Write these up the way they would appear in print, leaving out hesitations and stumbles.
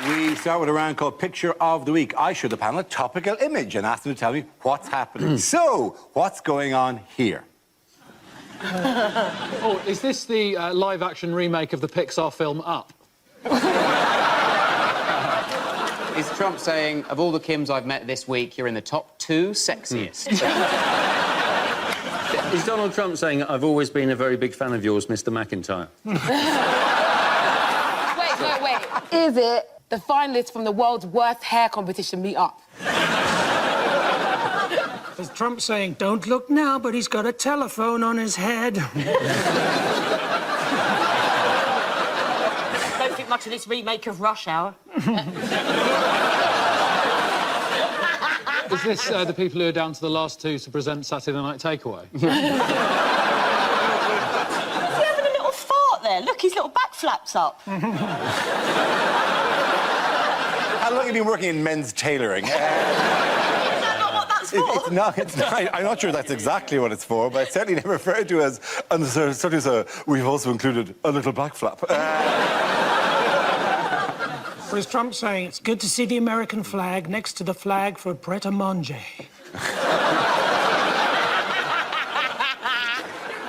We start with a round called Picture of the Week. I show the panel a topical image and ask them to tell me what's happening. So, what's going on here? Oh, is this the live-action remake of the Pixar film Up? Is Trump saying, of all the Kims I've met this week, you're in the top 2 sexiest? Is Donald Trump saying, I've always been a very big fan of yours, Mr. McIntyre? Wait. Is it the finalists from the world's worst hair competition meet up? Is Trump saying, don't look now, but he's got a telephone on his head? Don't think much of this remake of Rush Hour. Is this the people who are down to the last 2 to present Saturday Night Takeaway? Is he having a little fart there? Look, his little back flaps up. How long have you been working in men's tailoring? Is that not what that's for? It's not. I'm not sure that's exactly what it's for, but it's certainly never referred to as... And certainly, we've also included a little back flap. Or is Trump saying, it's good to see the American flag next to the flag for Pret-a-Manger?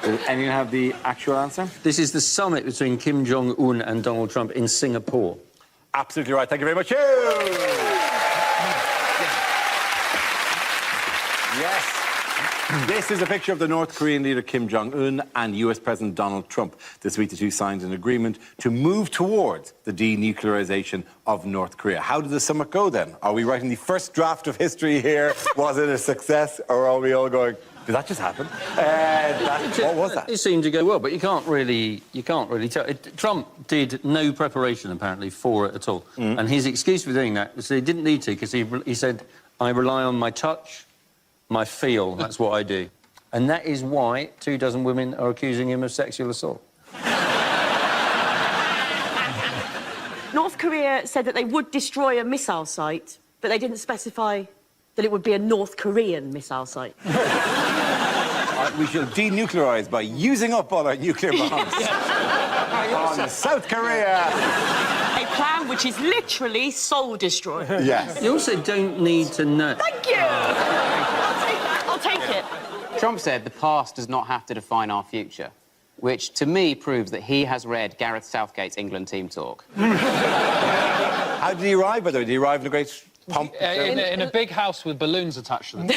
Does anyone have the actual answer? This is the summit between Kim Jong-un and Donald Trump in Singapore. Absolutely right. Thank you very much. Yes. This is a picture of the North Korean leader Kim Jong-un and US President Donald Trump. This week, the two signed an agreement to move towards the denuclearization of North Korea. How did the summit go, then? Are we writing the first draft of history here? Was it a success, or are we all going, did that just happen? What was that? It seemed to go well, but you can't really tell. Trump did no preparation, apparently, for it at all. And his excuse for doing that was that he didn't need to, because he said, I rely on my touch, my feel, that's what I do. And that is why 24 women are accusing him of sexual assault. North Korea said that they would destroy a missile site, but they didn't specify that it would be a North Korean missile site. We shall denuclearize by using up all our nuclear bombs on South Korea. A plan which is literally soul destroyer. Yes. You also don't need to know. Thank you! I'll take it. Trump said the past does not have to define our future, which, to me, proves that he has read Gareth Southgate's England team talk. How did he arrive, by the way? Did he arrive in a great pomp? In a big house with balloons attached to them.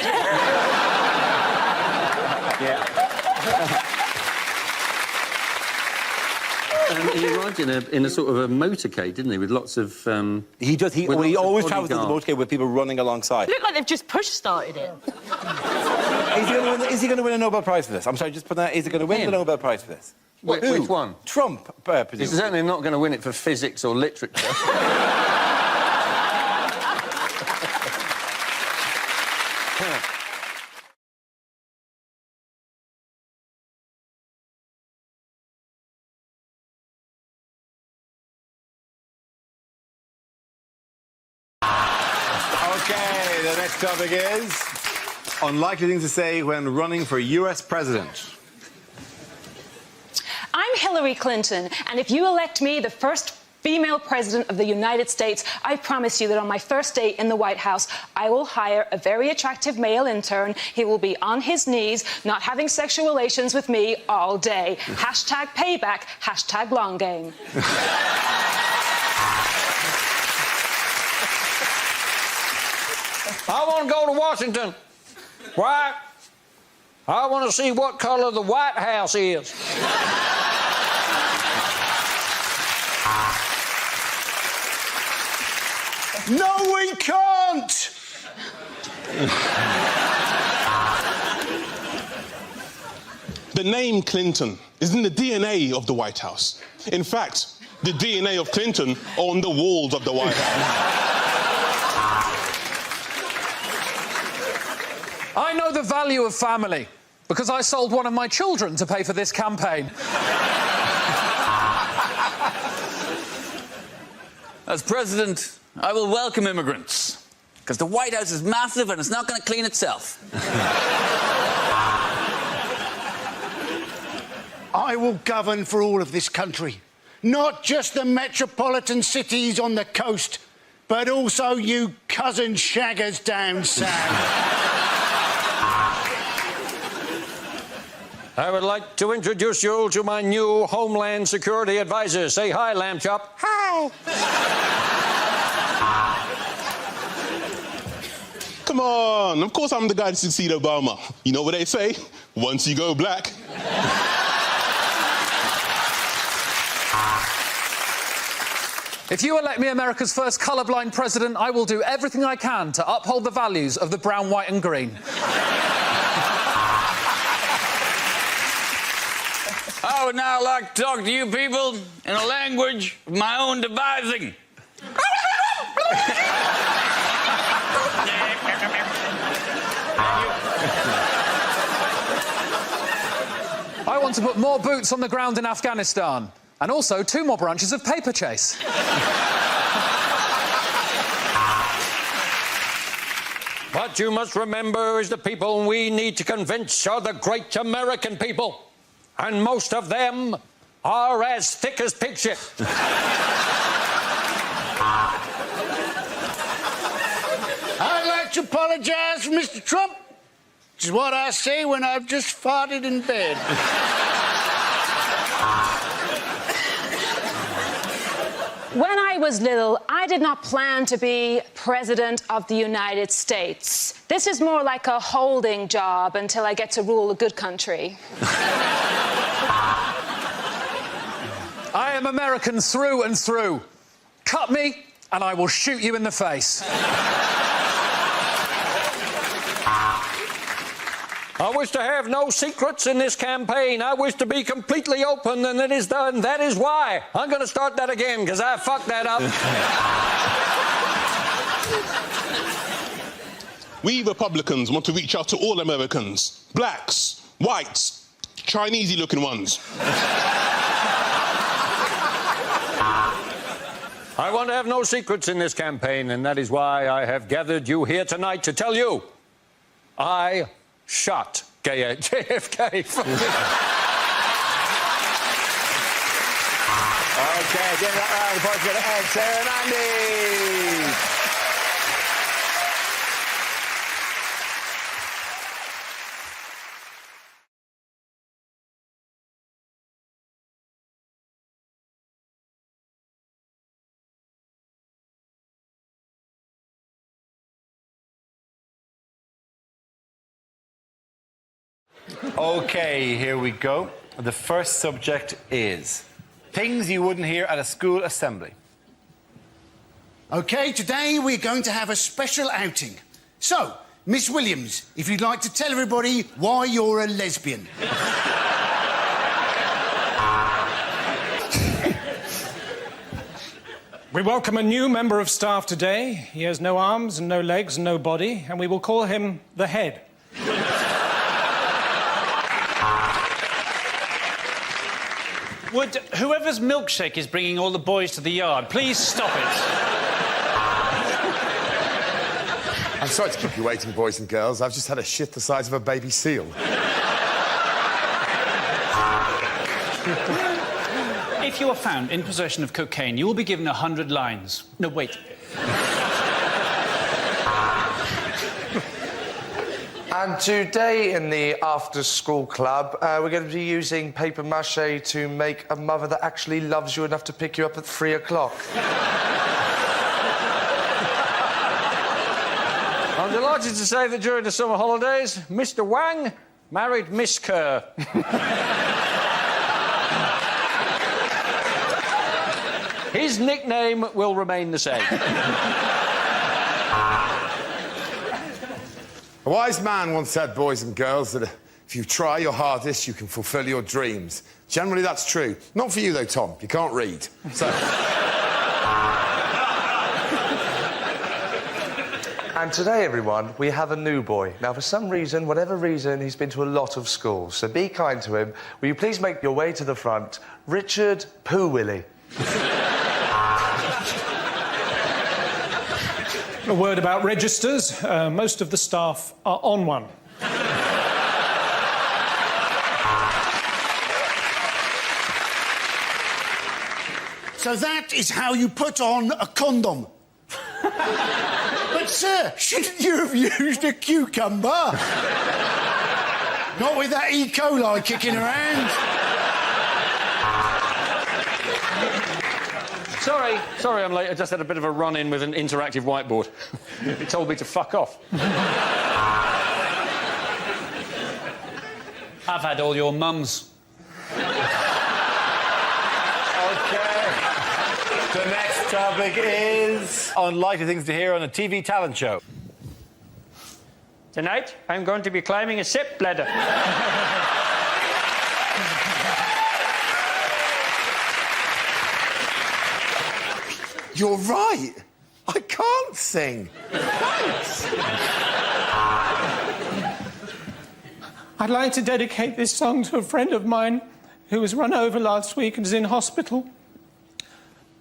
Yeah. He arrived in a sort of a motorcade, didn't he, with lots of... He does. He always travels in the bodyguards. motorcade with people running alongside. Look like they've just push-started it. Is he going to win a Nobel Prize for this? I'm sorry, just put that. Is he going to win the Nobel Prize for this? Which one? Trump, presumably. He's certainly not going to win it for physics or literature. OK, the next topic is unlikely things to say when running for US president. I'm Hillary Clinton, and if you elect me the first female president of the United States, I promise you that on my first day in the White House, I will hire a very attractive male intern. He will be on his knees, not having sexual relations with me all day. Hashtag payback, hashtag long game. I want to go to Washington. Why? I want to see what color the White House is. No, we can't! The name Clinton is in the DNA of the White House. In fact, the DNA of Clinton are on the walls of the White House. I know the value of family because I sold one of my children to pay for this campaign. As president, I will welcome immigrants because the White House is massive and it's not going to clean itself. I will govern for all of this country. not just the metropolitan cities on the coast, but also you cousin shaggers down south. I would like to introduce you to my new Homeland Security advisor. Say hi, Lamb Chop. Hi. Come on, of course I'm the guy to succeed Obama. You know what they say? Once you go black. If you elect me America's first colourblind president, I will do everything I can to uphold the values of the brown, white and green. I would now like to talk to you people in a language of my own devising. I want to put more boots on the ground in Afghanistan, and also 2 more branches of paper chase. What you must remember is the people we need to convince are the great American people. And most of them are as thick as pig shit. I'd like to apologise for Mr. Trump, which is what I say when I've just farted in bed. When I was little, I did not plan to be President of the United States. This is more like a holding job until I get to rule a good country. I am American through and through. Cut me, and I will shoot you in the face. I wish to have no secrets in this campaign. I wish to be completely open, and that is why I'm going to start that again, because I fucked that up. We Republicans want to reach out to all Americans. Blacks, whites, Chinese-y-looking ones. I want to have no secrets in this campaign, and that is why I have gathered you here tonight to tell you I shot JFK. OK, give that round of applause to Ed, Sarah and Andy. OK, here we go. The first subject is things you wouldn't hear at a school assembly. OK, today we're going to have a special outing. So, Miss Williams, if you'd like to tell everybody why you're a lesbian. We welcome a new member of staff today. He has no arms and no legs and no body, and we will call him the Head. Would whoever's milkshake is bringing all the boys to the yard, please stop it? I'm sorry to keep you waiting, boys and girls. I've just had a shit the size of a baby seal. If you are found in possession of cocaine, you will be given 100 lines. No, wait. And today in the after-school club, we're going to be using paper mache to make a mother that actually loves you enough to pick you up at 3 o'clock. I'm delighted to say that during the summer holidays, Mr. Wang married Miss Kerr. His nickname will remain the same. A wise man once said, boys and girls, that if you try your hardest, you can fulfil your dreams. Generally, that's true. Not for you, though, Tom. You can't read. So... And today, everyone, we have a new boy. Now, for some reason, whatever reason, he's been to a lot of schools, so be kind to him. Will you please make your way to the front? Richard Poo Willie. A word about registers. Most of the staff are on one. So that is how you put on a condom. But, sir, shouldn't you have used a cucumber? Not with that E. coli kicking around. Sorry I'm late. I just had a bit of a run-in with an interactive whiteboard. It told me to fuck off. I've had all your mums. The next topic is unlikely things to hear on a TV talent show. Tonight, I'm going to be climbing a step ladder. You're right. I can't sing. Thanks. I'd like to dedicate this song to a friend of mine who was run over last week and is in hospital.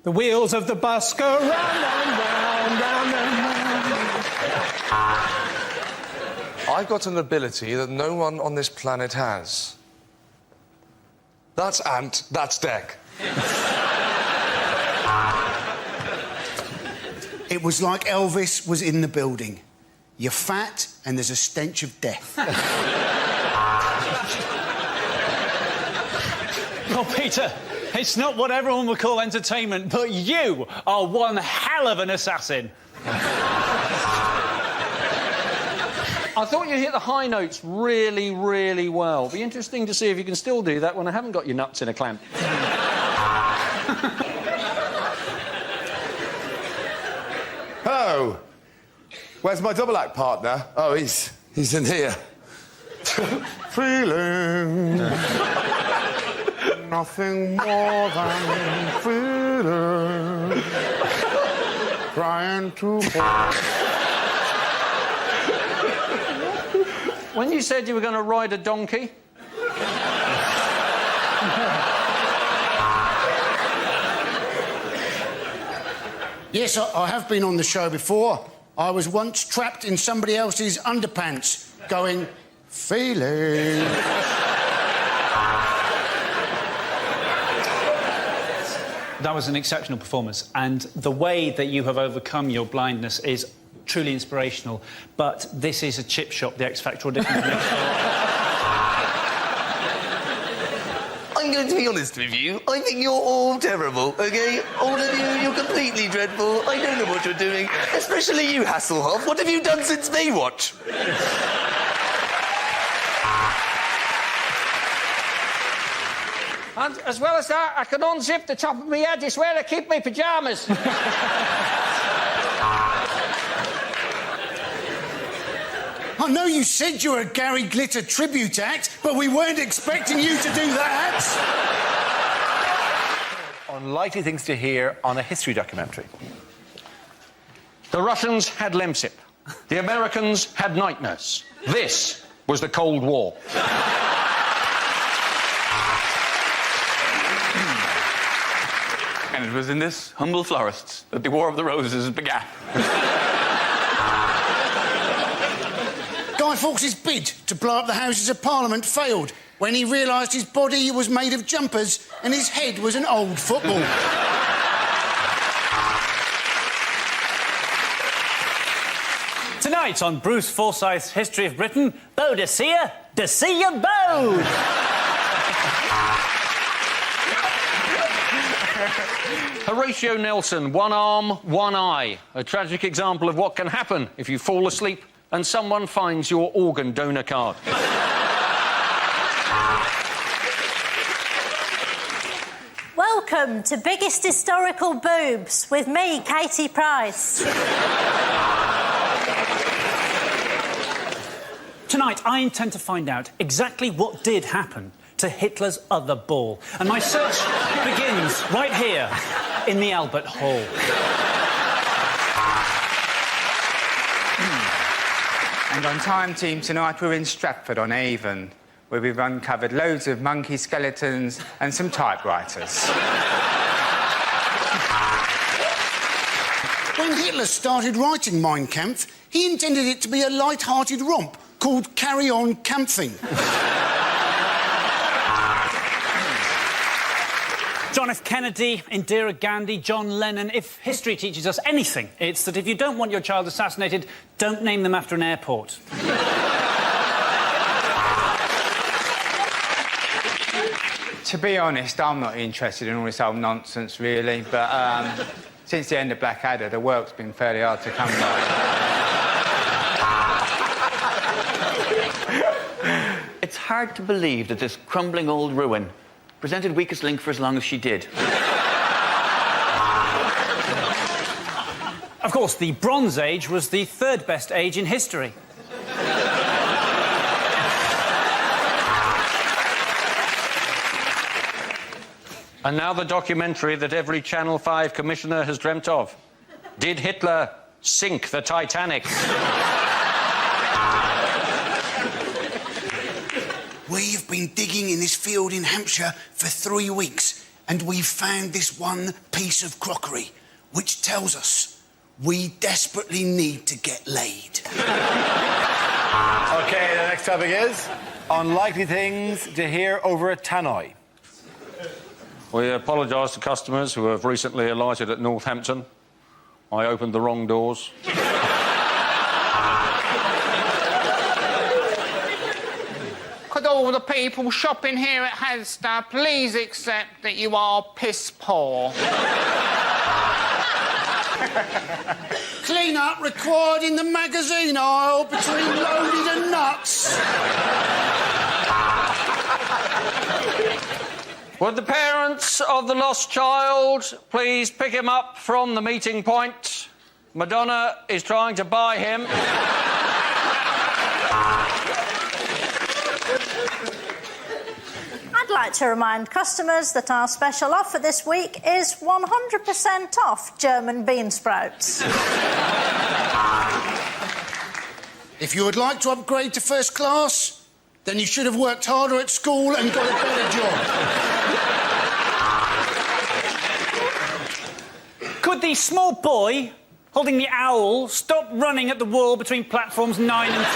The wheels of the bus go round, round, round, round, round. I've got an ability that no one on this planet has. That's Ant, that's Dec. It was like Elvis was in the building. You're fat and there's a stench of death. Well, Peter, it's not what everyone would call entertainment, but you are one hell of an assassin. I thought you hit the high notes really, really well. Be interesting to see if you can still do that when I haven't got your nuts in a clamp. Hello. Where's my double act partner? Oh, he's in here. Feeling nothing more than feeling. Trying to When you said you were going to ride a donkey... Yes, I have been on the show before. I was once trapped in somebody else's underpants, going, feeling. That was an exceptional performance, and the way that you have overcome your blindness is truly inspirational. But this is a chip shop, the X Factor audition. I'm going to be honest with you. I think you're all terrible, OK? All of you, you're completely dreadful. I don't know what you're doing. Especially you, Hasselhoff. What have you done since Baywatch? And as well as that, I can unzip the top of my head. It's where I keep my pyjamas. I know you said you were a Gary Glitter tribute act, but we weren't expecting you to do that. Unlikely things to hear on a history documentary. The Russians had Lemsip. The Americans had night nurse. This was the Cold War. And it was in this humble florist that the War of the Roses began. Guy Fawkes' bid to blow up the Houses of Parliament failed when he realised his body was made of jumpers and his head was an old football. Tonight on Bruce Forsyth's History of Britain, Boadicea, Decea Bode! Horatio Nelson, one arm, one eye. A tragic example of what can happen if you fall asleep and someone finds your organ donor card. Welcome to Biggest Historical Boobs with me, Katie Price. Tonight, I intend to find out exactly what did happen to Hitler's other ball. And my search begins right here in the Albert Hall. And on Time Team tonight, we're in Stratford-on-Avon, where we've uncovered loads of monkey skeletons and some typewriters. When Hitler started writing Mein Kampf, he intended it to be a light-hearted romp called Carry On Camping. John F. Kennedy, Indira Gandhi, John Lennon. If history teaches us anything, it's that if you don't want your child assassinated, don't name them after an airport. To be honest, I'm not interested in all this old nonsense, really, but since the end of Blackadder, the work's been fairly hard to come by. It's hard to believe that this crumbling old ruin presented Weakest Link for as long as she did. Of course, the Bronze Age was the third best age in history. And now the documentary that every Channel 5 commissioner has dreamt of. Did Hitler sink the Titanic? We've been digging in this field in Hampshire for 3 weeks, and we've found this one piece of crockery, which tells us we desperately need to get laid. OK, the next topic is unlikely things to hear over a tannoy. We apologise to customers who have recently alighted at Northampton. I opened the wrong doors. Could all the people shopping here at Asda please accept that you are piss poor? Clean up required in the magazine aisle between loaded and nuts. Would the parents of the lost child please pick him up from the meeting point? Madonna is trying to buy him. I'd like to remind customers that our special offer this week is 100% off German bean sprouts. If you would like to upgrade to first class, then you should have worked harder at school and got a better job. Could the small boy holding the owl stop running at the wall between platforms 9 and 10?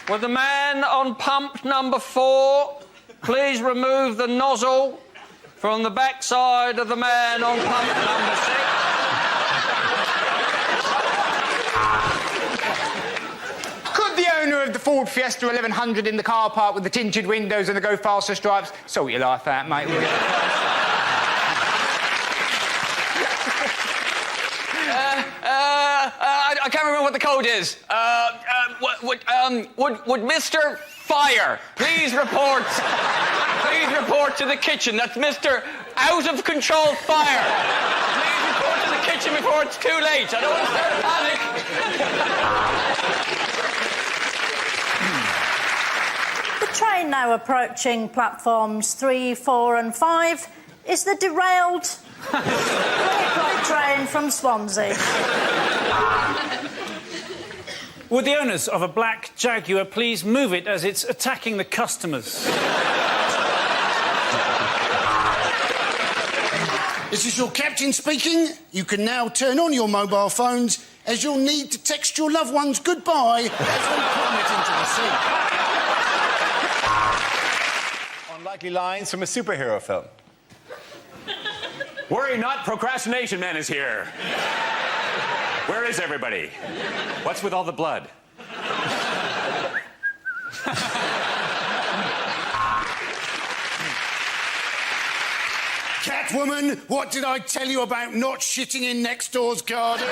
Would the man on pump number 4 please remove the nozzle from the backside of the man on pump number 6? Could the owner of the Ford Fiesta 1100 in the car park with the tinted windows and the go faster stripes sort your life out, mate, will you? I can't remember what the code is. Would Mr. Fire please report to the kitchen? That's Mr. Out of Control Fire. Please report to the kitchen before it's too late. I don't want to start a panic. The train now approaching platforms 3, 4 and 5 is the derailed train from Swansea. Would the owners of a black Jaguar please move it as it's attacking the customers? This is your captain speaking. You can now turn on your mobile phones as you'll need to text your loved ones goodbye as they plummet into the sea. Unlikely lines from a superhero film. Worry not, Procrastination Man is here. Where is everybody? What's with all the blood? Catwoman, what did I tell you about not shitting in next door's garden?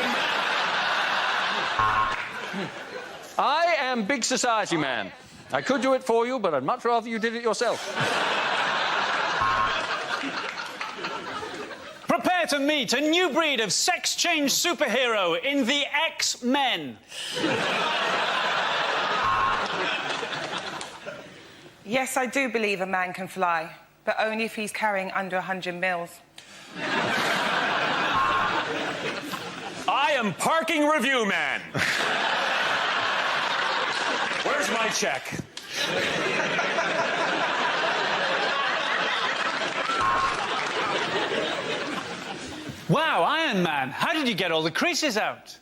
I am Big Society Man. I could do it for you, but I'd much rather you did it yourself. Prepare to meet a new breed of sex-change superhero in the X-Men. Yes, I do believe a man can fly, but only if he's carrying under 100 mils. I am Parking Review Man. Where's my check? Wow, Iron Man, how did you get all the creases out?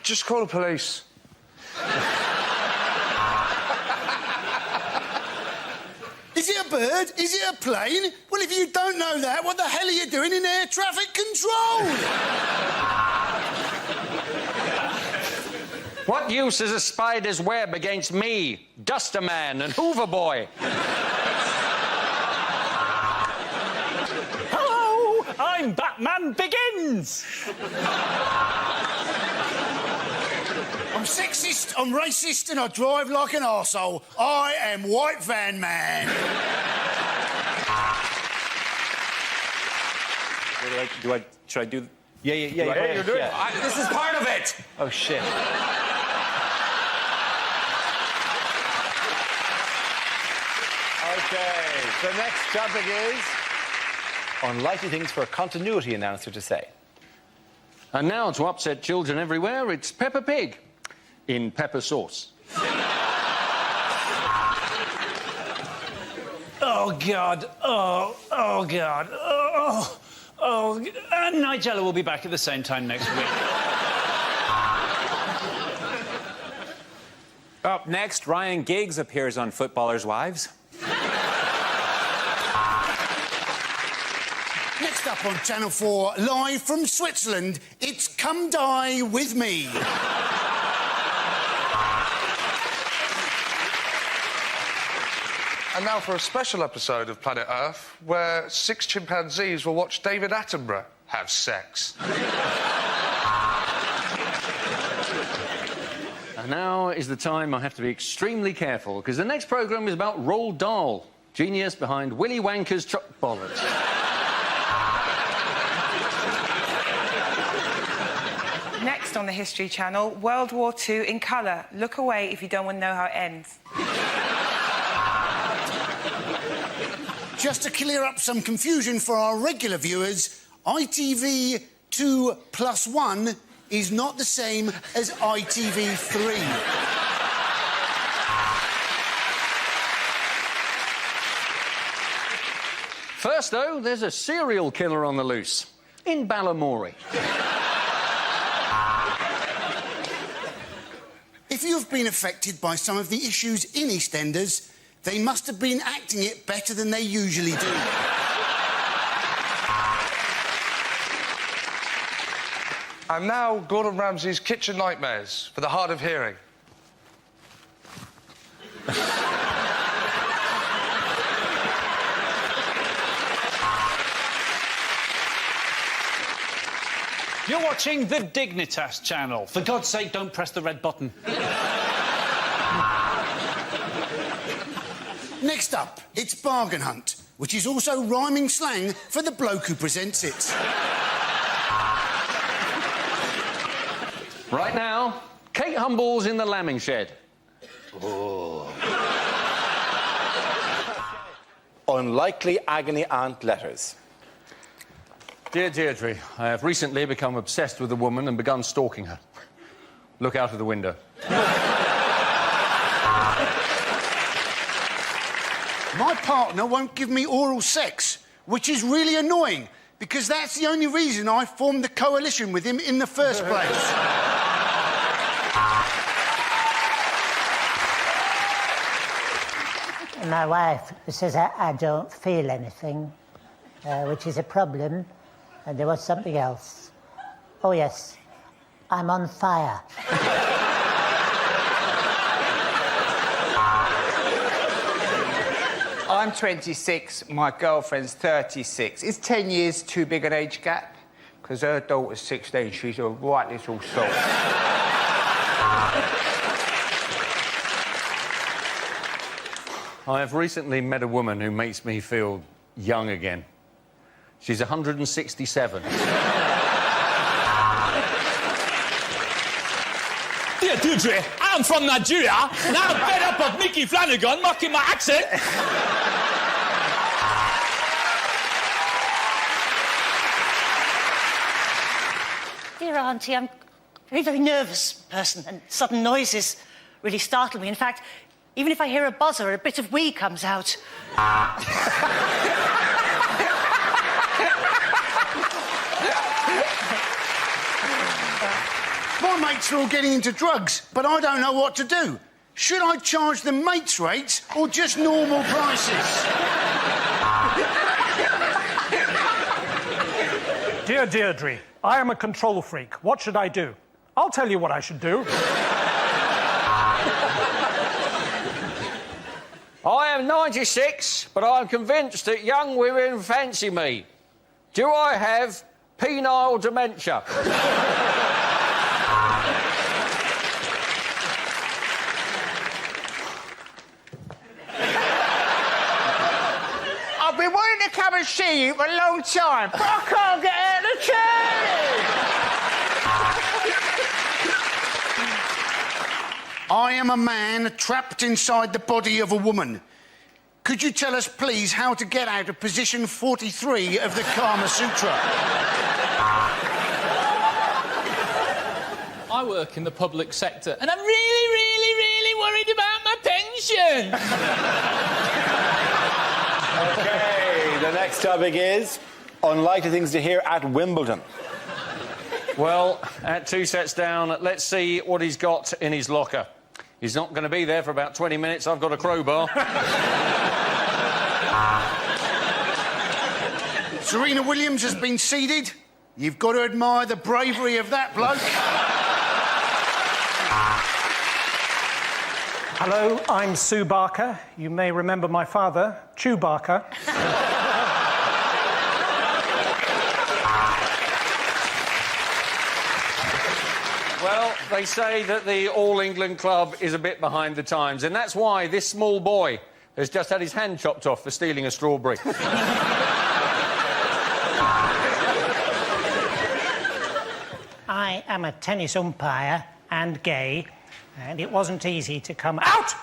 Just call the police. Is it a bird? Is it a plane? Well, if you don't know that, what the hell are you doing in air traffic control? What use is a spider's web against me, Duster Man and Hoover Boy? Hello, I'm Batman Begins. I'm sexist, I'm racist, and I drive like an arsehole. I am White Van Man. Should I do... Yeah, you're doing it. This is part of it. Oh, shit. Okay, the next topic is unlikely things for a continuity announcer to say. And now, to upset children everywhere, it's Peppa Pig in pepper sauce. Oh, God. Oh, God. And Nigella will be back at the same time next week. Up next, Ryan Giggs appears on Footballers' Wives. Next up on Channel 4, live from Switzerland, it's Come Die With Me. And now for a special episode of Planet Earth, where 6 chimpanzees will watch David Attenborough have sex. And now is the time I have to be extremely careful, because the next programme is about Roald Dahl, genius behind Willy Wanker's Chuck Bollard. Next on the History Channel, World War II in colour. Look away if you don't want to know how it ends. Just to clear up some confusion for our regular viewers, ITV 2+1 is not the same as ITV 3. First, though, there's a serial killer on the loose in Balamory. If you have been affected by some of the issues in EastEnders, they must have been acting it better than they usually do. And now, Gordon Ramsay's Kitchen Nightmares for the hard of hearing. You're watching the Dignitas channel. For God's sake, don't press the red button. Next up, it's Bargain Hunt, which is also rhyming slang for the bloke who presents it. Right now, Kate Humble's in the lambing shed. Oh. Unlikely agony aunt letters. Dear Deirdre, I have recently become obsessed with a woman and begun stalking her. Look out of the window. My partner won't give me oral sex, which is really annoying, because that's the only reason I formed the coalition with him in the first place. My wife says I don't feel anything, which is a problem, and there was something else. Oh, yes, I'm on fire. I'm 26, my girlfriend's 36. Is 10 years too big an age gap? Because her daughter's 16, she's a right little soul. I have recently met a woman who makes me feel young again. She's 167. Dear Deirdre, I'm from Nigeria, and I'm fed up of Mickey Flanagan mocking my accent. Dear Auntie, I'm a very, very nervous person, and sudden noises really startle me. In fact, even if I hear a buzzer, a bit of wee comes out. My mates are all getting into drugs, but I don't know what to do. Should I charge them mates' rates or just normal prices? Dear Deirdre, I am a control freak. What should I do? I'll tell you what I should do. I am 96, but I'm convinced that young women fancy me. Do I have penile dementia? I've been wanting to come and see you for a long time, but I can't get out of the chair. I am a man trapped inside the body of a woman. Could you tell us, please, how to get out of position 43 of the Kama Sutra? I work in the public sector, and I'm really worried about my pension. OK, the next topic is unlikely things to hear at Wimbledon. Well, at 2 sets down, let's see what he's got in his locker. He's not going to be there for about 20 minutes. I've got a crowbar. Serena Williams has been seeded. You've got to admire the bravery of that bloke. Hello, I'm Sue Barker. You may remember my father, Chew Barker. Well, they say that the All England Club is a bit behind the times, and that's why this small boy has just had his hand chopped off for stealing a strawberry. I am a tennis umpire and gay, and it wasn't easy to come out.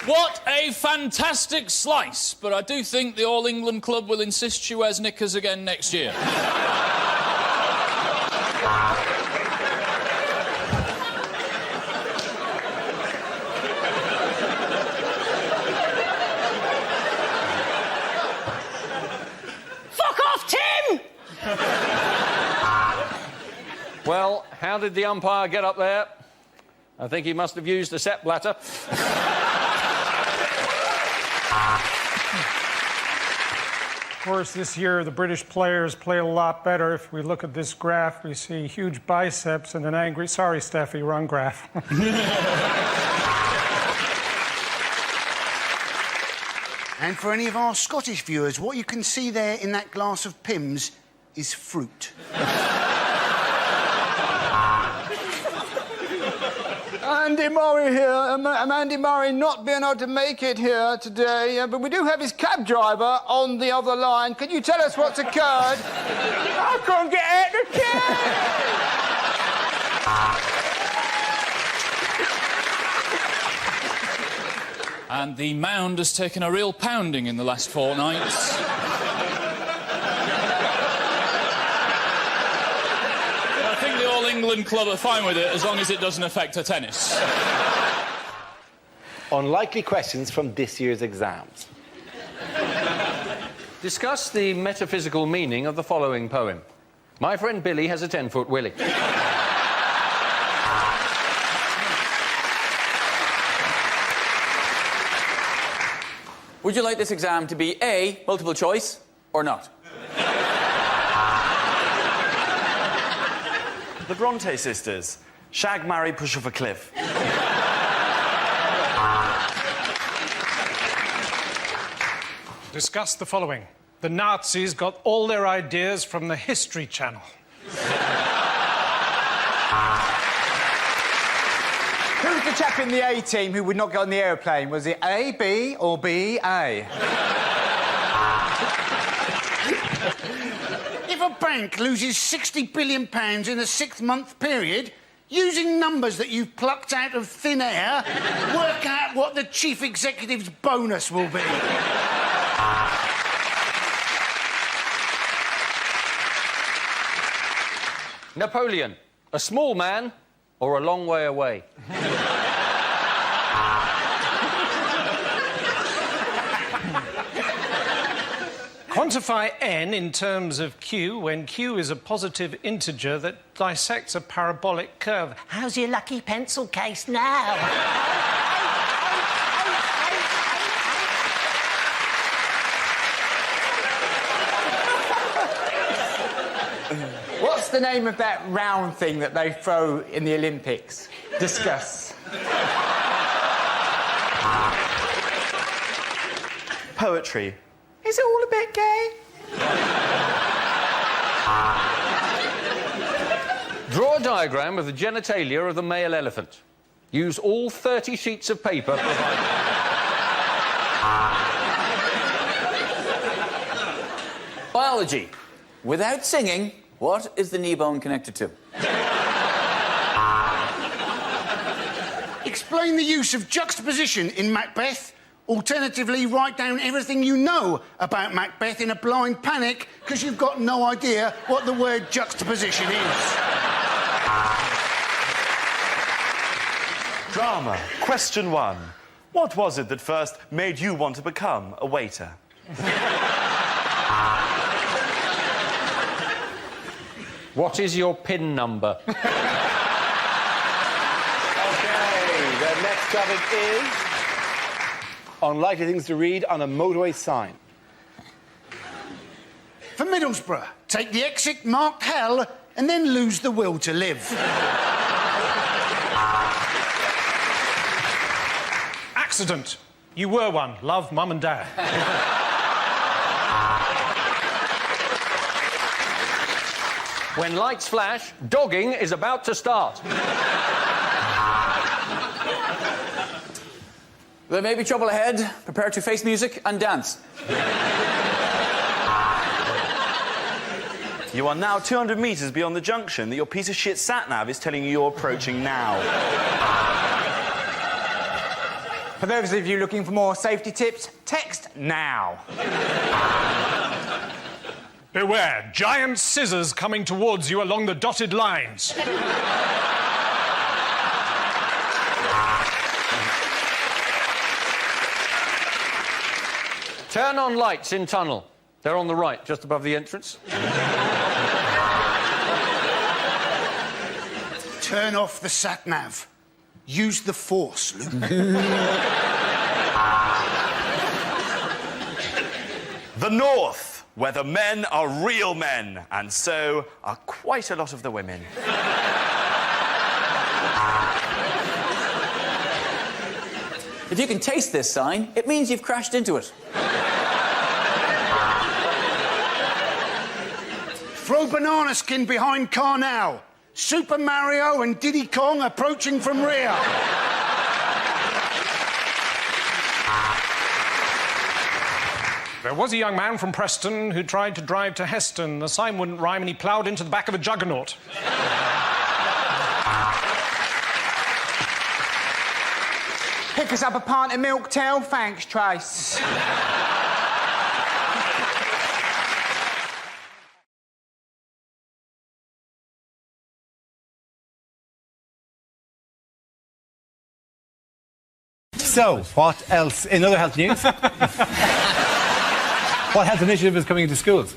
What a fantastic slice, but I do think the All England Club will insist she wears knickers again next year. Fuck off, Tim! Well, how did the umpire get up there? I think he must have used a set bladder. Of course, this year the British players play a lot better. If we look at this graph, we see huge biceps and an angry... Sorry, Steffi, wrong graph. And for any of our Scottish viewers, what you can see there in that glass of Pimm's is fruit. Andy Murray here. Andy Murray not being able to make it here today, but we do have his cab driver on the other line. Can you tell us what's occurred? I can't get out the cab! And the mound has taken a real pounding in the last fortnight. England Club are fine with it as long as it doesn't affect her tennis. Unlikely questions from this year's exams. Discuss the metaphysical meaning of the following poem. My friend Billy has a 10-foot willy. Would you like this exam to be A, multiple choice, or not? The Bronte sisters. Shag, marry, push off a cliff. Discuss the following. The Nazis got all their ideas from the History Channel. Who was the chap in the A team who would not get on the aeroplane? Was it A, B, or B, A? If a bank loses £60 billion in a 6-month period, using numbers that you've plucked out of thin air, work out what the chief executive's bonus will be. Napoleon, a small man or a long way away? Quantify n in terms of q when q is a positive integer that dissects a parabolic curve. How's your lucky pencil case now? What's the name of that round thing that they throw in the Olympics? Discuss. Poetry. Is it all a bit gay? Draw a diagram of the genitalia of the male elephant. Use all 30 sheets of paper provided. Biology. Without singing, what is the knee bone connected to? Explain the use of juxtaposition in Macbeth. Alternatively, write down everything you know about Macbeth in a blind panic because you've got no idea what the word juxtaposition is. Drama. Question 1. What was it that first made you want to become a waiter? What is your PIN number? OK, the next topic is unlikely things to read on a motorway sign. For Middlesbrough, take the exit marked hell and then lose the will to live. Accident. You were one. Love, Mum and Dad. When lights flash, dogging is about to start. There may be trouble ahead. Prepare to face music and dance. You are now 200 metres beyond the junction that your piece of shit sat-nav is telling you you're approaching now. For those of you looking for more safety tips, text now. Beware, giant scissors coming towards you along the dotted lines. Turn on lights in tunnel. They're on the right, just above the entrance. Turn off the sat-nav. Use the force, Luke. The North, where the men are real men, and so are quite a lot of the women. If you can taste this sign, it means you've crashed into it. Throw banana skin behind car now. Super Mario and Diddy Kong approaching from rear. There was a young man from Preston who tried to drive to Heston. The sign wouldn't rhyme and he ploughed into the back of a juggernaut. Pick us up a pint of milk, Tell. Thanks, Trace. So, what else? In other health news? What health initiative is coming into schools?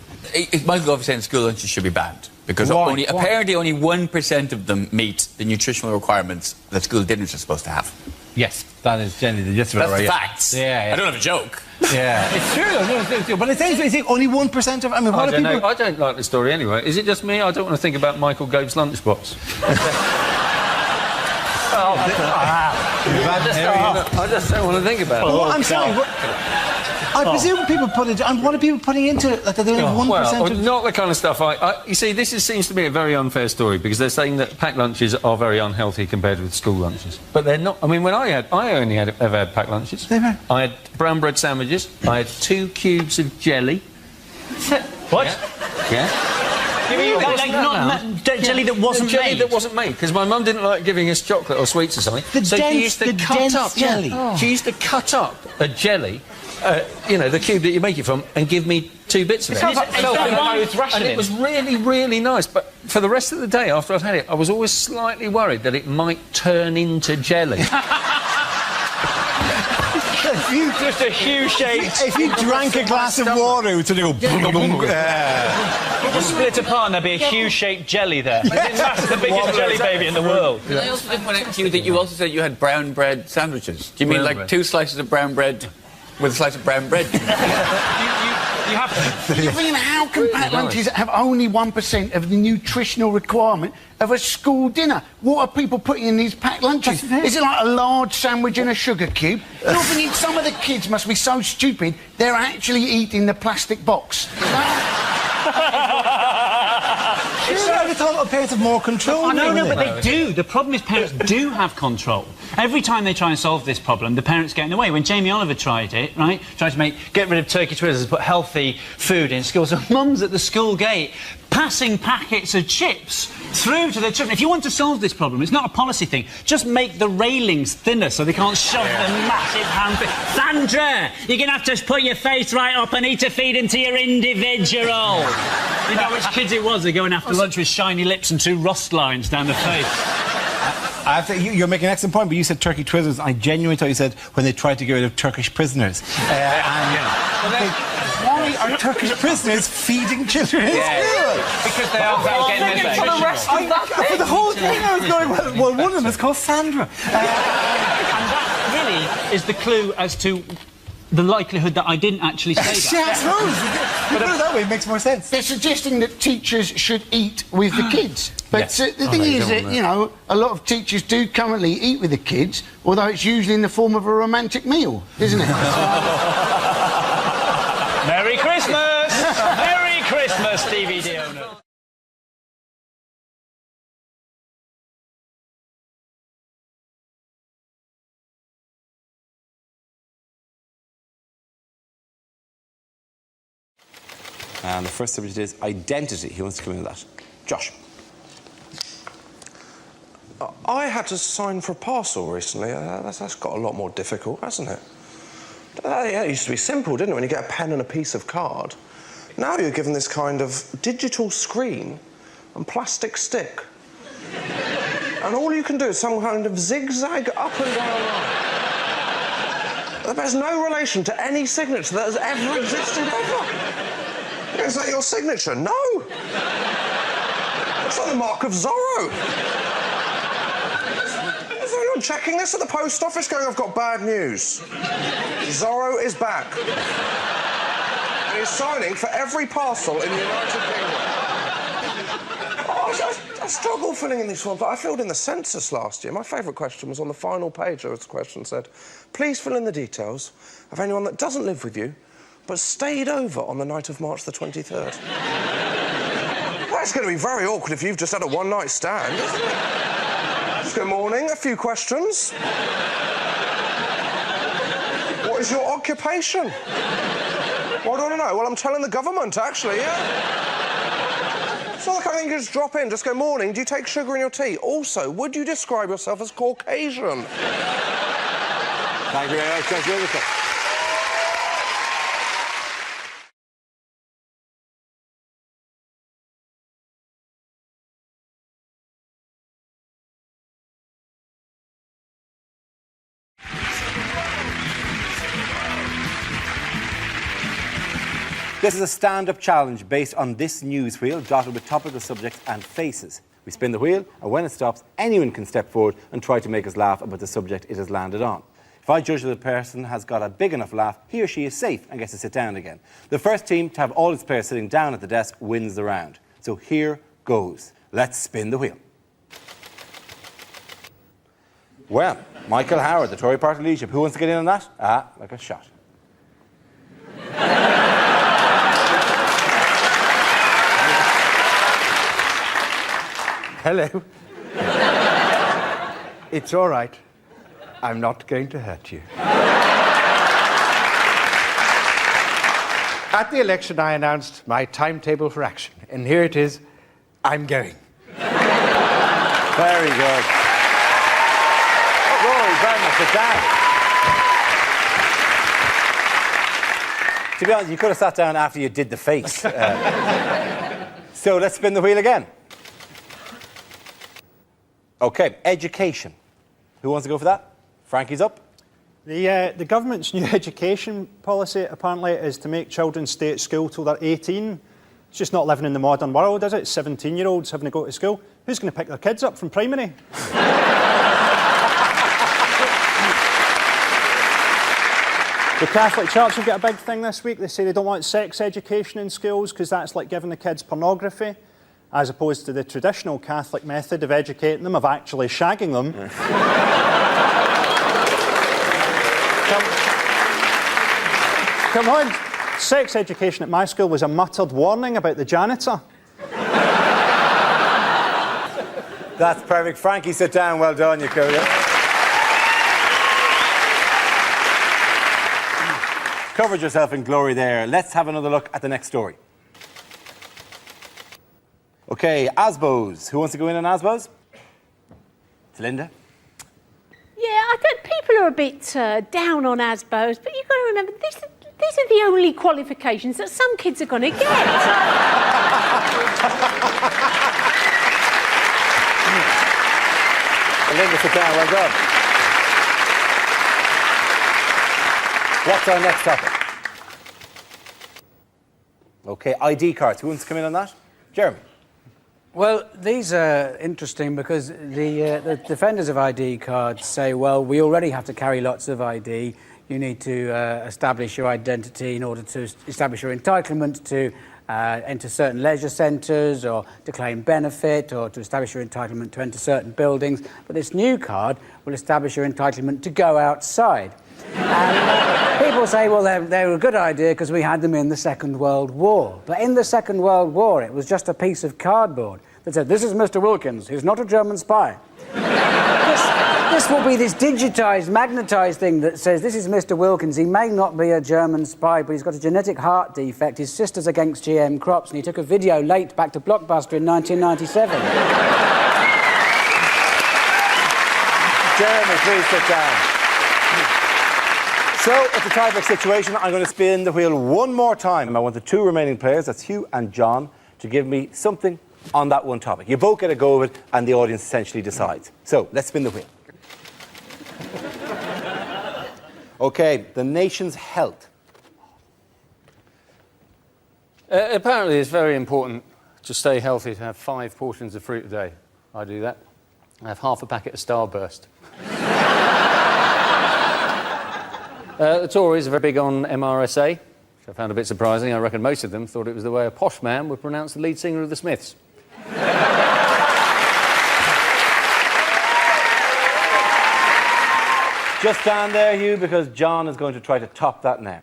Michael Gove saying school lunches should be banned because apparently only 1% of them meet the nutritional requirements that school dinners are supposed to have. Yes, that is generally the gist of it. That's the facts. Yeah. I don't have a joke. Yeah, it's true. No, it's true. But it says only 1% of. I mean, what I don't know. I don't like the story anyway. Is it just me? I don't want to think about Michael Gove's lunchbox. I just don't want to think about it. Well, I'm sorry. I presume people put it. What are people putting into it? Like they're only 1%. Well, not the kind of stuff. You see, this seems to me a very unfair story because they're saying that packed lunches are very unhealthy compared with school lunches, but they're not. I mean, when I only ever had packed lunches. I had brown bread sandwiches. I had 2 cubes of jelly. What? Yeah. Jelly that wasn't made? Jelly that wasn't made, because my mum didn't like giving us chocolate or sweets or something. She used to cut up jelly. She used to cut up a jelly, you know, the cube that you make it from, and give me 2 bits of it. And it was really, really nice. But for the rest of the day after I'd had it, I was always slightly worried that it might turn into jelly. Just a huge-shaped... If you drank a glass of water, it would sort of go... Just split apart and there'd be a huge-shaped jelly there. It didn't matter, the biggest jelly baby in the world. I also did point out to you that you also said you had brown bread sandwiches. Do you mean like 2 slices of brown bread with a slice of brown bread? You have to. I mean, how can packed lunches have only 1% of the nutritional requirement of a school dinner? What are people putting in these packed lunches? Is it like a large sandwich and a sugar cube? You're thinking some of the kids must be so stupid they're actually eating the plastic box. I thought parents have more control. No, but they do. The problem is parents do have control. Every time they try and solve this problem, the parents get in the way. When Jamie Oliver tried it, right, tried to get rid of turkey twizzlers and put healthy food in schools, so mum's at the school gate passing packets of chips through to their children. If you want to solve this problem, it's not a policy thing. Just make the railings thinner so they can't shove the massive hand... Sandra, you're going to have to put your face right up and eat a feed into your individual. You know which kids it was? They're going after lunch with shiny lips and 2 rust lines down the face. I think you're making an excellent point, but you said turkey twizzlers. I genuinely thought you said when they tried to get rid of Turkish prisoners. Why are Turkish prisoners feeding children in school? Because they are getting their for the rest of that for the whole thing, I was going, well, one of them is called Sandra. And that really is the clue as to the likelihood that I didn't actually say that. Yeah, I suppose. You put it that way, it makes more sense. They're suggesting that teachers should eat with the kids. But the thing is that, you know, a lot of teachers do currently eat with the kids, although it's usually in the form of a romantic meal, isn't it? Merry Christmas! Merry Christmas, DVD owner. And the first subject is identity. Who wants to come in with that? Josh. I had to sign for a parcel recently. That's got a lot more difficult, hasn't it? It used to be simple, didn't it, when you get a pen and a piece of card. Now you're given this kind of digital screen and plastic stick. And all you can do is some kind of zigzag up and down line. That bears no relation to any signature that has ever existed ever. Is that your signature? No! It's like the mark of Zorro. Is anyone checking this at the post office going, I've got bad news? Zorro is back. And he's signing for every parcel in the United Kingdom. I struggle filling in these forms, but I filled in the census last year. My favourite question was on the final page. There was a question that said, please fill in the details of anyone that doesn't live with you but stayed over on the night of March the 23rd. That's going to be very awkward if you've just had a one-night stand, isn't it? Just good morning, a few questions. What is your occupation? Well, I don't know. Well, I'm telling the government, actually, yeah. It's not the kind of thing you just drop in, just go, morning, do you take sugar in your tea? Also, would you describe yourself as Caucasian? Thank you very much, Josh. This is a stand-up challenge based on this news wheel, dotted with topical subjects and faces. We spin the wheel, and when it stops, anyone can step forward and try to make us laugh about the subject it has landed on. If I judge that the person has got a big enough laugh, he or she is safe and gets to sit down again. The first team to have all its players sitting down at the desk wins the round. So here goes. Let's spin the wheel. Well, Michael Howard, the Tory party leadership. Who wants to get in on that? Ah, like a shot. Hello. It's all right. I'm not going to hurt you. At the election, I announced my timetable for action, and here it is. I'm going. Very good. Rory, very much. Sit down. To be honest, you could have sat down after you did the face. So let's spin the wheel again. OK, education. Who wants to go for that? Frankie's up. The government's new education policy, apparently, is to make children stay at school till they're 18. It's just not living in the modern world, is it? 17-year-olds having to go to school. Who's going to pick their kids up from primary? The Catholic Church have got a big thing this week. They say they don't want sex education in schools because that's like giving the kids pornography, as opposed to the traditional Catholic method of educating them, of actually shagging them. Come on. Sex education at my school was a muttered warning about the janitor. That's perfect. Frankie, sit down. Well done, you cool. Covered yourself in glory there. Let's have another look at the next story. OK, ASBOs. Who wants to go in on ASBOs? It's Linda. Yeah, I think people are a bit down on ASBOs, but you've got to remember, these are the only qualifications that some kids are going to get. Linda, sit down. Well done. What's our next topic? OK, ID cards. Who wants to come in on that? Jeremy. Well, these are interesting because the defenders of ID cards say, well, we already have to carry lots of ID. You need to establish your identity in order to establish your entitlement to enter certain leisure centres or to claim benefit or to establish your entitlement to enter certain buildings. But this new card will establish your entitlement to go outside. And people say, well, they were a good idea because we had them in the Second World War. But in the Second World War, it was just a piece of cardboard that said, this is Mr. Wilkins, he's not a German spy. This will be this digitised, magnetised thing that says, this is Mr. Wilkins, he may not be a German spy, but he's got a genetic heart defect, his sister's against GM crops, and he took a video late back to Blockbuster in 1997. Jeremy, please sit down. So, it's a tie-break situation. I'm going to spin the wheel one more time. I want the two remaining players, that's Hugh and John, to give me something on that one topic. You both get a go of it, and the audience essentially decides. So, let's spin the wheel. OK, the nation's health. Apparently, it's very important to stay healthy to have 5 portions of fruit a day. I do that. I have half a packet of Starburst. The Tories are very big on MRSA, which I found a bit surprising. I reckon most of them thought it was the way a posh man would pronounce the lead singer of the Smiths. Just stand there, Hugh, because John is going to try to top that now.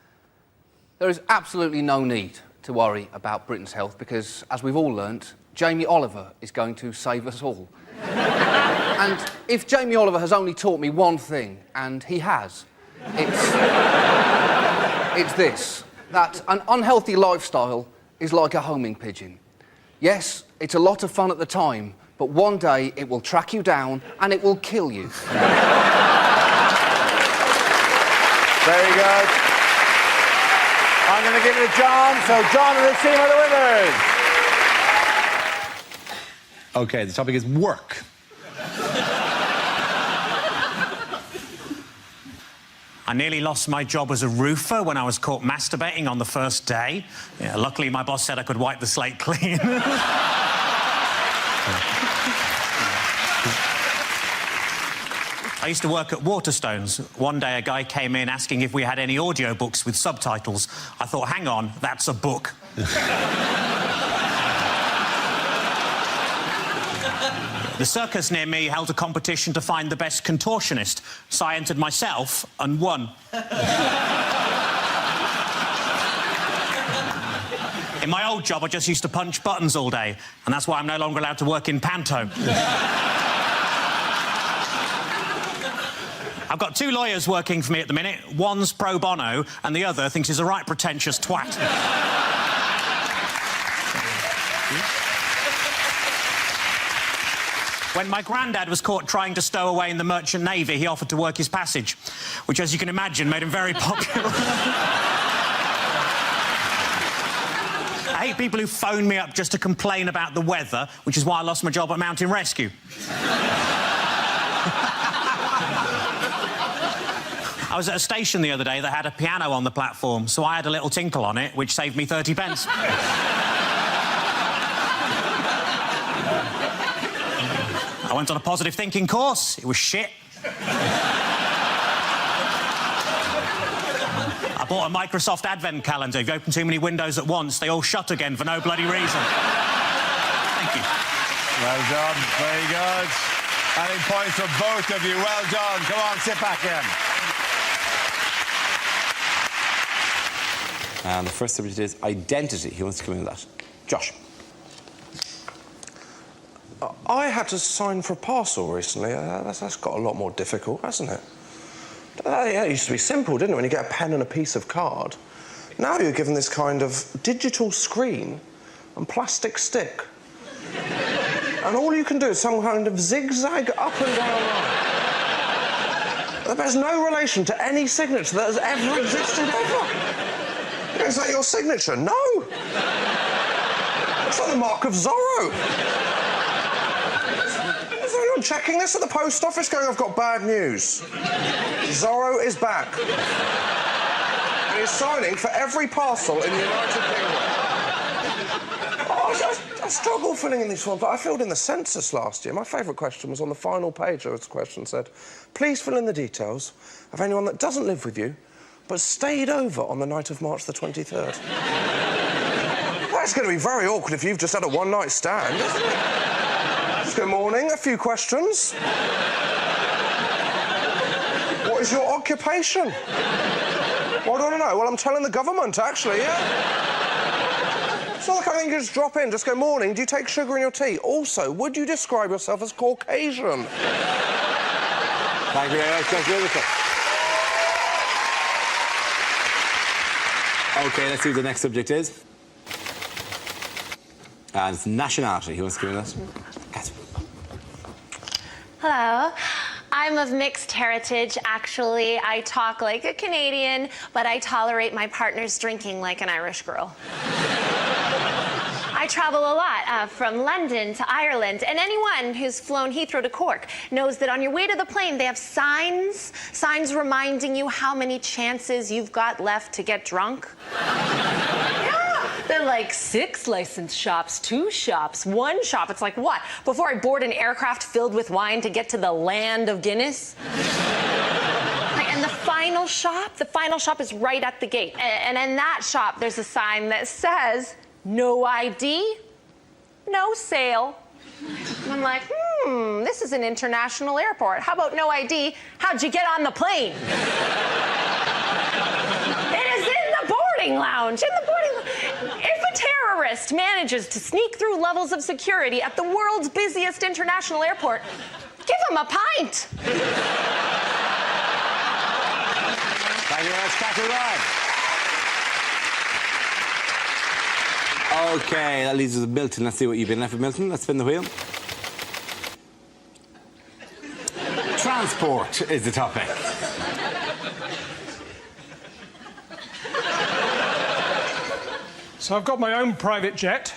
There is absolutely no need to worry about Britain's health because, as we've all learnt, Jamie Oliver is going to save us all. And if Jamie Oliver has only taught me one thing, and he has, it's this, that an unhealthy lifestyle is like a homing pigeon. Yes, it's a lot of fun at the time, but one day it will track you down and it will kill you. Very good. I'm going to give it to John, so John and his team are the winners. OK, the topic is work. I nearly lost my job as a roofer when I was caught masturbating on the first day. Yeah, luckily, my boss said I could wipe the slate clean. I used to work at Waterstones. One day, a guy came in asking if we had any audiobooks with subtitles. I thought, hang on, that's a book. The circus near me held a competition to find the best contortionist, so I entered myself and won. In my old job, I just used to punch buttons all day, and that's why I'm no longer allowed to work in panto. I've got 2 lawyers working for me at the minute. One's pro bono, and the other thinks he's a right pretentious twat. When my granddad was caught trying to stow away in the Merchant Navy, he offered to work his passage, which, as you can imagine, made him very popular. I hate people who phone me up just to complain about the weather, which is why I lost my job at Mountain Rescue. I was at a station the other day that had a piano on the platform, so I had a little tinkle on it, which saved me 30 pence. I went on a positive thinking course. It was shit. I bought a Microsoft Advent calendar. If you open too many windows at once, they all shut again for no bloody reason. Thank you. Well done. Very good. Adding points for both of you. Well done. Come on, sit back in. And the first subject is identity. Who wants to come in with that? Josh. I had to sign for a parcel recently. That's got a lot more difficult, hasn't it? It used to be simple, didn't it, when you get a pen and a piece of card. Now you're given this kind of digital screen and plastic stick. And all you can do is some kind of zigzag up and down line. That bears no relation to any signature that has ever existed ever. Is that your signature? No! It's like the mark of Zorro. Is anyone checking this at the post office going, I've got bad news? Zorro is back. And he's signing for every parcel in the United Kingdom. I struggle filling in these forms, but I filled in the census last year. My favourite question was on the final page. There was a question that said, please fill in the details of anyone that doesn't live with you, but stayed over on the night of March the 23rd. That's going to be very awkward if you've just had a one-night stand, isn't it? Good morning, a few questions. What is your occupation? What do I know? Well, I'm telling the government, actually, yeah. It's not the kind of thing you just drop in, just go, morning, do you take sugar in your tea? Also, would you describe yourself as Caucasian? Thank you very much, Josh Liverpool. OK, let's see what the next subject is. And it's nationality. Who wants to give me that? Catherine. Hello. I'm of mixed heritage, actually. I talk like a Canadian, but I tolerate my partner's drinking like an Irish girl. I travel a lot, from London to Ireland, and anyone who's flown Heathrow to Cork knows that on your way to the plane, they have signs reminding you how many chances you've got left to get drunk. They're like 6 licensed shops, 2 shops, 1 shop. It's like, what? Before I board an aircraft filled with wine to get to the land of Guinness? And the final shop is right at the gate. And in that shop, there's a sign that says, no ID, no sale. And I'm like, this is an international airport. How about no ID? How'd you get on the plane? It is in the boarding lounge, If a terrorist manages to sneak through levels of security at the world's busiest international airport, give him a pint. Thank you very much, Catherine. OK, that leaves us with Milton. Let's see what you've been left with, Milton. Let's spin the wheel. Transport is the topic. So I've got my own private jet.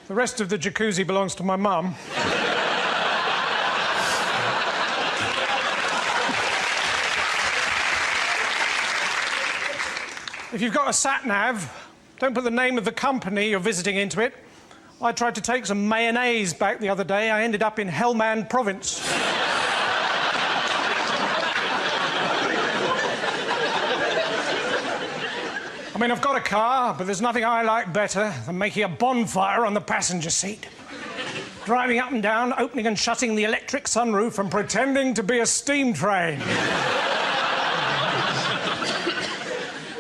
The rest of the jacuzzi belongs to my mum. If you've got a sat-nav, don't put the name of the company you're visiting into it. I tried to take some mayonnaise back the other day. I ended up in Helmand Province. I mean, I've got a car, but there's nothing I like better than making a bonfire on the passenger seat. Driving up and down, opening and shutting the electric sunroof and pretending to be a steam train.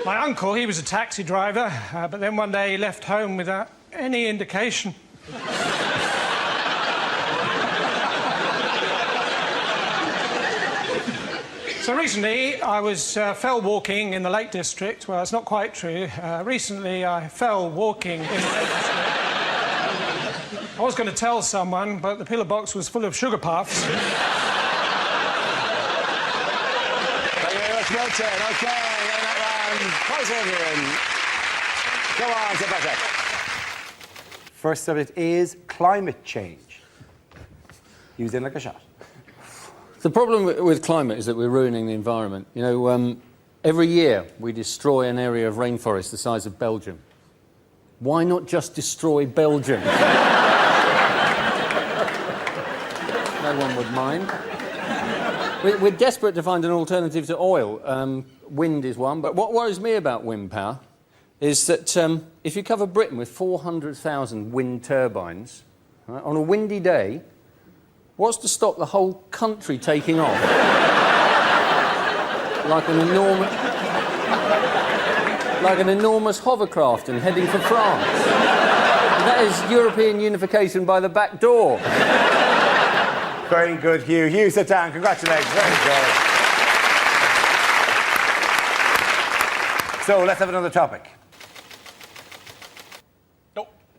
My uncle, he was a taxi driver, but then one day he left home without any indication. So recently, I was fell walking in the Lake District. Well, it's not quite true. Recently, I fell walking in the Lake District. I was going to tell someone, but the pillar box was full of sugar puffs. Thank you very much, Milton. OK, that round. Come on, sit back. First subject is climate change. Use in like a shot. The problem with climate is that we're ruining the environment. You know, every year we destroy an area of rainforest the size of Belgium. Why not just destroy Belgium? No one would mind. We're desperate to find an alternative to oil. Wind is one, but what worries me about wind power is that if you cover Britain with 400,000 wind turbines, right, on a windy day, what's to stop the whole country taking off? like an enormous hovercraft and heading for France. That is European unification by the back door. Very good, Hugh. Hugh, sit down. Congratulations. Very good. So, let's have another topic.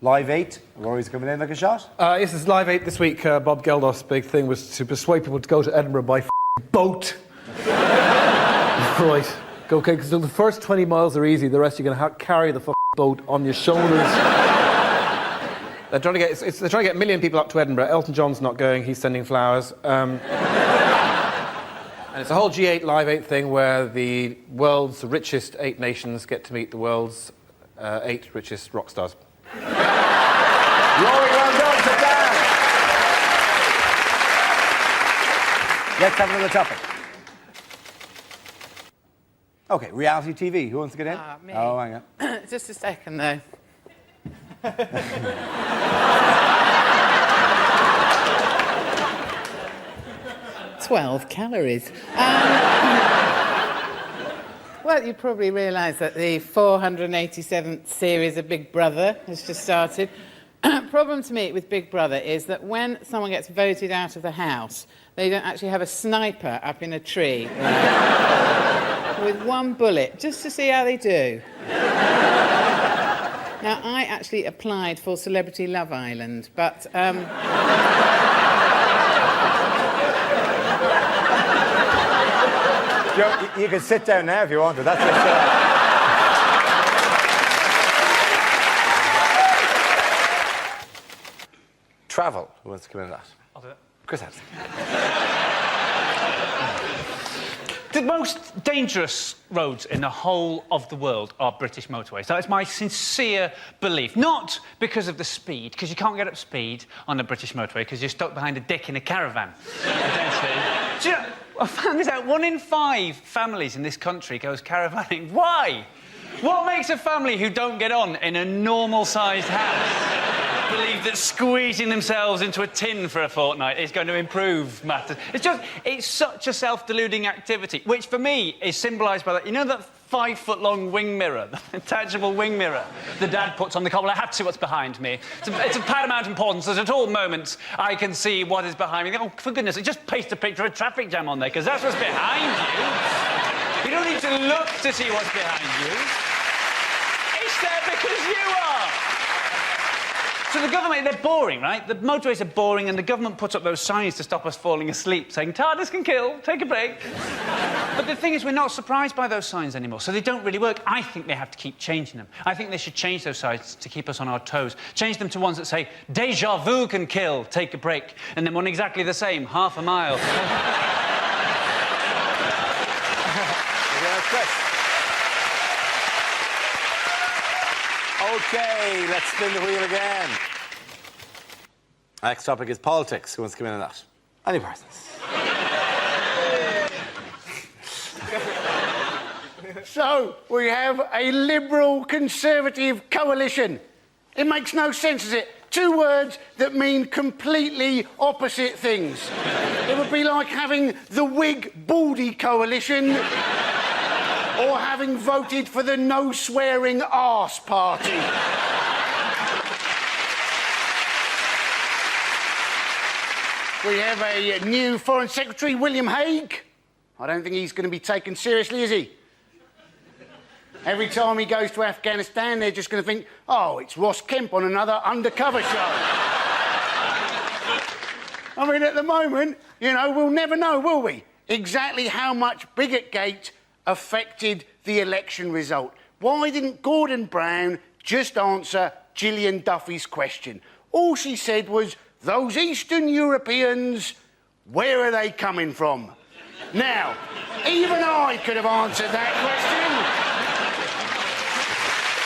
Live 8. Rory's coming in like a shot. Yes, it's Live 8 this week. Bob Geldof's big thing was to persuade people to go to Edinburgh by boat. Right. Okay, because the first 20 miles are easy. The rest you're going to carry the boat on your shoulders. They're trying to get a million people up to Edinburgh. Elton John's not going. He's sending flowers. And it's a whole G8 Live 8 thing where the world's richest 8 nations get to meet the world's 8 richest rock stars. Rory, well done. Sit down. Let's have another topic. OK, reality TV. Who wants to get in? Me. Oh, hang on. Just a second, though. 12 calories. Well, you probably realise that the 487th series of Big Brother has just started. Problem to me with Big Brother is that when someone gets voted out of the house, they don't actually have a sniper up in a tree with one bullet, just to see how they do. Now, I actually applied for Celebrity Love Island, but... Joe, you can sit down now if you want to. That's just... Travel. Who wants to come in that? I'll do it. Chris has. The most dangerous roads in the whole of the world are British motorways. That is my sincere belief. Not because of the speed, because you can't get up speed on the British motorway because you're stuck behind a dick in a caravan. Do you know, I found this out. 1 in 5 families in this country goes caravanning. Why? What makes a family who don't get on in a normal-sized house believe that squeezing themselves into a tin for a fortnight is going to improve matters? It's such a self-deluding activity, which for me is symbolised by that. You know that 5-foot-long wing mirror, the attachable wing mirror the dad puts on the car? Well, I have to see what's behind me. It's of paramount importance that at all moments I can see what is behind me. Oh, for goodness sake, just paste a picture of a traffic jam on there, because that's what's behind you. You don't need to look to see what's behind you. It's there because you are. So the government, they're boring, right? The motorways are boring, and the government puts up those signs to stop us falling asleep, saying, TARDIS can kill, take a break. But the thing is, we're not surprised by those signs anymore, so they don't really work. I think they have to keep changing them. I think they should change those signs to keep us on our toes. Change them to ones that say, Deja vu can kill, take a break. And then one exactly the same, half a mile. OK, let's spin the wheel again. Next topic is politics. Who wants to come in on that? Any persons? So, we have a Liberal-Conservative coalition. It makes no sense, does it? 2 words that mean completely opposite things. It would be like having the Whig-Baldy coalition or having voted for the no-swearing arse party. We have a new Foreign Secretary, William Hague. I don't think he's going to be taken seriously, is he? Every time he goes to Afghanistan, they're just going to think, oh, it's Ross Kemp on another undercover show. I mean, at the moment, you know, we'll never know, will we, exactly how much Bigotgate affected the election result. Why didn't Gordon Brown just answer Gillian Duffy's question? All she said was, those Eastern Europeans Where are they coming from? Now, even I could have answered that question.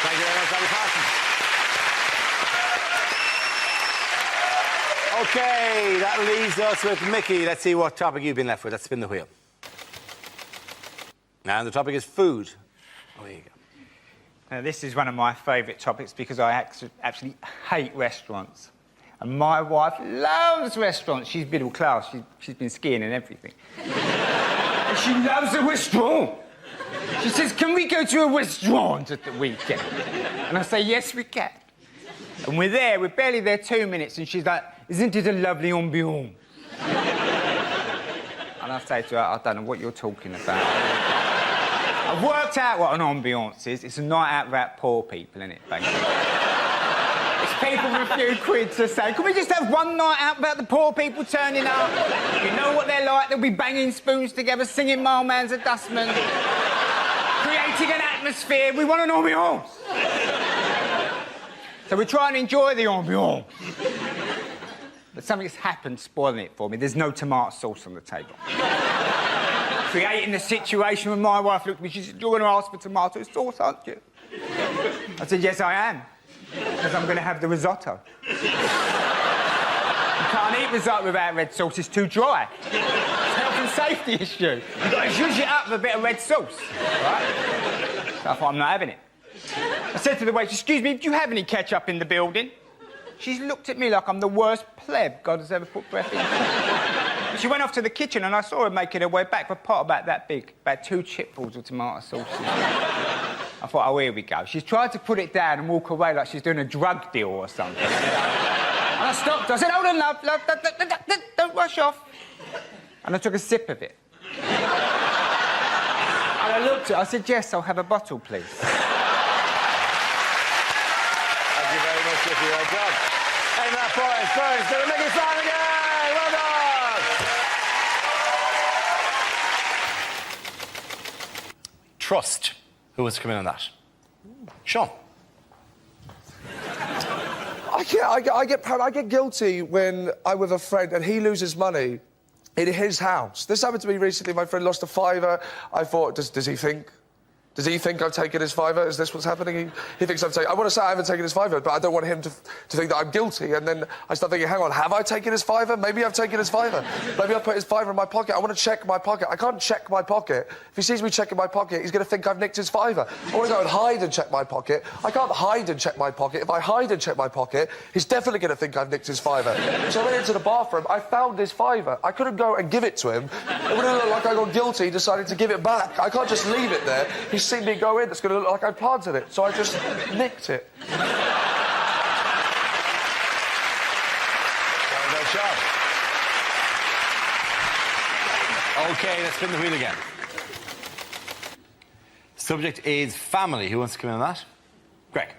Thank you very much, Danny Parsons. OK, that leaves us with Mickey. Let's see what topic you've been left with. Let's spin the wheel. And the topic is food. Oh, here you go. Now, this is one of my favourite topics because I actually hate restaurants. And my wife loves restaurants. She's middle class. She's been skiing and everything. And she loves a restaurant. She says, can we go to a restaurant at the weekend? And I say, yes, we can. And we're barely there 2 minutes, and she's like, isn't it a lovely ambiance? And I say to her, I don't know what you're talking about. I've worked out what an ambiance is. It's a night out about poor people, isn't it, basically? It's people with a few quid to say, can we just have one night out about the poor people turning up? You know what they're like. They'll be banging spoons together, singing Mailman's a Dustman, creating an atmosphere. We want an ambiance. So we try and enjoy the ambiance. But something's happened spoiling it for me. There's no tomato sauce on the table. Creating the situation when my wife looked at me, she said, you're going to ask for tomato sauce, aren't you? I said, yes, I am. Because I'm going to have the risotto. You can't eat risotto without red sauce, it's too dry. It's a health and safety issue. You've got to zhuzh it up with a bit of red sauce, right? So I thought, I'm not having it. I said to the waitress, excuse me, do you have any ketchup in the building? She's looked at me like I'm the worst pleb God has ever put breath in. She went off to the kitchen and I saw her making her way back with a pot about that big, about 2 chipfuls of tomato sauce. I thought, oh, here we go. She's tried to put it down and walk away like she's doing a drug deal or something. And I stopped her. I said, hold on, love, don't rush off. And I took a sip of it. And I looked at her, I said, yes, I'll have a bottle, please. Thank you very much, Mickey. Well done. And that point first to the Mickey Flanagan. Well done. Trust. Who wants to come in on that? Sean. I get proud. I get guilty when I'm with a friend and he loses money in his house. This happened to me recently. My friend lost a £5. I thought, does he think I've taken his £5? Is this what's happening? He thinks I've taken... I want to say I haven't taken his £5, but I don't want him to think that I'm guilty. And then I start thinking, hang on, have I taken his £5? Maybe I've taken his £5. Maybe I've put his £5 in my pocket. I want to check my pocket. I can't check my pocket. If he sees me checking my pocket, he's going to think I've nicked his £5. I want to go and hide and check my pocket. I can't hide and check my pocket. If I hide and check my pocket, he's definitely going to think I've nicked his £5. So I went into the bathroom. I found his £5. I couldn't go and give it to him. It would have looked like I got guilty, decided to give it back. I can't just leave it there. He's seen me go in. It's going to look like I planted it, so I just nicked it. Well done, Sean. OK, let's spin the wheel again. Subject is family. Who wants to come in on that? Greg.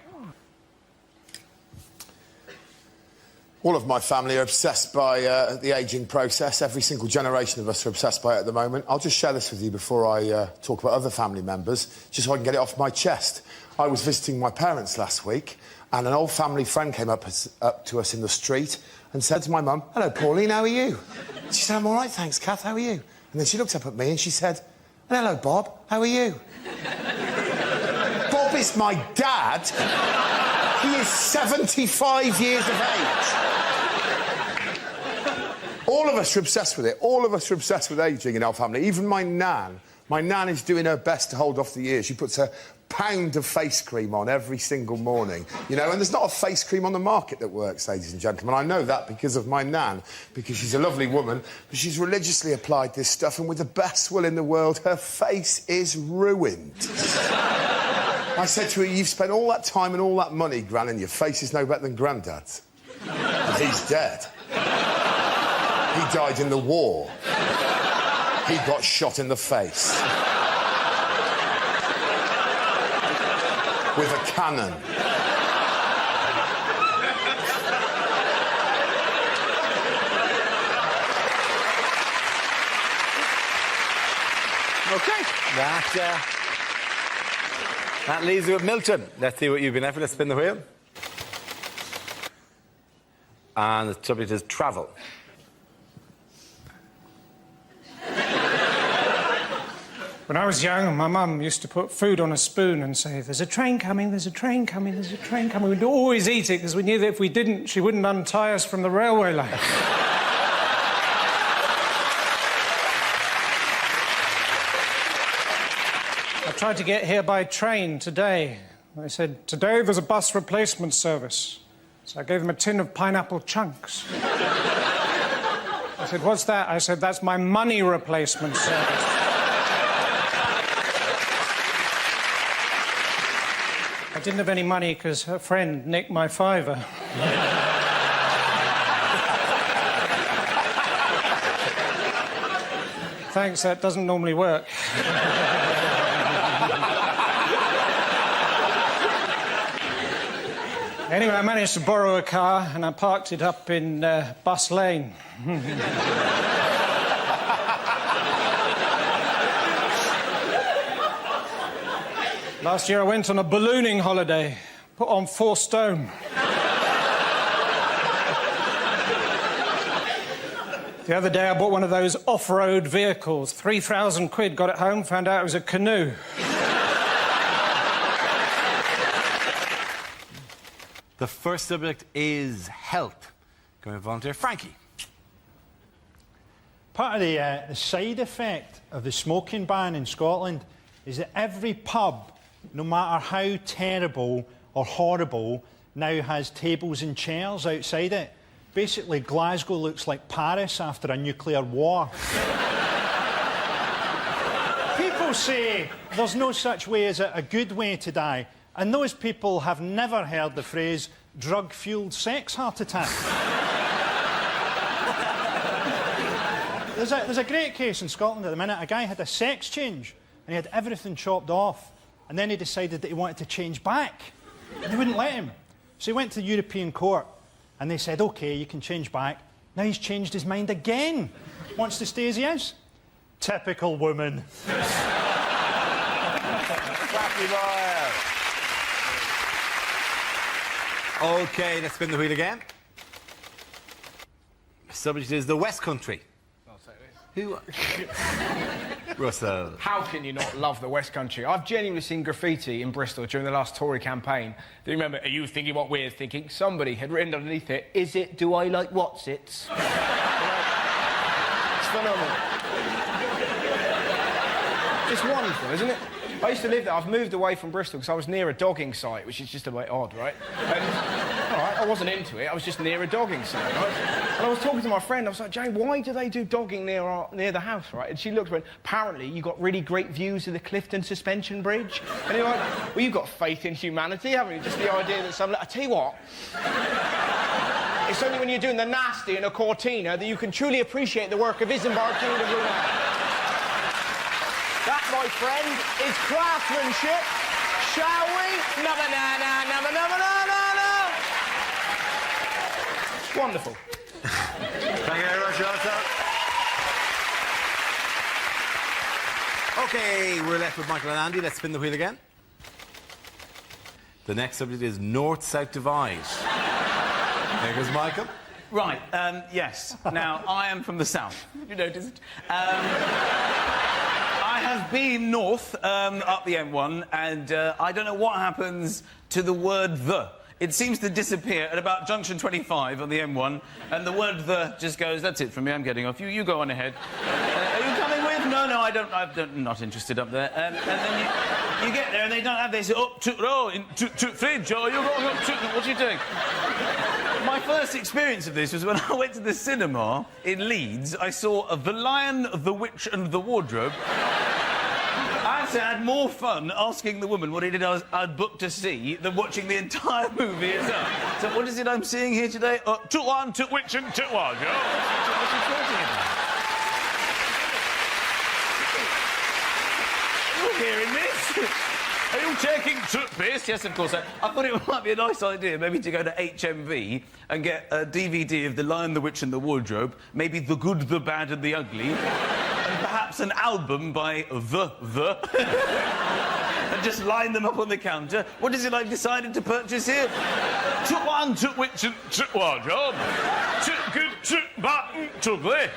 All of my family are obsessed by the ageing process. Every single generation of us are obsessed by it at the moment. I'll just share this with you before I talk about other family members, just so I can get it off my chest. I was visiting my parents last week, and an old family friend came up to us in the street and said to my mum, hello, Pauline, how are you? She said, I'm all right, thanks, Kath, how are you? And then she looked up at me and she said, hello, Bob, how are you? Bob is my dad. He is 75 years of age. All of us are obsessed with it. All of us are obsessed with ageing in our family. Even my nan. My nan is doing her best to hold off the years. She puts a pound of face cream on every single morning. You know, and there's not a face cream on the market that works, ladies and gentlemen. I know that because of my nan, because she's a lovely woman, but she's religiously applied this stuff, and with the best will in the world, her face is ruined. I said to her, you've spent all that time and all that money, Gran, and your face is no better than Grandad's. And he's dead. He died in the war. He got shot in the face. With a cannon. OK. That leaves you with Milton. Let's see what you've been after. Let's spin the wheel. And the subject is travel. When I was young, my mum used to put food on a spoon and say, there's a train coming, there's a train coming, there's a train coming. We'd always eat it because we knew that if we didn't, she wouldn't untie us from the railway line. I tried to get here by train today. They said, today there's a bus replacement service. So I gave them a tin of pineapple chunks. I said, what's that? I said, that's my money replacement service. I didn't have any money because her friend nicked my fiver. Thanks, that doesn't normally work. Anyway, I managed to borrow a car and I parked it up in Bus Lane. Last year I went on a ballooning holiday, put on 4 stone. The other day I bought one of those off-road vehicles, 3,000 quid, got it home, found out it was a canoe. The first subject is health. Going to volunteer, Frankie. Part of the side effect of the smoking ban in Scotland is that every pub, no matter how terrible or horrible, now has tables and chairs outside it. Basically, Glasgow looks like Paris after a nuclear war. People say there's no such way as a good way to die, and those people have never heard the phrase drug-fueled sex heart attack. There's a great case in Scotland at the minute. A guy had a sex change, and he had everything chopped off, and then he decided that he wanted to change back, and they wouldn't let him. So he went to the European Court, and they said, OK, you can change back. Now he's changed his mind again. Wants to stay as he is. Typical woman. Frankie Boyle. OK, let's spin the wheel again. The subject is the West Country. Who? Russell. How can you not love the West Country? I've genuinely seen graffiti in Bristol during the last Tory campaign. Do you remember, are you thinking what we're thinking? Somebody had written underneath it, is it, do I like what's-its? It's phenomenal. It's wonderful, isn't it? I used to live there. I've moved away from Bristol because I was near a dogging site, which is just a bit odd, right? And, all right, I wasn't into it. I was just near a dogging site, right? And I was talking to my friend. I was like, Jane, why do they do dogging near the house, right? And she looked and went, apparently you got really great views of the Clifton Suspension Bridge. And you're like, well, you've got faith in humanity, haven't you? Just the idea that I tell you what, it's only when you're doing the nasty in a Cortina that you can truly appreciate the work of Isambard King of Brunei. That, my friend, is craftsmanship. Shall we? Wonderful. Thank you very much, Jonathan. OK, we're left with Michael and Andy. Let's spin the wheel again. The next subject is North-South Divide. There goes Michael. Right, yes. Now, I am from the south. You noticed? I have been north up the M1, and I don't know what happens to the word the. It seems to disappear at about junction 25 on the M1, and the word the just goes, that's it from me, I'm getting off. You go on ahead. Are you coming with? No, I'm not interested up there. And then you get there and they don't have this up to fridge, or you're going up to... What are you doing? My first experience of this was when I went to the cinema in Leeds. I saw The Lion, the Witch and the Wardrobe. I had more fun asking the woman what it is I'd booked to see than watching the entire movie itself. So what is it I'm seeing here today? Took one, took witch and took wardrobe. What's she talking about? You're hearing this? Are you taking toothpaste? Yes, of course. I thought it might be a nice idea maybe to go to HMV and get a DVD of The Lion, the Witch and the Wardrobe, maybe The Good, the Bad and the Ugly, and perhaps an album by The. And just line them up on the counter. What is it I've decided to purchase here? Took one, took witch and took wardrobe. Took good, took bad, took ugly.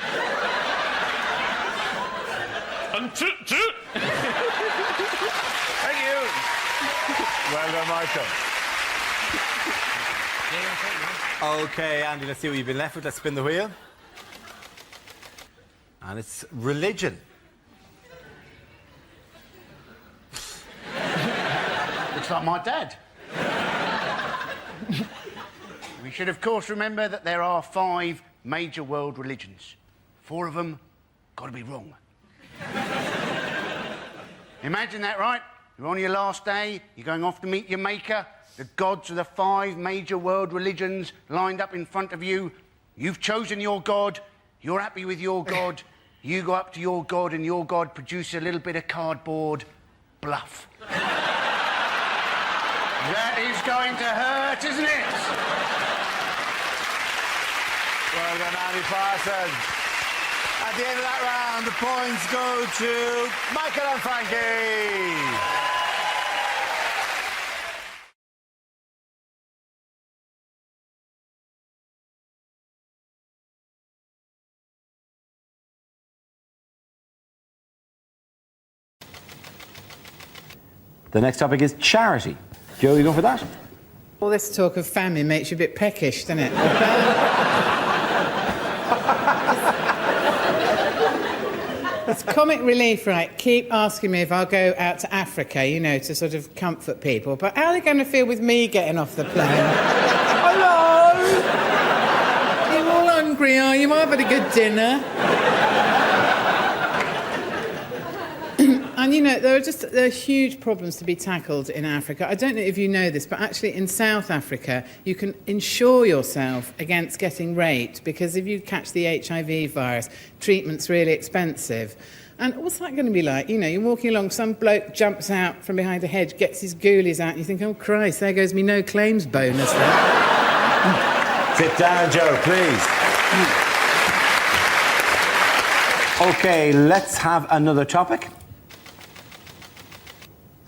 And took. Well done, Michael. OK, Andy, let's see what you've been left with. Let's spin the wheel. And it's religion. Looks like my dad. We should, of course, remember that there are 5 major world religions. 4 of them got to be wrong. Imagine that, right? You're on your last day, you're going off to meet your maker. The gods of the 5 major world religions lined up in front of you. You've chosen your god, you're happy with your god. You go up to your god and your god produces a little bit of cardboard. Bluff. That is going to hurt, isn't it? Well done, Andy Parsons. At the end of that round, the points go to Michael and Frankie. The next topic is charity. Joe, you going for that? All this talk of famine makes you a bit peckish, doesn't it? It's comic relief, right? Keep asking me if I'll go out to Africa, you know, to sort of comfort people. But how are they going to feel with me getting off the plane? Hello! You're all hungry, are you? I've had a good dinner. And, you know, there are huge problems to be tackled in Africa. I don't know if you know this, but actually in South Africa, you can insure yourself against getting raped because if you catch the HIV virus, treatment's really expensive. And what's that going to be like? You know, you're walking along, some bloke jumps out from behind a hedge, gets his ghoulies out, and you think, oh, Christ, there goes me no claims bonus there. Sit down, Joe, please. OK, let's have another topic.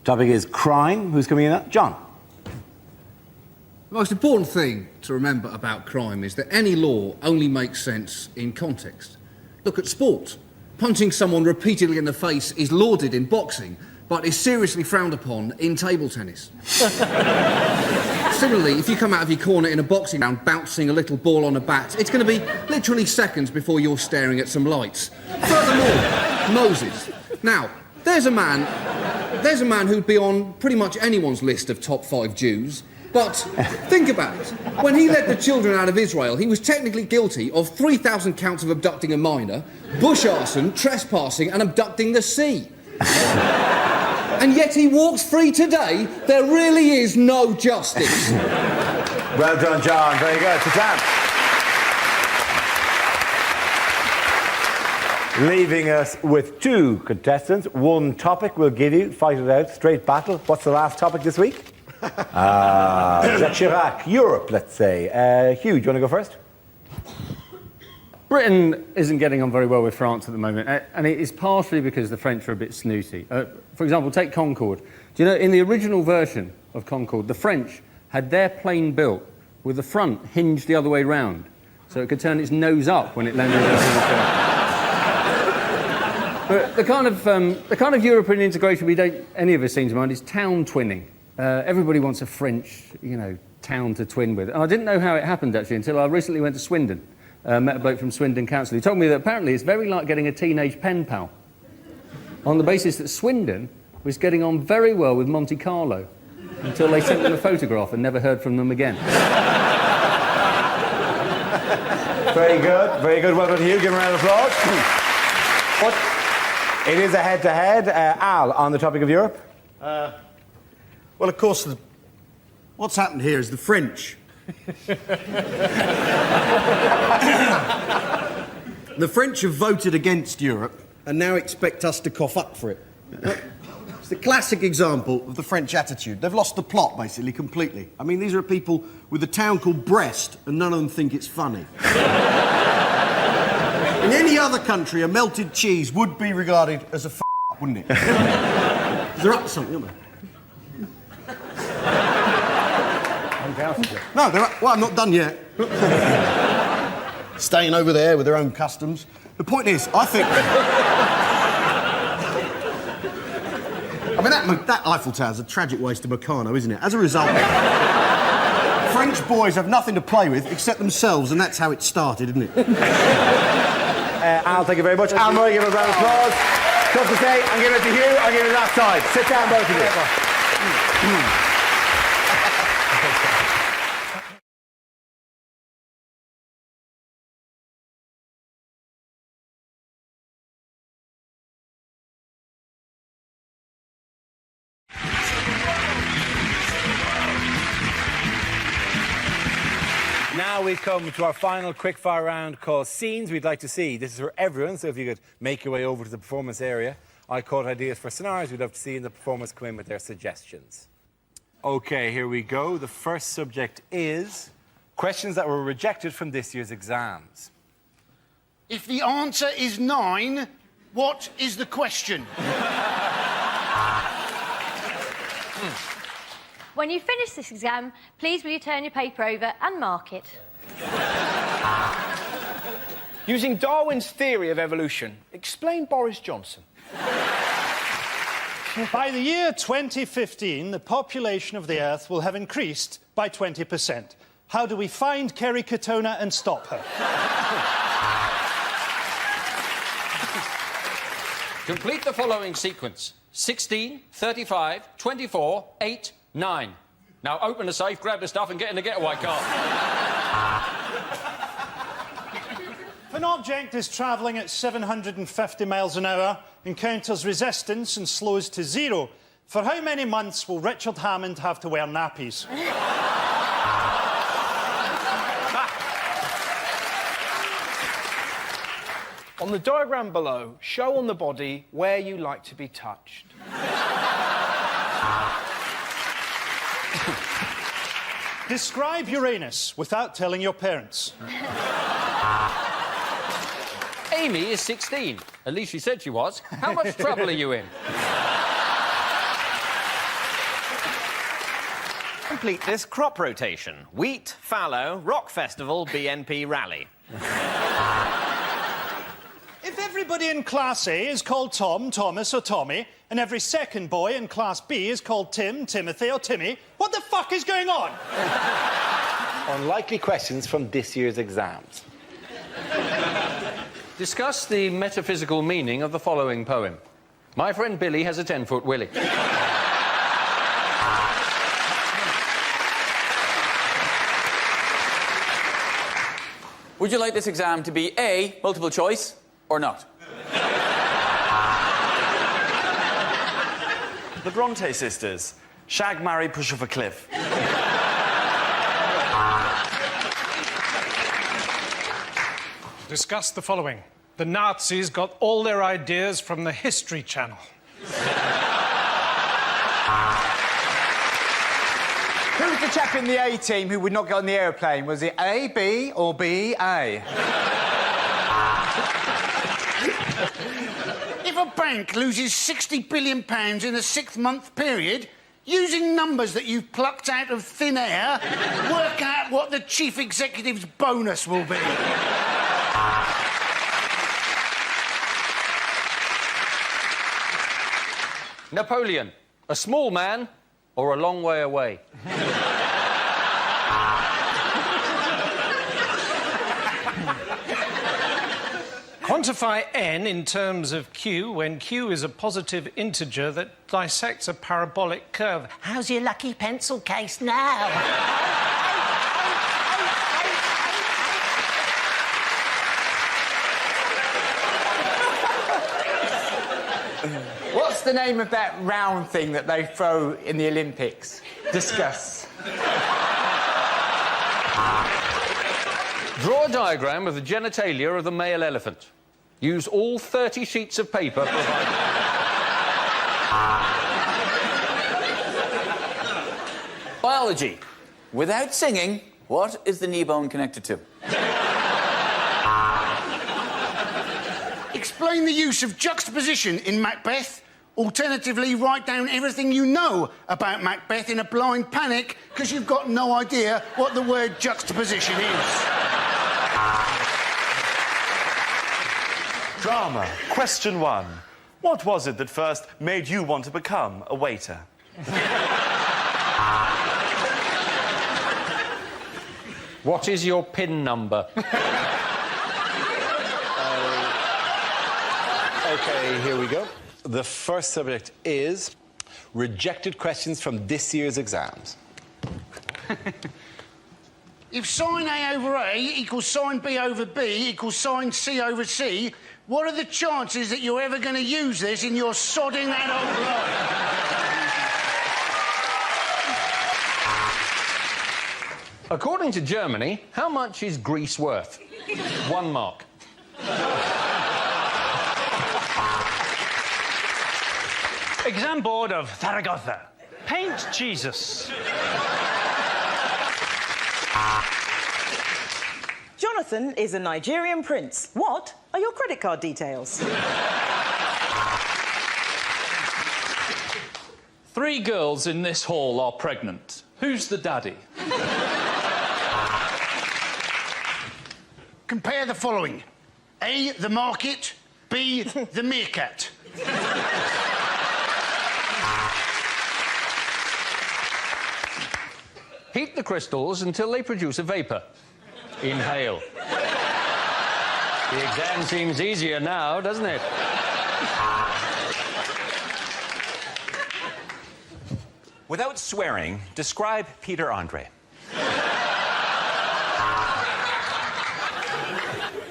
Topic is crime. Who's coming in? John. The most important thing to remember about crime is that any law only makes sense in context. Look at sport. Punching someone repeatedly in the face is lauded in boxing, but is seriously frowned upon in table tennis. Similarly, if you come out of your corner in a boxing round bouncing a little ball on a bat, it's going to be literally seconds before you're staring at some lights. Furthermore, Moses. Now, there's a man who'd be on pretty much anyone's list of top 5 Jews. But think about it. When he led the children out of Israel, he was technically guilty of 3,000 counts of abducting a minor, bush arson, trespassing, and abducting the sea. And yet he walks free today. There really is no justice. Well done, John. Very good. Sit down. Leaving us with 2 contestants. 1 topic we'll give you. Fight it out. Straight battle. What's the last topic this week? Jacques Chirac. Europe, let's say. Hugh, do you want to go first? Britain isn't getting on very well with France at the moment, and it is partially because the French are a bit snooty. For example, take Concorde. Do you know, in the original version of Concorde, the French had their plane built with the front hinged the other way round, so it could turn its nose up when it landed on the ground. But the kind of European integration we don't, any of us seem to mind, is town twinning. Everybody wants a French, you know, town to twin with. And I didn't know how it happened, actually, until I recently went to Swindon. Met a bloke from Swindon Council. He told me that apparently it's very like getting a teenage pen pal, on the basis that Swindon was getting on very well with Monte Carlo until they sent them a photograph and never heard from them again. Very good. Very good. Well done, Hugh. Give him a round of applause. What? It is a head-to-head. Al, on the topic of Europe? Well, of course, what's happened here is the French. The French have voted against Europe and now expect us to cough up for it. It's the classic example of the French attitude. They've lost the plot, basically, completely. I mean, these are people with a town called Brest, and none of them think it's funny. In any other country, a melted cheese would be regarded as a f***up, wouldn't it? They're up to something, aren't they? No, they're up. Well, I'm not done yet. Staying over there with their own customs. The point is, I think... mean, that Eiffel Tower's a tragic waste of Meccano, isn't it? As a result, French boys have nothing to play with except themselves, and that's how it started, isn't it? Al, thank you very much. Al Murray, give him a round of applause. Tough to say, I'm giving it to Hugh, I'm giving it that side. Sit down, both of you. Now we come to our final quickfire round called Scenes We'd Like to See. This is for everyone, so if you could make your way over to the performance area. I caught ideas for scenarios we'd love to see, and the performers come in with their suggestions. OK, here we go. The first subject is questions that were rejected from this year's exams. If the answer is 9, what is the question? When you finish this exam, please will you turn your paper over and mark it? Using Darwin's theory of evolution, explain Boris Johnson. By the year 2015, the population of the Earth will have increased by 20%. How do we find Kerry Katona and stop her? Complete the following sequence. 16, 35, 24, 8, 9. Now open the safe, grab the stuff and get in the getaway car. If an object is travelling at 750 miles an hour, encounters resistance and slows to 0, for how many months will Richard Hammond have to wear nappies? On the diagram below, show on the body where you like to be touched. Describe Uranus without telling your parents. Amy is 16. At least she said she was. How much trouble are you in? Complete this crop rotation. Wheat, fallow, rock festival, BNP rally. If everybody in Class A is called Tom, Thomas or Tommy, and every second boy in Class B is called Tim, Timothy or Timmy, what the fuck is going on? Unlikely questions from this year's exams. Discuss the metaphysical meaning of the following poem. My friend Billy has a 10-foot willy. Would you like this exam to be A, multiple choice, or not? The Bronte sisters. Shag, marry, push off a cliff. Discuss the following. The Nazis got all their ideas from the History Channel. Who was the chap in the A team who would not get on the aeroplane? Was it A, B, or B, A? If a bank loses £60 billion in a 6-month period, using numbers that you've plucked out of thin air, work out what the chief executive's bonus will be. Napoleon, a small man or a long way away? Quantify n in terms of q when q is a positive integer that dissects a parabolic curve. How's your lucky pencil case now? What's the name of that round thing that they throw in the Olympics? Discuss. Draw a diagram of the genitalia of the male elephant. Use all 30 sheets of paper provided. Biology. Without singing, what is the knee bone connected to? Explain the use of juxtaposition in Macbeth. Alternatively, write down everything you know about Macbeth in a blind panic because you've got no idea what the word juxtaposition is. Drama. Question 1. What was it that first made you want to become a waiter? What is your PIN number? OK, here we go. The first subject is rejected questions from this year's exams. If sine A over A equals sine B over B equals sine C over C, what are the chances that you're ever going to use this in your sodding adult life? According to Germany, how much is Greece worth? 1 mark. Exam board of Zaragoza. Paint Jesus. Jonathan is a Nigerian prince. What are your credit card details? 3 girls in this hall are pregnant. Who's the daddy? Compare the following. A, the market. B, the meerkat. Heat the crystals until they produce a vapour. Inhale. The exam seems easier now, doesn't it? Without swearing, describe Peter Andre.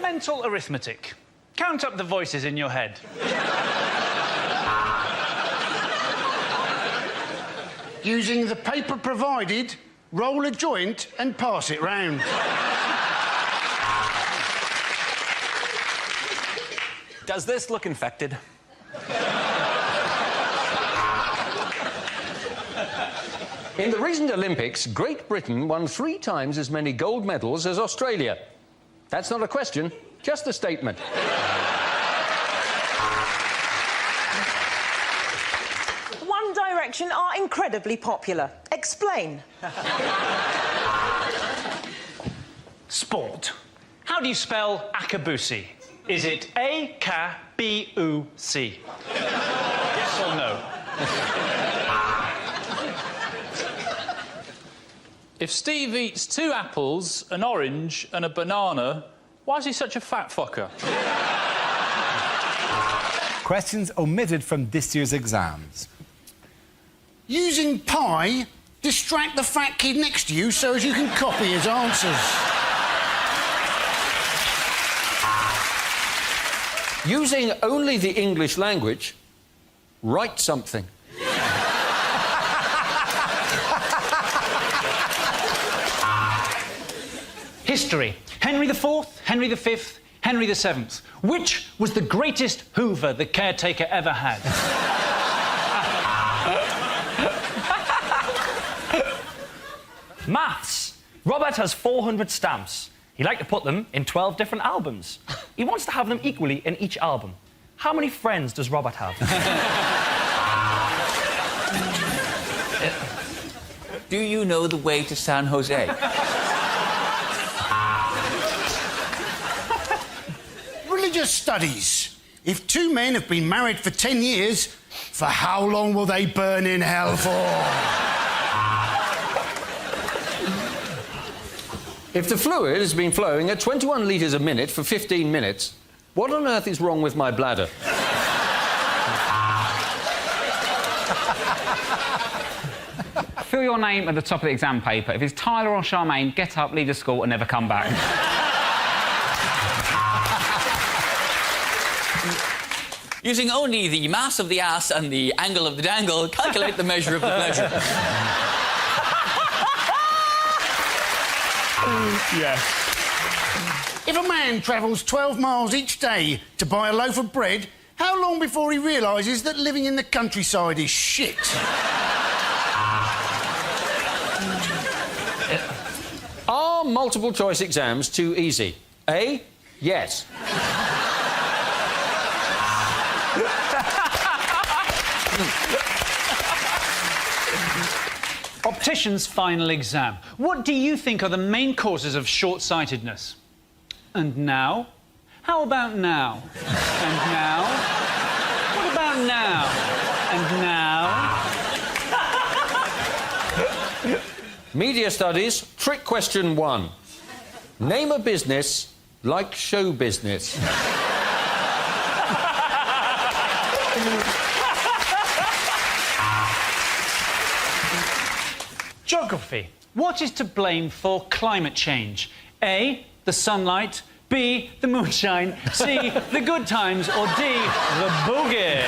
Mental arithmetic. Count up the voices in your head. Using the paper provided, roll a joint and pass it round. Does this look infected? In the recent Olympics, Great Britain won 3 times as many gold medals as Australia. That's not a question, just a statement. One Direction are incredibly popular. Explain. Sport. How do you spell Akabusi? Is it A-K-B-U-C? Yes or no? If Steve eats 2 apples, an orange and a banana, why is he such a fat fucker? Questions omitted from this year's exams. Using pi, distract the fat kid next to you so as you can copy his answers. Using only the English language, write something. History. Henry IV, Henry V, Henry VII. Which was the greatest Hoover the caretaker ever had? Maths. Robert has 400 stamps. He'd like to put them in 12 different albums. He wants to have them equally in each album. How many friends does Robert have? Do you know the way to San Jose? Religious studies. If 2 men have been married for 10 years, for how long will they burn in hell for? If the fluid has been flowing at 21 litres a minute for 15 minutes, what on earth is wrong with my bladder? Fill your name at the top of the exam paper. If it's Tyler or Charmaine, get up, leave the school and never come back. Using only the mass of the ass and the angle of the dangle, calculate the measure of the pleasure. Yes. If a man travels 12 miles each day to buy a loaf of bread, how long before he realises that living in the countryside is shit? Are multiple choice exams too easy? A, yes. Optician's final exam. What do you think are the main causes of short-sightedness? And now? How about now? And now? What about now. And now... Media studies, trick question 1. Name a business like show business. Geography. What is to blame for climate change? A, the sunlight, B, the moonshine, C, the good times, or D, the boogie?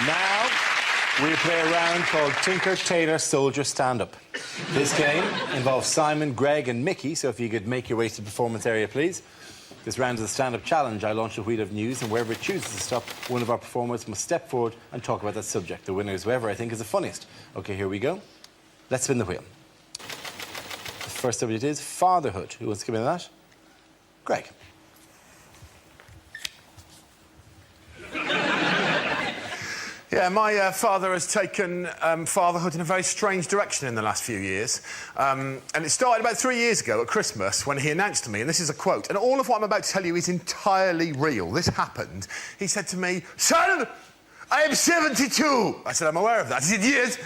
Now, we play a round called Tinker, Tailor, Soldier, Stand Up. This game involves Simon, Greg and Mickey, so if you could make your way to the performance area, please. This round is a stand-up challenge. I launch a wheel of news, and wherever it chooses to stop, one of our performers must step forward and talk about that subject. The winner is whoever I think is the funniest. OK, here we go. Let's spin the wheel. The first subject is fatherhood. Who wants to come in on that? Greg. Yeah, my father has taken fatherhood in a very strange direction in the last few years. And it started about 3 years ago at Christmas when he announced to me, and this is a quote, and all of what I'm about to tell you is entirely real. This happened. He said to me, "Son, I am 72. I said, "I'm aware of that." He said, "Yes.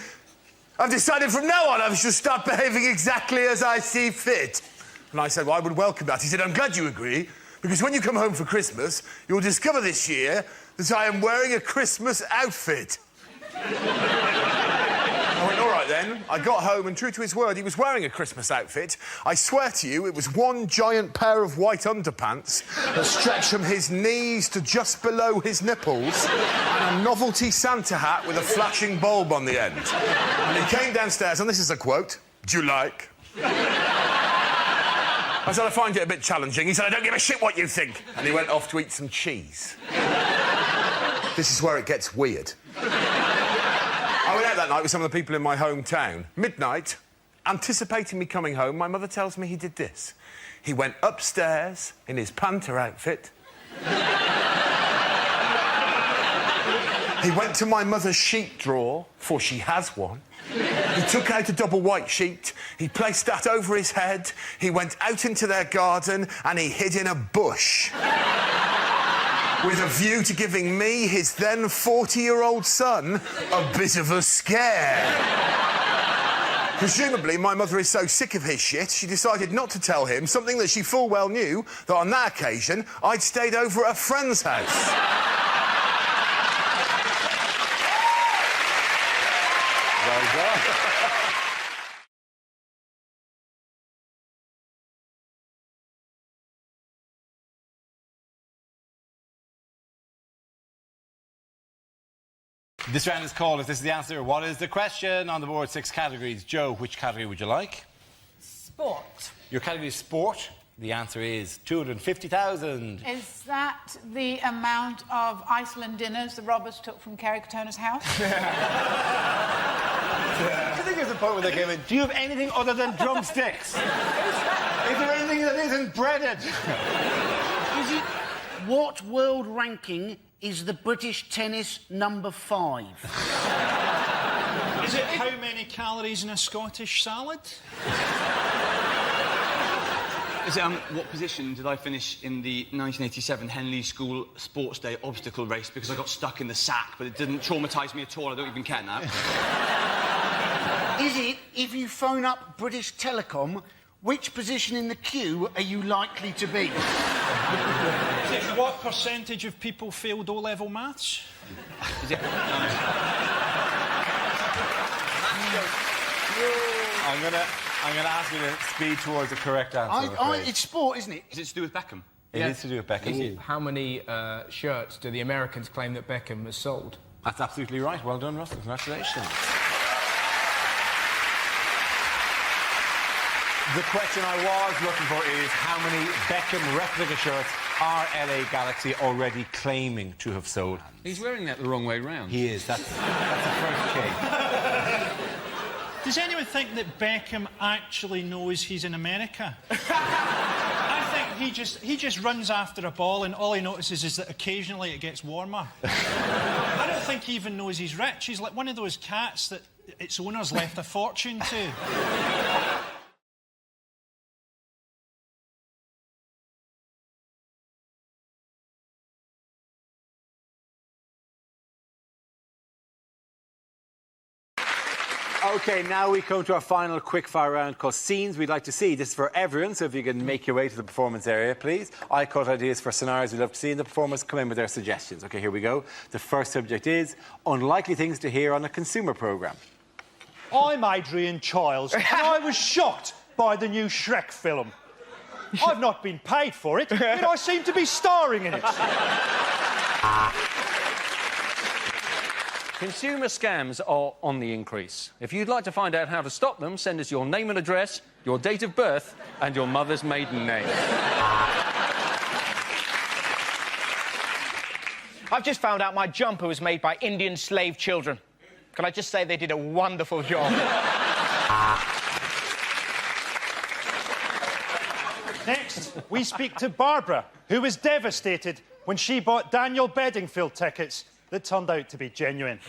I've decided from now on I should start behaving exactly as I see fit." And I said, "Well, I would welcome that." He said, "I'm glad you agree, because when you come home for Christmas, you'll discover this year that I am wearing a Christmas outfit." I went, "All right then." I got home and, true to his word, he was wearing a Christmas outfit. I swear to you, it was one giant pair of white underpants that stretched from his knees to just below his nipples, and a novelty Santa hat with a flashing bulb on the end. And he came downstairs, and this is a quote, "Do you like?" I said, "I find it a bit challenging." He said, "I don't give a shit what you think." And he went off to eat some cheese. This is where it gets weird. I went out that night with some of the people in my hometown. Midnight, anticipating me coming home, my mother tells me he did this. He went upstairs in his Panther outfit. He went to my mother's sheet drawer, for she has one. He took out a double white sheet, he placed that over his head, he went out into their garden and he hid in a bush. With a view to giving me, his then 40-year-old son, a bit of a scare. Presumably, my mother is so sick of his shit, she decided not to tell him something that she full well knew, that on that occasion, I'd stayed over at a friend's house. Well done. This round is called, if this is the answer, what is the question? On the board, 6 categories. Joe, which category would you like? Sport. Your category is sport. The answer is 250,000. Is that the amount of Iceland dinners the robbers took from Kerry Katona's house? I think there's a point where they came in, do you have anything other than drumsticks? Is there anything that isn't breaded? Is it what world ranking is the British tennis number 5? Is it how many calories in a Scottish salad? Is it, what position did I finish in the 1987 Henley School Sports Day obstacle race because I got stuck in the sack, but it didn't traumatise me at all. I don't even care now. Is it, if you phone up British Telecom, which position in the queue are you likely to be? Is it what percentage of people failed O-level maths? Is it... I'm gonna ask you to speed towards the correct answer. It's sport, isn't it? Is it to do with Beckham? It is to do with Beckham. How many shirts do the Americans claim that Beckham has sold? That's absolutely right. Well done, Russell. Congratulations. The question I was looking for is how many Beckham replica shirts are LA Galaxy already claiming to have sold? He's wearing that the wrong way round. He is. That's the first case. Does anyone think that Beckham actually knows he's in America? I think he just runs after a ball and all he notices is that occasionally it gets warmer. I don't think he even knows he's rich. He's like one of those cats that its owners left a fortune to. OK, now we come to our final quickfire round called Scenes We'd Like to See. This is for everyone, so if you can make your way to the performance area, please. I caught ideas for scenarios we'd love to see, and the performers come in with their suggestions. OK, here we go. The first subject is unlikely things to hear on a consumer programme. I'm Adrian Childs, and I was shocked by the new Shrek film. I've not been paid for it, yet I seem to be starring in it. Consumer scams are on the increase. If you'd like to find out how to stop them, send us your name and address, your date of birth, and your mother's maiden name. I've just found out my jumper was made by Indian slave children. Can I just say they did a wonderful job? Next, we speak to Barbara, who was devastated when she bought Daniel Bedingfield tickets that turned out to be genuine.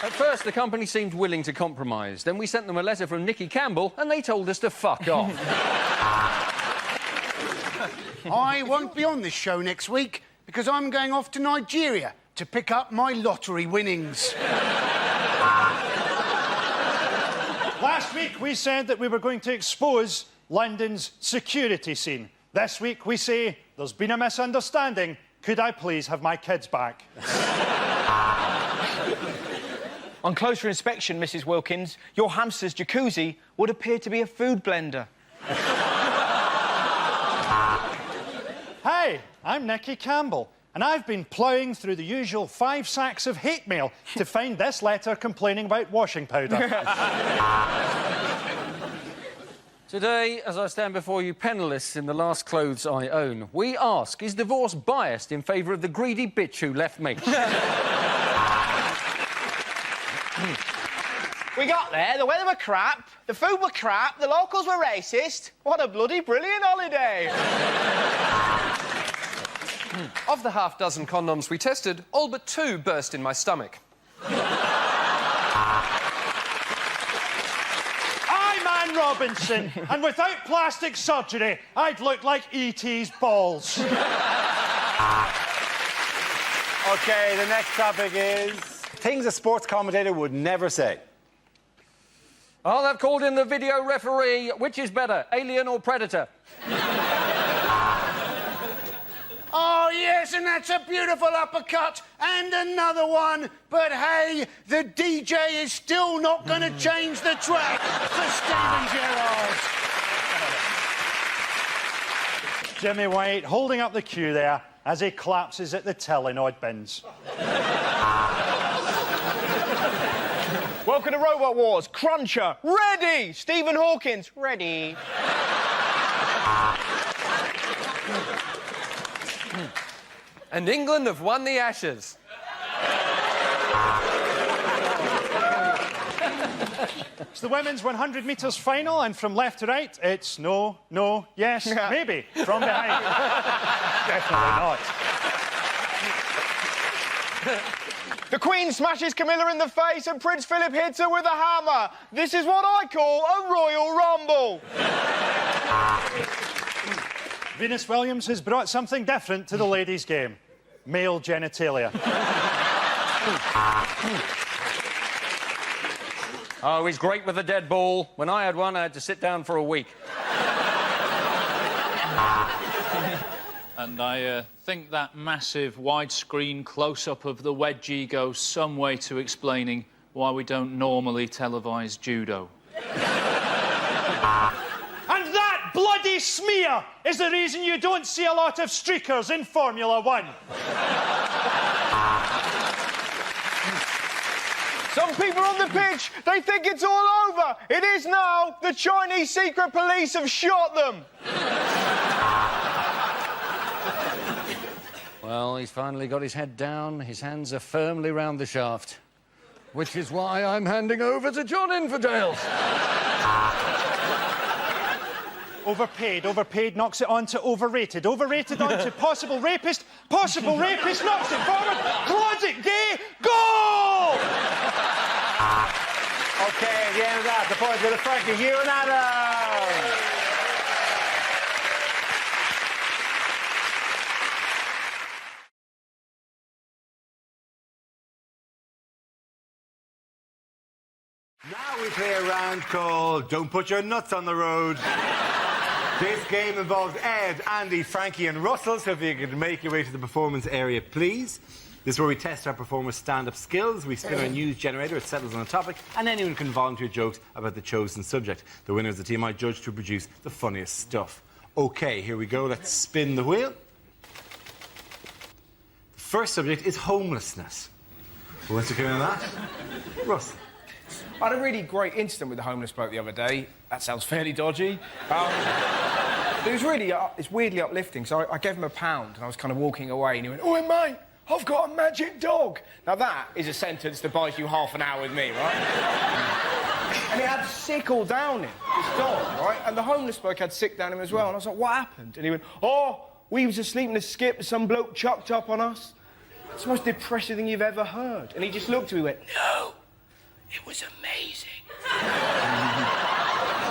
At first, the company seemed willing to compromise. Then we sent them a letter from Nicky Campbell, and they told us to fuck off. I won't be on this show next week because I'm going off to Nigeria to pick up my lottery winnings. Last week, we said that we were going to expose London's security scene. This week, we say, there's been a misunderstanding. Could I please have my kids back? On closer inspection, Mrs. Wilkins, your hamster's jacuzzi would appear to be a food blender. Hi, I'm Nicky Campbell, and I've been ploughing through the usual 5 sacks of hate mail to find this letter complaining about washing powder. Today, as I stand before you penniless in the last clothes I own, we ask, is divorce biased in favour of the greedy bitch who left me? We got there, the weather were crap, the food were crap, the locals were racist. What a bloody brilliant holiday! Of the half-dozen condoms we tested, all but 2 burst in my stomach. I'm Anne Robinson, and without plastic surgery, I'd look like E.T.'s balls. OK, the next topic is things a sports commentator would never say. Oh, they've called in the video referee. Which is better, Alien or Predator? Oh, yes, and that's a beautiful uppercut. And another one. But hey, the DJ is still not going to change the track for Stephen Gerrard. Jimmy White holding up the cue there as he collapses at the till in odd bins. Welcome to Robot Wars. Cruncher, ready! Stephen Hawkins, ready. And England have won the Ashes. It's the women's 100 metres final, and from left to right, it's no, no, yes, maybe, from behind. Definitely not. The Queen smashes Camilla in the face and Prince Philip hits her with a hammer. This is what I call a Royal Rumble. Venus Williams has brought something different to the ladies' game. Male genitalia. Oh, he's great with a dead ball. When I had one, I had to sit down for a week. And I think that massive widescreen close-up of the wedgie goes some way to explaining why we don't normally televise judo. And that bloody smear is the reason you don't see a lot of streakers in Formula 1. Some people on the pitch, they think it's all over. It is now. The Chinese secret police have shot them. Well, he's finally got his head down. His hands are firmly round the shaft. Which is why I'm handing over to John Infidel. Overpaid. Overpaid knocks it on to overrated. Overrated on to possible rapist. Possible rapist knocks it forward. Closet gay. Goal! OK, at the end of that, the points go to Frankie, you and Adam. Now we play a round called Don't Put Your Nuts on the Road. This game involves Ed, Andy, Frankie and Russell, so if you could make your way to the performance area, please. This is where we test our performers' stand-up skills. We spin our news generator, it settles on a topic, and anyone can volunteer jokes about the chosen subject. The winner is the team I judge to produce the funniest stuff. OK, here we go. Let's spin the wheel. The first subject is homelessness. Who wants to come in on that? Russell. I had a really great incident with a homeless bloke the other day. That sounds fairly dodgy. It was really, it's weirdly uplifting. So I gave him £1 and I was kind of walking away and he went, "Oh, mate, I've got a magic dog." Now that is a sentence that buys you half an hour with me, right? And it had sickle down him, this dog, right? And the homeless bloke had sick down him as well. And I was like, "What happened?" And he went, "Oh, we was asleep in a skip and some bloke chucked up on us." It's the most depressing thing you've ever heard. And he just looked at me and went, "No. It was amazing."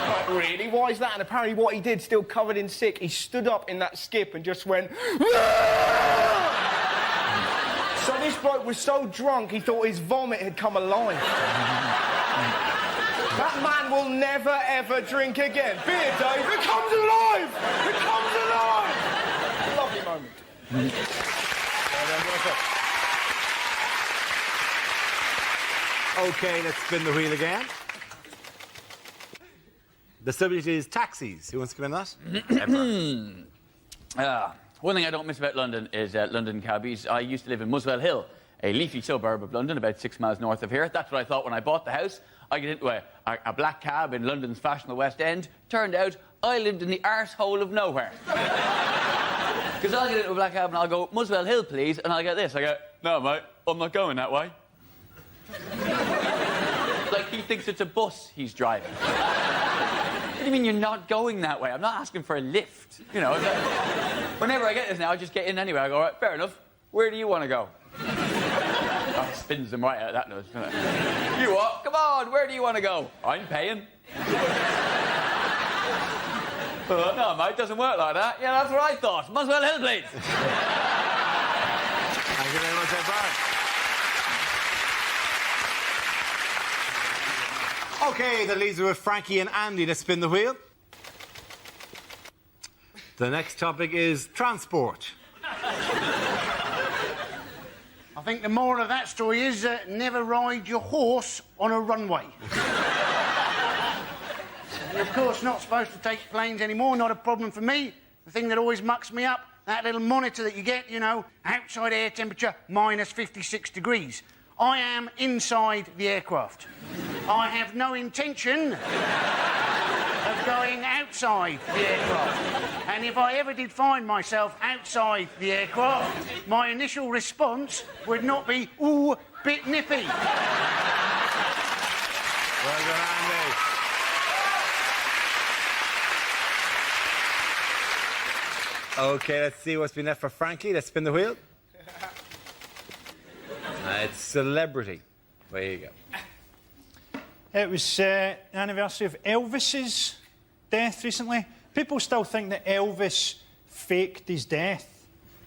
Like, really? Why is that? And apparently what he did, still covered in sick, he stood up in that skip and just went... So this bloke was so drunk, he thought his vomit had come alive. That man will never, ever drink again. Beer, Dave, it comes alive! It comes alive! Lovely moment. OK, let's spin the wheel again. The subject is taxis. Who wants to come in that? One thing I don't miss about London is London cabbies. I used to live in Muswell Hill, a leafy suburb of London, about 6 miles north of here. That's what I thought when I bought the house. I get into a black cab in London's fashionable West End. Turned out I lived in the arsehole of nowhere. Because I'll get into a black cab and I'll go, "Muswell Hill, please," and I'll get this. I go, "No, mate, I'm not going that way." Like he thinks it's a bus he's driving. What do you mean you're not going that way? I'm not asking for a lift. You know, whenever I get this now, I just get in anyway. I go, "All right, fair enough. Where do you want to go?" Oh, spins them right out of that nose. "You what? Come on, where do you want to go?" "I'm paying." "No, mate, doesn't work like that." "Yeah, that's what I thought. Muswell Hill, please." Thank you very much, Ed. OK, that leaves us with Frankie and Andy to spin the wheel. The next topic is transport. I think the moral of that story is never ride your horse on a runway. You're, of course, not supposed to take planes anymore, not a problem for me. The thing that always mucks me up, that little monitor that you get, you know, outside air temperature minus 56 degrees. I am inside the aircraft. I have no intention of going outside the aircraft. And if I ever did find myself outside the aircraft, my initial response would not be, "Ooh, bit nippy." Well done, Andy. OK, let's see what's been left for Frankie. Let's spin the wheel. It's celebrity. There you go. It was the anniversary of Elvis's death recently. People still think that Elvis faked his death.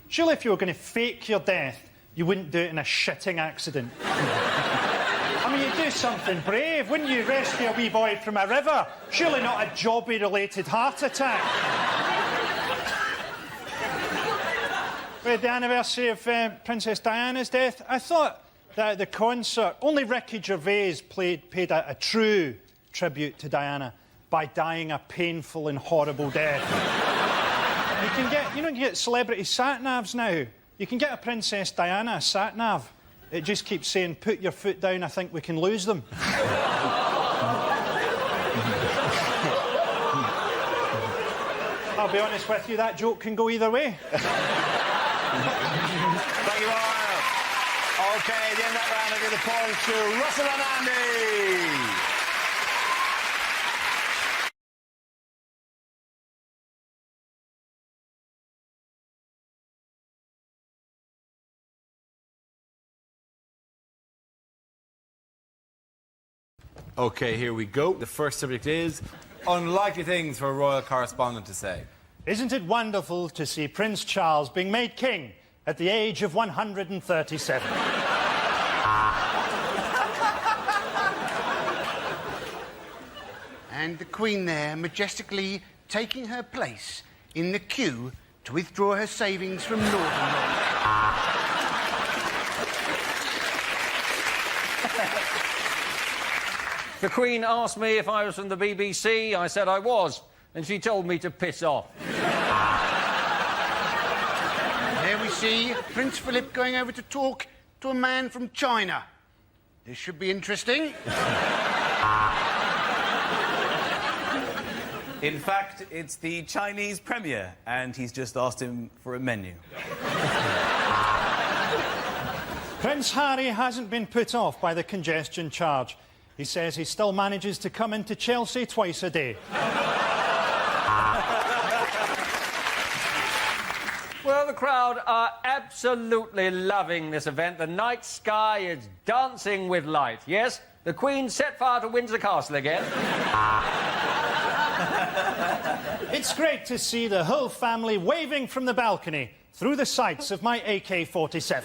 Surely if you were going to fake your death, you wouldn't do it in a shitting accident. I mean, you'd do something brave, wouldn't you? Rescue a wee boy from a river. Surely not a jobby-related heart attack. We had the anniversary of Princess Diana's death. I thought that at the concert, only Ricky Gervais paid a true tribute to Diana by dying a painful and horrible death. You can get celebrity sat-navs now. You can get a Princess Diana sat-nav. It just keeps saying, "Put your foot down, I think we can lose them." I'll be honest with you, that joke can go either way. Thank you all. OK, at the end of that round, I'll give the points to Russell and Andy. OK, here we go. The first subject is unlikely things for a royal correspondent to say. Isn't it wonderful to see Prince Charles being made king at the age of 137? And the Queen there majestically taking her place in the queue to withdraw her savings from Northern Rock. The Queen asked me if I was from the BBC. I said I was, and she told me to piss off. There we see Prince Philip going over to talk to a man from China. This should be interesting. In fact, it's the Chinese Premier, and he's just asked him for a menu. Prince Harry hasn't been put off by the congestion charge. He says he still manages to come into Chelsea twice a day. Well, the crowd are absolutely loving this event. The night sky is dancing with light. Yes, the Queen set fire to Windsor Castle again. It's great to see the whole family waving from the balcony through the sights of my AK-47.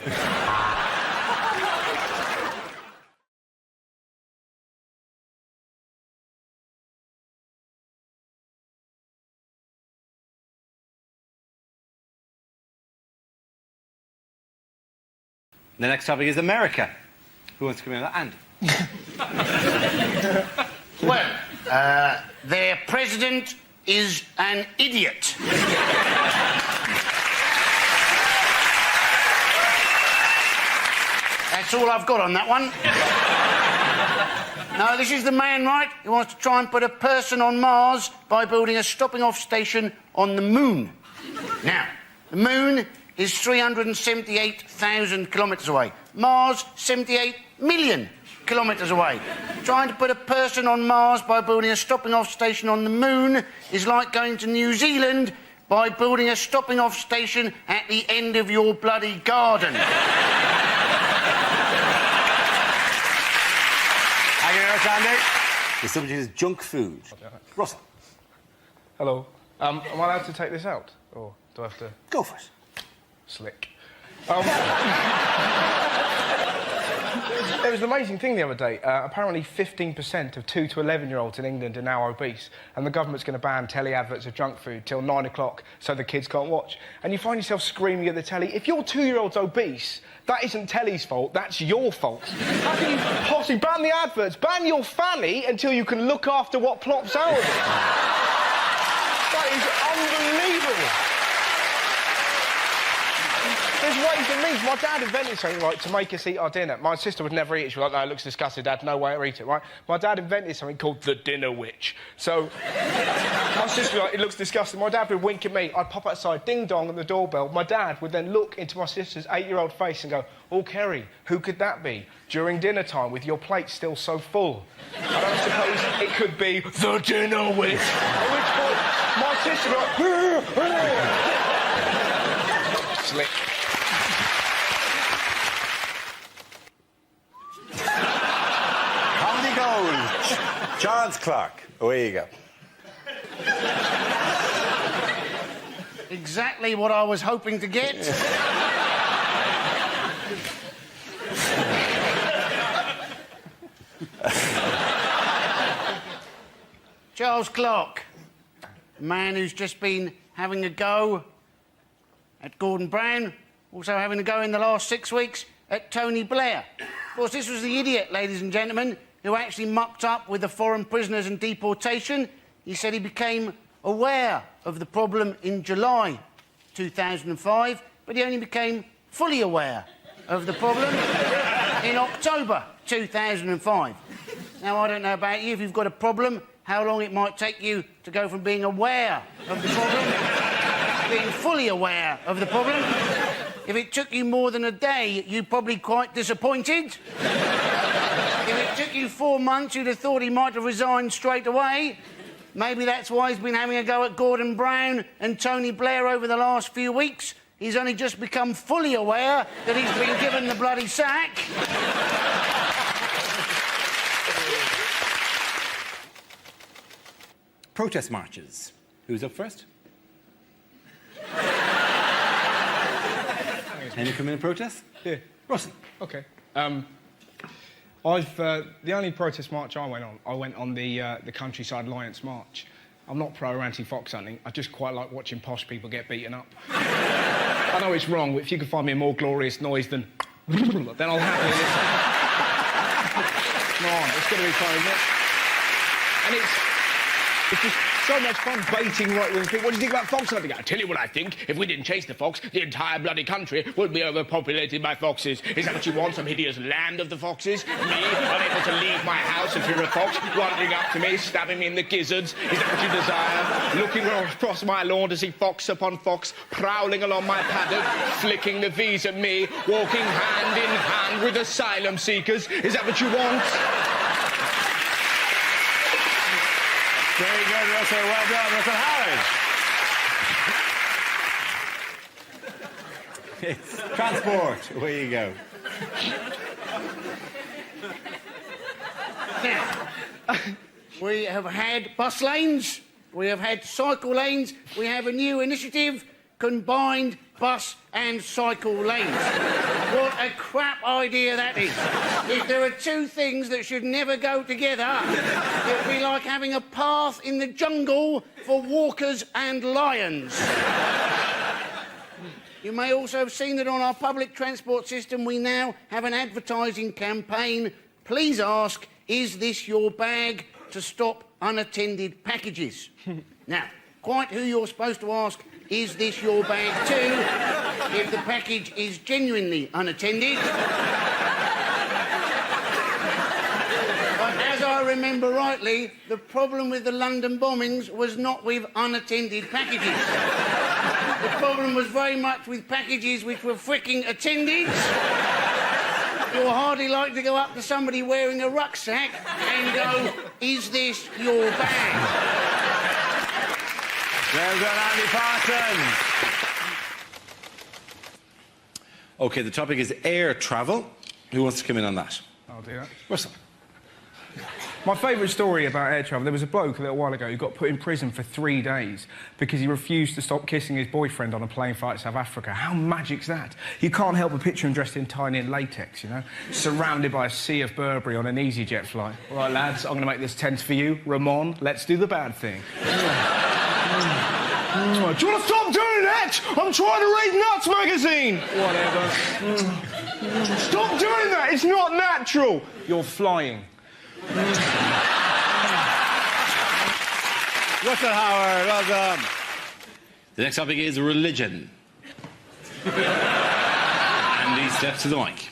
The next topic is America. Who wants to come in on that? Andy. Well, their president is an idiot. That's all I've got on that one. No, this is the man, right? He wants to try and put a person on Mars by building a stopping-off station on the moon. Now, the moon is 378,000 kilometres away. Mars, 78 million kilometres away. Trying to put a person on Mars by building a stopping-off station on the moon is like going to New Zealand by building a stopping-off station at the end of your bloody garden. Thank you very much, Andy. The subject is junk food. Russell. Hello. Am I allowed to take this out? Or do I have to... Go for it. Slick. There was an amazing thing the other day. Apparently 15% of 2 to 11-year-olds in England are now obese, and the government's going to ban telly adverts of junk food till 9 o'clock so the kids can't watch. And you find yourself screaming at the telly, if your 2-year-old's obese, that isn't telly's fault, that's your fault. How can you possibly ban the adverts? Ban your fanny until you can look after what plops out of it. That is unbelievable. There's ways and means. My dad invented something, right, to make us eat our dinner. My sister would never eat it. She was like, no, it looks disgusting, Dad, no way to eat it, right? My dad invented something called the dinner witch. So, my sister was like, it looks disgusting. My dad would wink at me. I'd pop outside, ding-dong on the doorbell. My dad would then look into my sister's 8-year-old face and go, oh, Kerry, who could that be? During dinner time, with your plate still so full. And I suppose it could be the dinner witch. At which point, my sister would like, slick. Charles Clark, away you go. Exactly what I was hoping to get. Charles Clark, a man who's just been having a go at Gordon Brown, also having a go in the last 6 weeks at Tony Blair. Of course, this was the idiot, ladies and gentlemen, who actually mucked up with the foreign prisoners and deportation. He said he became aware of the problem in July 2005, but he only became fully aware of the problem in October 2005. Now, I don't know about you, if you've got a problem, how long it might take you to go from being aware of the problem to being fully aware of the problem. If it took you more than a day, you'd probably be quite disappointed. If it took you 4 months, you'd have thought he might have resigned straight away. Maybe that's why he's been having a go at Gordon Brown and Tony Blair over the last few weeks. He's only just become fully aware that he's been given the bloody sack. protest marches. Who's up first? Any come in protest? Yeah. Russell. OK. The only protest march I went on the Countryside Alliance March. I'm not pro or anti-fox hunting. I just quite like watching posh people get beaten up. I know it's wrong, but if you can find me a more glorious noise than then I'll happily listen. Come on, it's going to be fun, isn't it? And it's just so much fun baiting right-wing people. What do you think about fox hunting? I tell you what I think. If we didn't chase the fox, the entire bloody country would be overpopulated by foxes. Is that what you want, some hideous land of the foxes? Me, unable to leave my house in fear of a fox wandering up to me, stabbing me in the gizzards? Is that what you desire? Looking across my lawn to see fox upon fox prowling along my paddock, flicking the V's at me, walking hand in hand with asylum seekers? Is that what you want? Very good, Russell. Well done, Russell Howard. It's transport. Away you go. Now, we have had bus lanes, we have had cycle lanes, we have a new initiative, combined bus and cycle lanes. What a crap idea that is. If there are two things that should never go together, it would be like having a path in the jungle for walkers and lions. You may also have seen that on our public transport system we now have an advertising campaign. Please ask, is this your bag, to stop unattended packages? Now, quite who you're supposed to ask, is this your bag too, if the package is genuinely unattended. But as I remember rightly, the problem with the London bombings was not with unattended packages. The problem was very much with packages which were fricking attended. You'll hardly like to go up to somebody wearing a rucksack and go, is this your bag? Well done, Andy Parsons. OK, the topic is air travel. Who wants to come in on that? I'll do that. Russell. My favourite story about air travel, there was a bloke a little while ago who got put in prison for 3 days because he refused to stop kissing his boyfriend on a plane flight to South Africa. How magic's that? You can't help but picture him dressed entirely in latex, you know, surrounded by a sea of Burberry on an EasyJet flight. All right, lads, I'm going to make this tense for you. Ramon, let's do the bad thing. Do you want to stop doing that? I'm trying to read Nuts magazine. Whatever. Stop doing that. It's not natural. You're flying. Russell Howard, well done. The next topic is religion. Andy steps to the mic.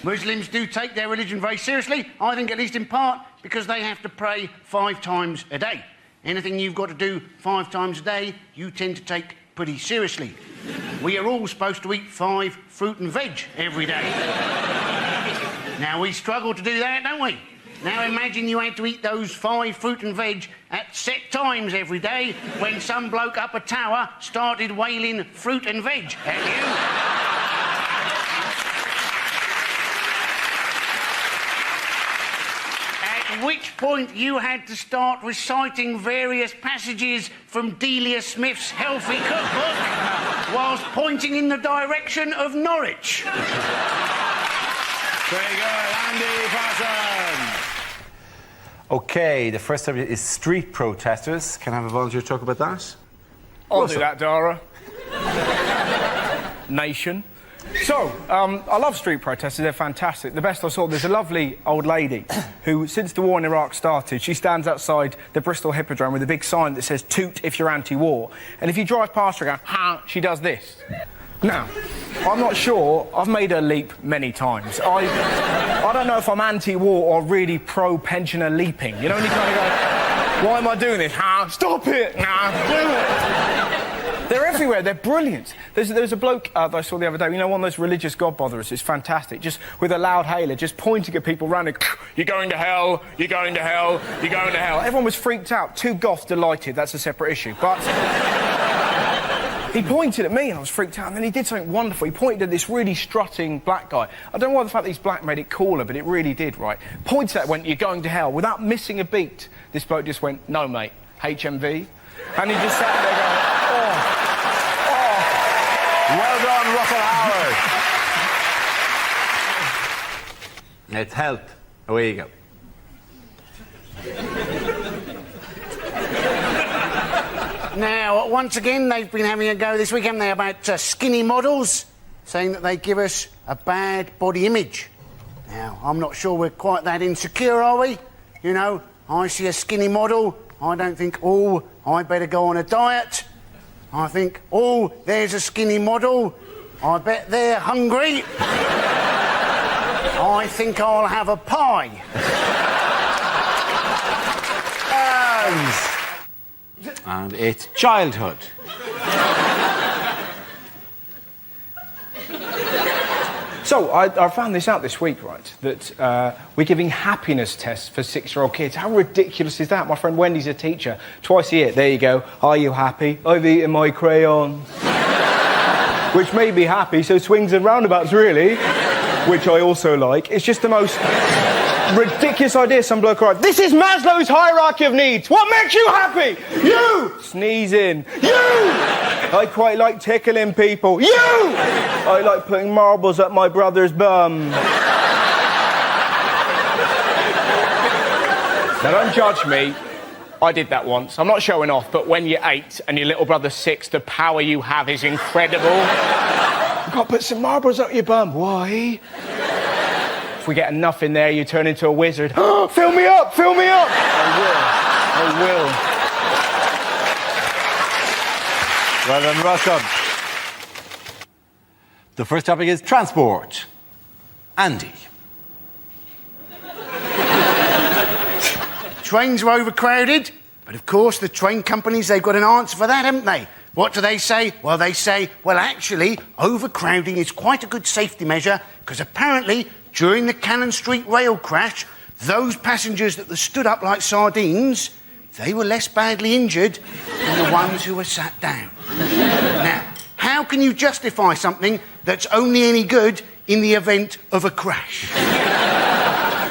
Muslims do take their religion very seriously, I think at least in part because they have to pray 5 times a day. Anything you've got to do 5 times a day, you tend to take pretty seriously. We are all supposed to eat 5 fruit and veg every day. Now, we struggle to do that, don't we? Now, imagine you had to eat those 5 fruit and veg at set times every day when some bloke up a tower started wailing fruit and veg at you. At which point you had to start reciting various passages from Delia Smith's healthy cookbook whilst pointing in the direction of Norwich. Very good, Andy Parsons. OK, the first subject is street protesters. Can I have a volunteer talk about that? I'll do that, Dara. Nation. So, I love street protesters, they're fantastic. The best I saw, there's a lovely old lady who, since the war in Iraq started, she stands outside the Bristol Hippodrome with a big sign that says, toot if you're anti-war. And if you drive past her and go, ha, she does this. Now, I'm not sure, I've made her leap many times. I don't know if I'm anti-war or really pro-pensioner leaping. You know, when you kind of go, why am I doing this? Ha, stop it! Nah, do it! They're everywhere, they're brilliant. There's a bloke that I saw the other day, you know, one of those religious godbotherers, it's fantastic, just with a loud hailer, just pointing at people running, you're going to hell, you're going to hell, you're going to hell. Everyone was freaked out, 2 goths delighted, that's a separate issue, but... He pointed at me and I was freaked out, and then he did something wonderful. He pointed at this really strutting black guy. I don't know why the fact that he's black made it cooler, but it really did, right? Pointed at it, went, you're going to hell. Without missing a beat, this bloke just went, no, mate, HMV. And he just sat there going, Well done, Russell Howard. It's health. Away you go. Now, once again, they've been having a go this week, haven't they, about skinny models, saying that they give us a bad body image. Now, I'm not sure we're quite that insecure, are we? You know, I see a skinny model, I don't think, oh, I better go on a diet. I think, oh, there's a skinny model, I bet they're hungry. I think I'll have a pie. And it's childhood. So, I found this out this week, right, that we're giving happiness tests for 6-year-old kids. How ridiculous is that? My friend Wendy's a teacher. Twice a year, there you go. Are you happy? I've eaten my crayons. Which made me happy, so swings and roundabouts, really. Which I also like. It's just the most ridiculous idea. Some bloke writes, this is Maslow's hierarchy of needs. What makes you happy? You! Sneezing. You! I quite like tickling people. You! I like putting marbles up my brother's bum. Now, don't judge me. I did that once. I'm not showing off, but when you're 8 and your little brother's 6, the power you have is incredible. You've got to put some marbles up your bum. Why? If we get enough in there, you turn into a wizard. Fill me up! Fill me up! I will. Well done, Russell. The first topic is transport. Andy. Trains are overcrowded, but of course the train companies, they've got an answer for that, haven't they? What do they say? Well, they say, well, actually, overcrowding is quite a good safety measure because apparently during the Cannon Street rail crash, those passengers that were stood up like sardines, they were less badly injured than the ones who were sat down. Now, how can you justify something that's only any good in the event of a crash?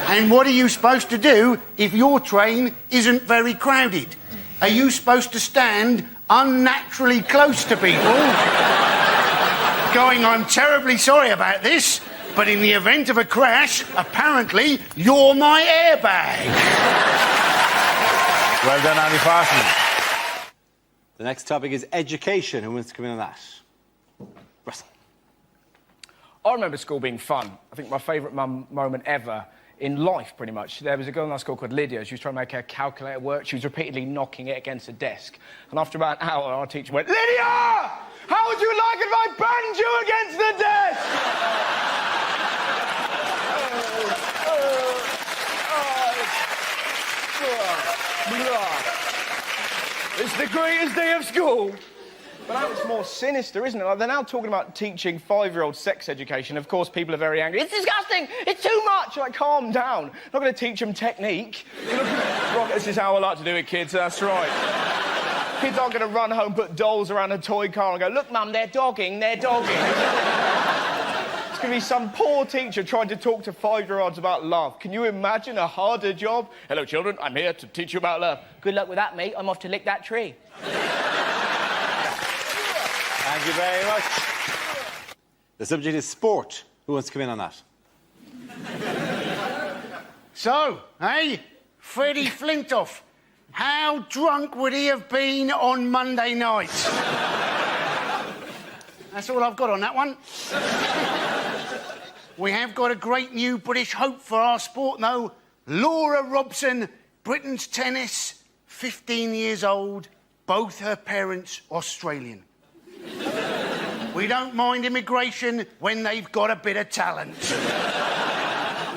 And what are you supposed to do if your train isn't very crowded? Are you supposed to stand unnaturally close to people, going, I'm terribly sorry about this, but in the event of a crash, apparently, you're my airbag? Well done, Andy Parsons. The next topic is education. Who wants to come in on that? Russell. I remember school being fun. I think my favourite moment ever in life, pretty much. There was a girl in our school called Lydia. She was trying to make her calculator work. She was repeatedly knocking it against a desk. And after about an hour, our teacher went, Lydia! How would you like if I banged you against the desk? It's the greatest day of school. But now it's more sinister, isn't it? Like, they're now talking about teaching 5-year-olds sex education. Of course, people are very angry. It's disgusting! It's too much! Like, calm down. I'm not going to teach them technique. Right, this is how I like to do it, kids. That's right. Kids aren't going to run home, put dolls around a toy car and go, look, Mum, they're dogging, they're dogging. It's going to be some poor teacher trying to talk to 5-year-olds about love. Can you imagine a harder job? Hello, children. I'm here to teach you about love. Good luck with that, mate. I'm off to lick that tree. Thank you very much. The subject is sport. Who wants to come in on that? So, Freddie Flintoff, how drunk would he have been on Monday night? That's all I've got on that one. We have got a great new British hope for our sport, though. Laura Robson, Britain's tennis, 15 years old, both her parents Australian. We don't mind immigration when they've got a bit of talent.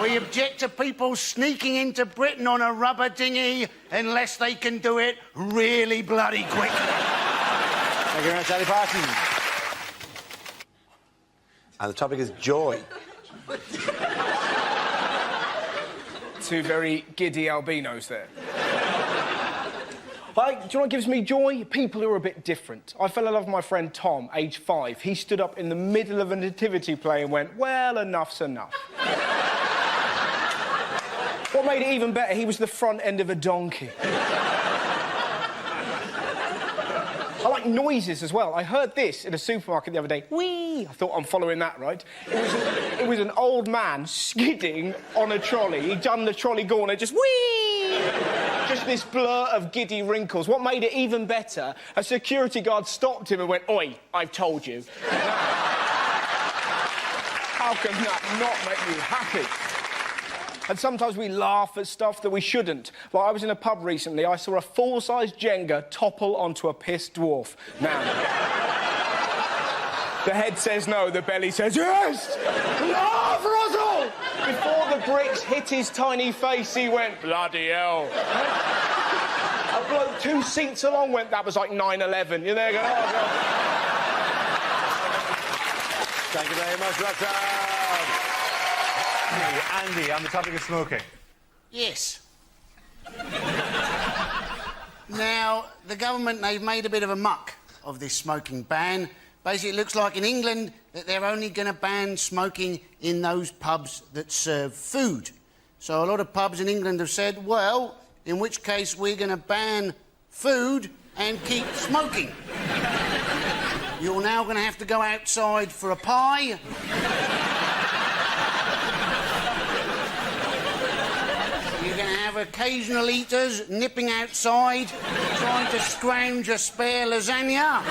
We object to people sneaking into Britain on a rubber dinghy unless they can do it really bloody quick. Thank you very much, Andy Parsons. And the topic is joy. Two very giddy albinos there. Do you know what gives me joy? People who are a bit different. I fell in love with my friend Tom, age 5. He stood up in the middle of a nativity play and went, well, enough's enough. What made it even better, he was the front end of a donkey. I like noises as well. I heard this in a supermarket the other day. Whee! I thought, I'm following that, right? It was an old man skidding on a trolley. He'd done the trolley gauntlet, just whee! Just this blur of giddy wrinkles. What made it even better, a security guard stopped him and went, "Oi, I've told you." How can that not make you happy? And sometimes we laugh at stuff that we shouldn't. Like, I was in a pub recently, I saw a full-size Jenga topple onto a pissed dwarf. Now, the head says no, the belly says yes! Laugh, Russell! Before the bricks hit his tiny face, he went, bloody hell. A bloke 2 seats along went, that was like 9/11. You're there going, oh, God. Thank you very much, Russell. Andy, on the topic of smoking. Yes. Now, the government, they've made a bit of a muck of this smoking ban. Basically, it looks like in England that they're only going to ban smoking in those pubs that serve food. So a lot of pubs in England have said, well, in which case we're going to ban food and keep smoking. You're now going to have to go outside for a pie. You're going to have occasional eaters nipping outside, trying to scrounge a spare lasagna.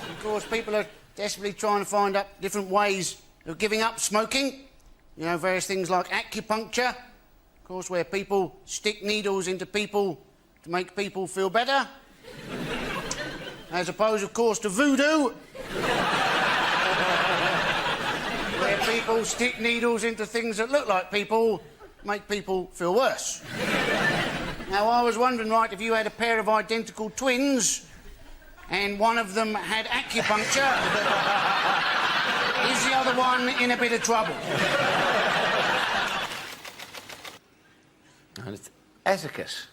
Of course, people are desperately trying to find out different ways of giving up smoking. You know, various things like acupuncture, of course, where people stick needles into people to make people feel better. As opposed, of course, to voodoo, where people stick needles into things that look like people, make people feel worse. Now, I was wondering, right, if you had a pair of identical twins and one of them had acupuncture, is the other one in a bit of trouble? And it's etiquette.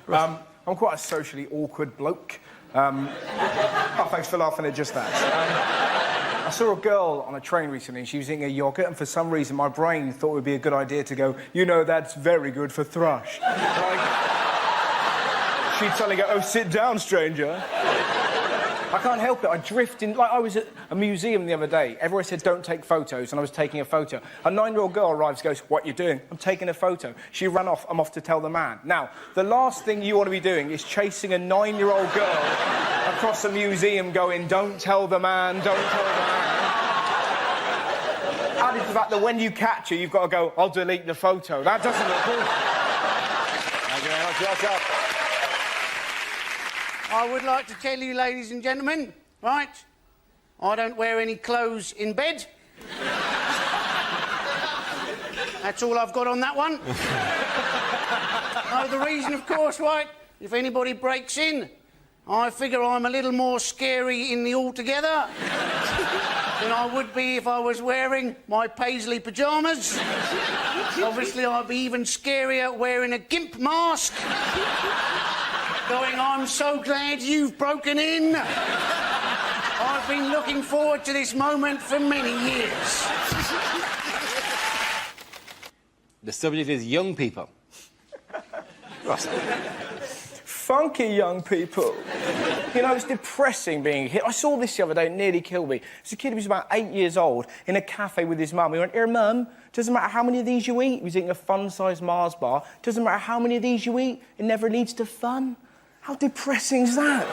I'm quite a socially awkward bloke. Oh, thanks for laughing at just that. I saw a girl on a train recently and she was eating a yoghurt, and for some reason my brain thought it would be a good idea to go, you know, that's very good for thrush. Like, she'd suddenly go, oh, sit down, stranger. I can't help it, I drift in. Like, I was at a museum the other day. Everyone said don't take photos, and I was taking a photo. A 9-year-old girl arrives and goes, what are you doing? I'm taking a photo. She ran off, I'm off to tell the man. Now, the last thing you want to be doing is chasing a 9-year-old girl across a museum going, don't tell the man, don't tell the man. Added to the fact that when you catch her, you've got to go, I'll delete the photo. That doesn't look good. Thank you very much, Russell. I would like to tell you, ladies and gentlemen, right, I don't wear any clothes in bed. That's all I've got on that one. The reason, of course, right, if anybody breaks in, I figure I'm a little more scary in the altogether than I would be if I was wearing my paisley pyjamas. Obviously, I'd be even scarier wearing a gimp mask. Going, I'm so glad you've broken in. I've been looking forward to this moment for many years. The subject is young people. Russell. Funky young people. You know, it's depressing being hit. I saw this the other day, it nearly killed me. There's a kid who was about 8 years old in a cafe with his mum. He went, here, Mum, doesn't matter how many of these you eat. He was eating a fun-sized Mars bar. Doesn't matter how many of these you eat, it never leads to fun. How depressing is that?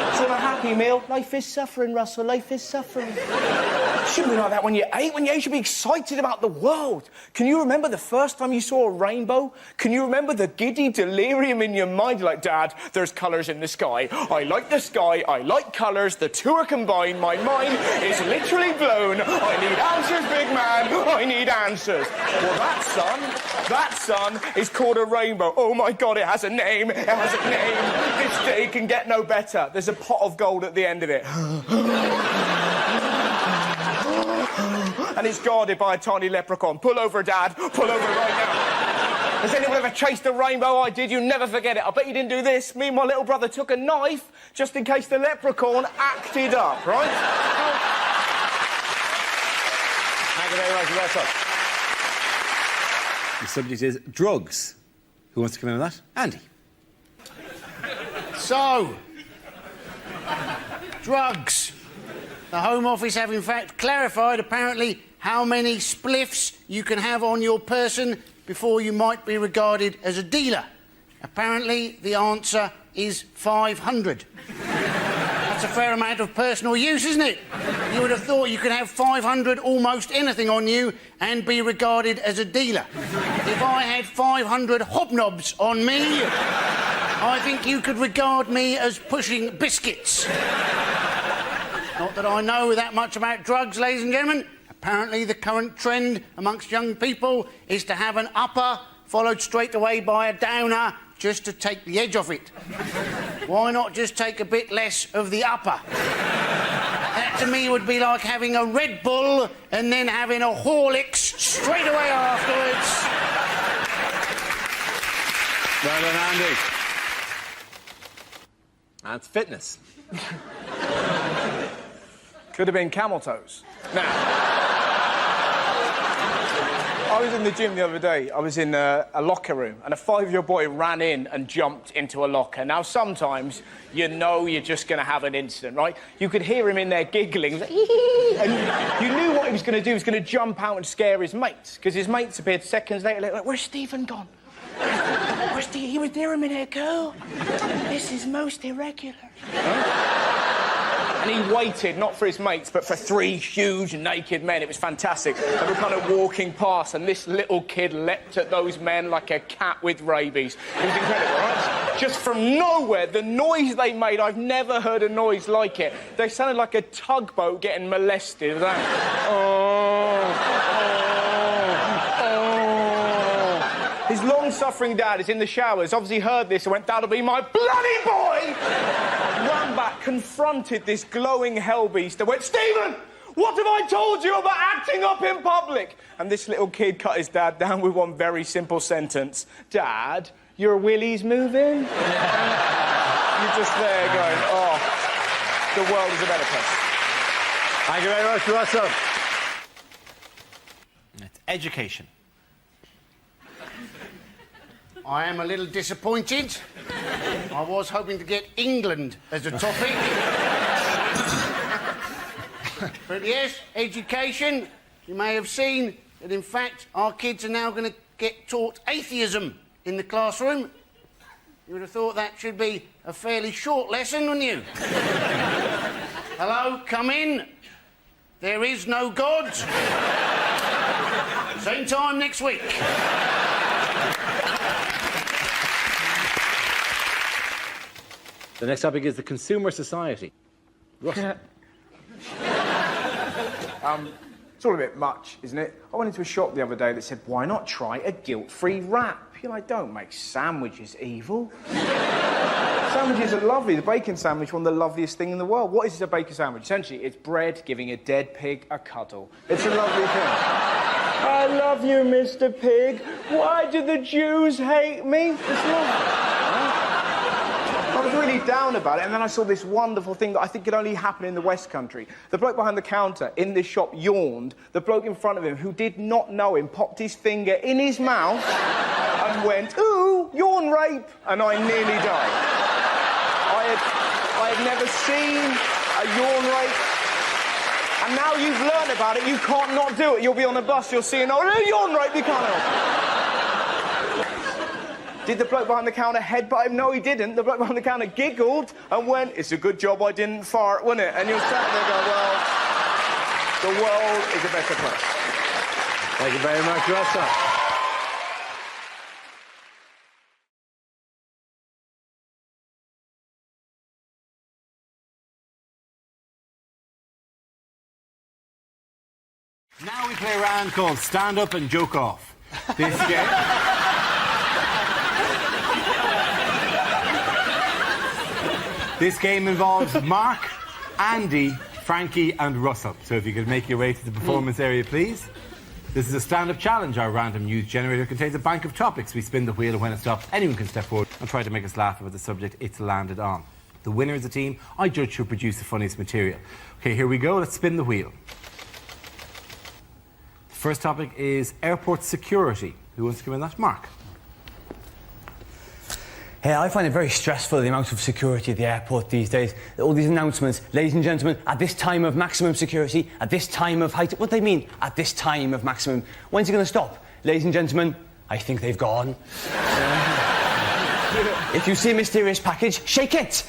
It's not a happy meal. Life is suffering, Russell. Life is suffering. It shouldn't be like that when you're 8. When you're 8, you should be excited about the world. Can you remember the first time you saw a rainbow? Can you remember the giddy delirium in your mind? You're like, Dad, there's colours in the sky. I like the sky. I like colours. The two are combined. My mind is literally blown. I need answers, big man. I need answers. Well, that sun is called a rainbow. Oh, my God, it has a name. It has a name. This day can get no better. There's a pot of gold at the end of it. And it's guarded by a tiny leprechaun. Pull over, Dad. Pull over right now. Has anyone ever chased a rainbow? I did. You never forget it. I bet you didn't do this. Me and my little brother took a knife just in case the leprechaun acted up, right? Thank you very much, Russell. The subject is drugs. Who wants to come in on that? Andy. So, drugs. The Home Office have in fact clarified apparently how many spliffs you can have on your person before you might be regarded as a dealer. Apparently the answer is 500. That's a fair amount of personal use, isn't it? You would have thought you could have 500 almost anything on you and be regarded as a dealer. If I had 500 hobnobs on me, I think you could regard me as pushing biscuits. Not that I know that much about drugs, ladies and gentlemen. Apparently the current trend amongst young people is to have an upper followed straight away by a downer just to take the edge off it. Why not just take a bit less of the upper? That to me would be like having a Red Bull and then having a Horlicks straight away afterwards. Well done, Andy. That's fitness. Could have been camel toes. Now, I was in the gym the other day. I was in a locker room, and a 5-year-old boy ran in and jumped into a locker. Now, sometimes you know you're just going to have an incident, right? You could hear him in there giggling, and you knew what he was going to do. He was going to jump out and scare his mates, because his mates appeared seconds later, like, where's Stephen gone? Where's Stephen? He was there a minute ago. This is most irregular. And he waited, not for his mates, but for 3 huge naked men. It was fantastic. They were kind of walking past, and this little kid leapt at those men like a cat with rabies. It was incredible, right? Just from nowhere, the noise they made, I've never heard a noise like it. They sounded like a tugboat getting molested. His long-suffering dad is in the showers, obviously heard this and went, that'll be my bloody boy! Ran back, confronted this glowing hellbeast and went, Stephen, what have I told you about acting up in public? And this little kid cut his dad down with one very simple sentence. Dad, your willy's moving? You're just there going, oh, the world is a better place. Thank you very much, Russell. It's education. I am a little disappointed. I was hoping to get England as a topic. But yes, education. You may have seen that, in fact, our kids are now going to get taught atheism in the classroom. You would have thought that should be a fairly short lesson, wouldn't you? Hello, come in. There is no God. Same time next week. The next topic is the consumer society. Russell. It's all a bit much, isn't it? I went into a shop the other day that said, why not try a guilt-free wrap? You're like, don't make sandwiches evil. Sandwiches are lovely. The bacon sandwich, one of the loveliest things in the world. What is a bacon sandwich? Essentially, it's bread giving a dead pig a cuddle. It's a lovely thing. I love you, Mr. Pig. Why do the Jews hate me? It's lovely. I was really down about it, and then I saw this wonderful thing that I think could only happen in the West Country. The bloke behind the counter in this shop yawned. The bloke in front of him, who did not know him, popped his finger in his mouth and went, ooh, yawn rape, and I nearly died. I had never seen a yawn rape. And now you've learned about it, you can't not do it. You'll be on a bus, you'll see an yawn rape, you can't help it. Did the bloke behind the counter headbutt him? No, he didn't. The bloke behind the counter giggled and went, it's a good job I didn't fart, wasn't it? And you're sat there going, well, the world is a better place. Thank you very much, Russell. Now we play a round called Stand Up and Joke Off. This game... This game involves Mark, Andy, Frankie and Russell. So if you could make your way to the performance area, please. This is a stand-up challenge. Our random news generator contains a bank of topics. We spin the wheel, and when it stops, anyone can step forward and try to make us laugh about the subject it's landed on. The winner is the team. I judge who produced the funniest material. OK, here we go. Let's spin the wheel. The first topic is airport security. Who wants to come in that? Mark. Hey, I find it very stressful, the amount of security at the airport these days. All these announcements, ladies and gentlemen, at this time of maximum security, at this time of height... What do they mean, at this time of maximum? When's it going to stop? Ladies and gentlemen, I think they've gone. If you see a mysterious package, shake it!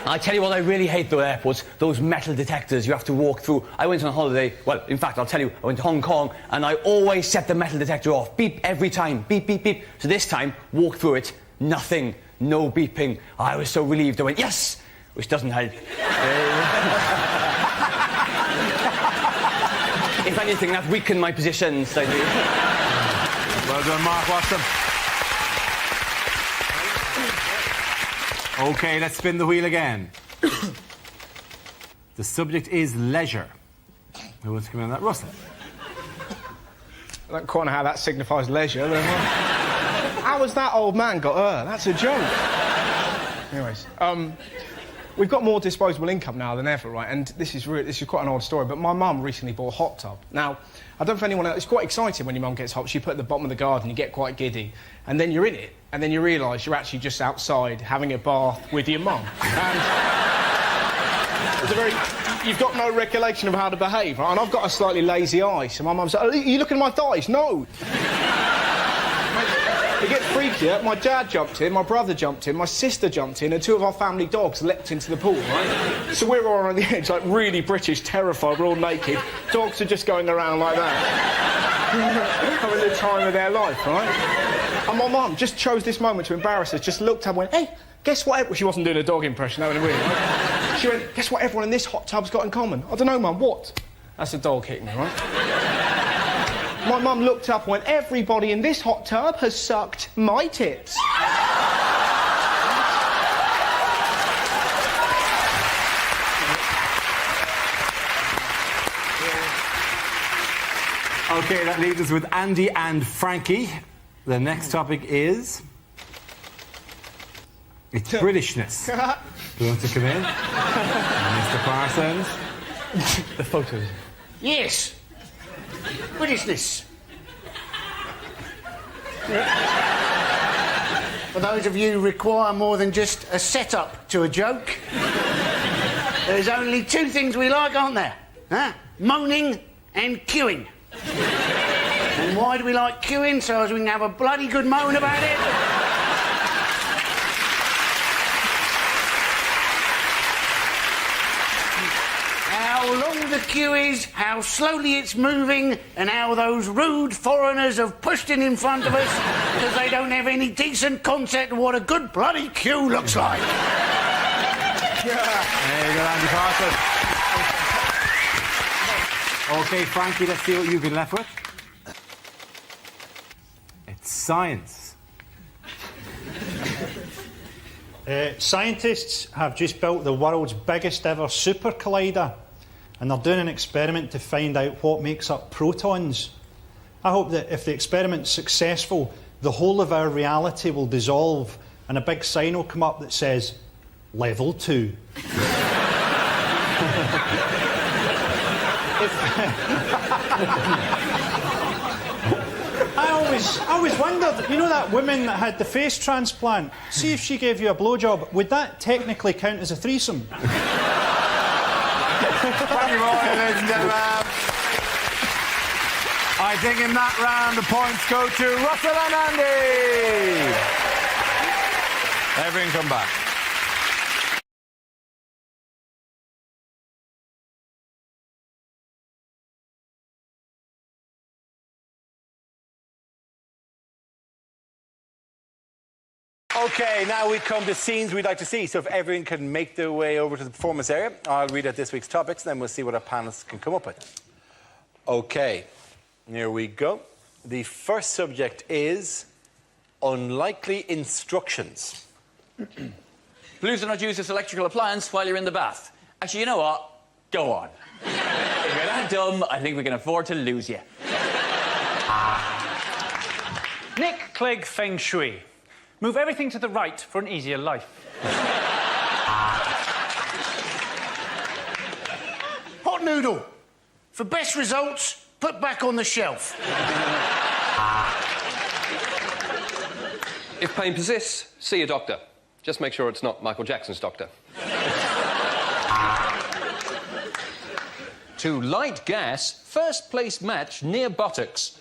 I tell you what I really hate, though, airports, those metal detectors you have to walk through. I went on holiday, well, in fact, I'll tell you, I went to Hong Kong, and I always set the metal detector off. Beep every time, beep, beep, beep. So this time, walk through it, nothing, no beeping. I was so relieved, I went, yes! Which doesn't help. If anything, that weakened my position slightly. Well done, Mark Watson. OK, let's spin the wheel again. The subject is leisure. Who wants to come in on that? Russell. I don't quite know how that signifies leisure. How has that old man got her? That's a joke. Anyways, we've got more disposable income now than ever, right? And this is quite an odd story, but my mum recently bought a hot tub. Now, I don't know if anyone else... It's quite exciting when your mum gets hot. She put it at the bottom of the garden, you get quite giddy, and then you're in it, and then you realise you're actually just outside having a bath with your mum. And you've got no recollection of how to behave, right? And I've got a slightly lazy eye, so my mum's like, are you looking at my thighs? No! It gets freakier. My dad jumped in, my brother jumped in, my sister jumped in, and two of our family dogs leapt into the pool, right? So we're all on the edge, like really British, terrified, we're all naked. Dogs are just going around like that. Having the time of their life, right? And my mum just chose this moment to embarrass us, just looked up and went, hey, guess what? Well, she wasn't doing a dog impression, that would have been weird, right? She went, guess what everyone in this hot tub's got in common? I don't know, Mum, what? That's a dog hitting me, right? My mum looked up and went, everybody in this hot tub has sucked my tits. OK, that leaves us with Andy and Frankie. The next topic is... It's Britishness. Who wants to come in? Mr. Parsons. The photos. Yes. Britishness. For those of you who require more than just a setup to a joke, there's only two things we like, aren't there? Huh? Moaning and queuing. And why do we like queuing? So as we can have a bloody good moan about it. How long the queue is, how slowly it's moving, and how those rude foreigners have pushed in front of us because they don't have any decent concept of what a good bloody queue looks like. There you go, Andy Parsons. OK, Frankie, let's see what you've been left with. It's science. Scientists have just built the world's biggest ever super collider, and they're doing an experiment to find out what makes up protons. I hope that if the experiment's successful, the whole of our reality will dissolve and a big sign will come up that says, Level 2. I always wondered, you know that woman that had the face transplant? See if she gave you a blowjob, would that technically count as a threesome? Thank you, ladies and gentlemen. I think in that round the points go to Russell and Andy. Everyone come back. OK, now we come to scenes we'd like to see. So if everyone can make their way over to the performance area, I'll read out this week's topics, and then we'll see what our panelists can come up with. OK, here we go. The first subject is unlikely instructions. Please do not use this electrical appliance while you're in the bath. Actually, you know what? Go on. If you're that dumb, I think we can afford to lose you. Nick Clegg Feng Shui. Move everything to the right for an easier life. Hot noodle. For best results, put back on the shelf. If pain persists, see a doctor. Just make sure it's not Michael Jackson's doctor. To light gas, first place match near buttocks.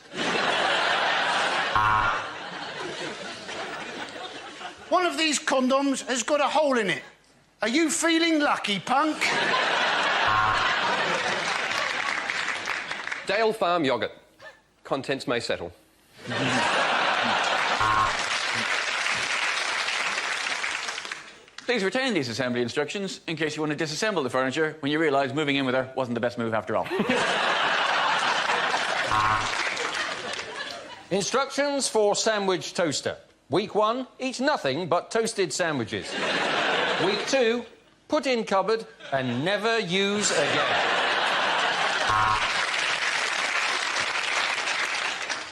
One of these condoms has got a hole in it. Are you feeling lucky, punk? Dale Farm yogurt. Contents may settle. Please retain these assembly instructions in case you want to disassemble the furniture when you realise moving in with her wasn't the best move after all. Instructions for sandwich toaster. Week 1, eat nothing but toasted sandwiches. Week 2, put in cupboard and never use again.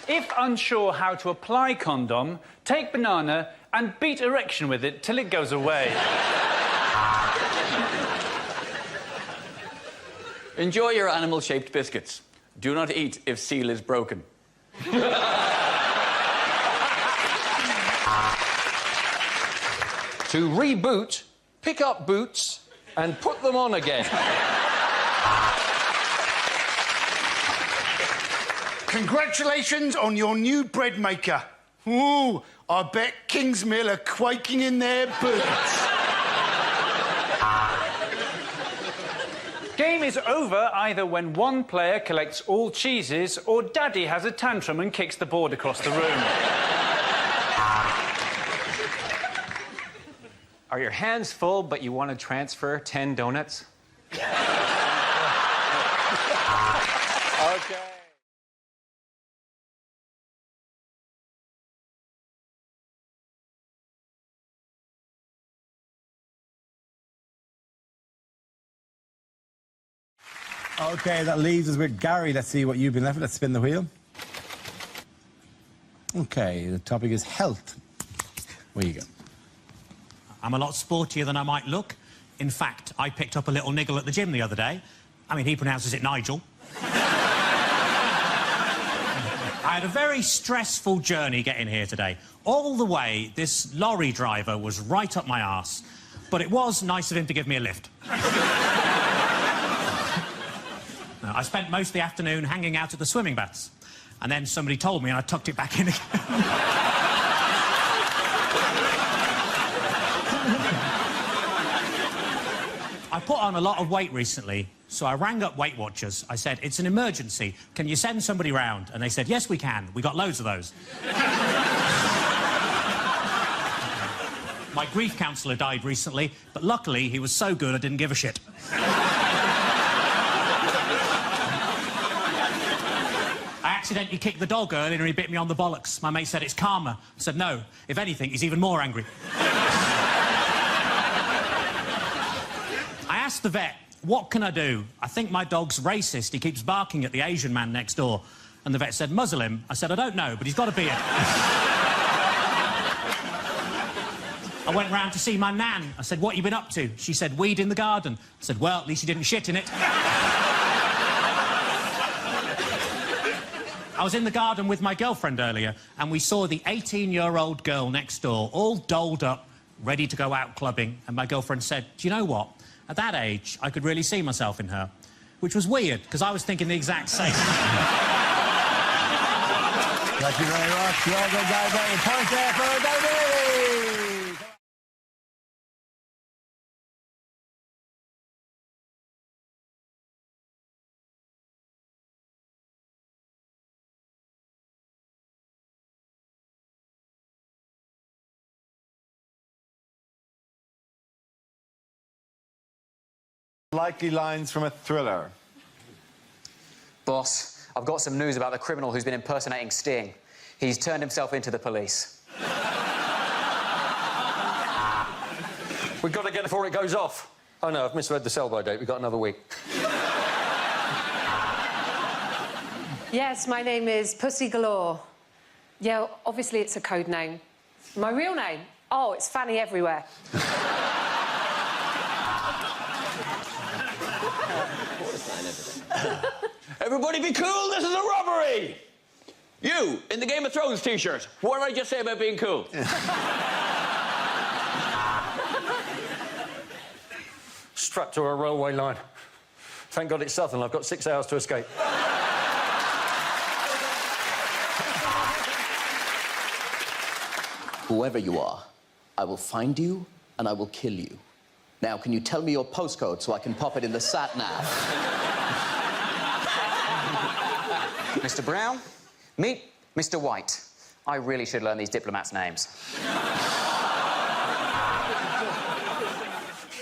If unsure how to apply condom, take banana and beat erection with it till it goes away. Enjoy your animal-shaped biscuits. Do not eat if seal is broken. To reboot, pick up boots and put them on again. Congratulations on your new bread maker. Ooh, I bet Kingsmill are quaking in their boots. Game is over either when one player collects all cheeses or Daddy has a tantrum and kicks the board across the room. Are your hands full, but you want to transfer 10 donuts? Okay. OK, that leaves us with Gary. Let's see what you've been left with. Let's spin the wheel. OK, the topic is health. Where you go? I'm a lot sportier than I might look. In fact, I picked up a little niggle at the gym the other day. I mean, he pronounces it Nigel. I had a very stressful journey getting here today. All the way, this lorry driver was right up my arse. But it was nice of him to give me a lift. I spent most of the afternoon hanging out at the swimming baths. And then somebody told me and I tucked it back in again. I put on a lot of weight recently, so I rang up Weight Watchers. I said, it's an emergency. Can you send somebody round? And they said, yes, we can. We got loads of those. My grief counsellor died recently, but luckily he was so good I didn't give a shit. I accidentally kicked the dog earlier and he bit me on the bollocks. My mate said it's karma. I said, no, if anything, he's even more angry. I asked the vet, what can I do? I think my dog's racist. He keeps barking at the Asian man next door. And the vet said, muzzle him. I said, I don't know, but he's got a beard. I went round to see my nan. I said, what you been up to? She said, weed in the garden. I said, well, at least you didn't shit in it. I was in the garden with my girlfriend earlier, and we saw the 18-year-old girl next door, all dolled up, ready to go out clubbing. And my girlfriend said, do you know what? At that age, I could really see myself in her. Which was weird, because I was thinking the exact same. Thank you very much. Well done, David. Point there for David. Likely lines from a thriller. Boss, I've got some news about the criminal who's been impersonating Sting. He's turned himself into the police. We've got to get it before it goes off. Oh, no, I've misread the sell-by date. We've got another week. Yes, my name is Pussy Galore. Yeah, obviously it's a code name. My real name? Oh, it's Fanny Everywhere. Everybody be cool, this is a robbery! You, in the Game of Thrones T-shirt. What did I just say about being cool? Strapped to a railway line. Thank God it's southern. I've got 6 hours to escape. Whoever you are, I will find you and I will kill you. Now, can you tell me your postcode so I can pop it in the sat-nav? Mr. Brown, meet Mr. White. I really should learn these diplomats' names.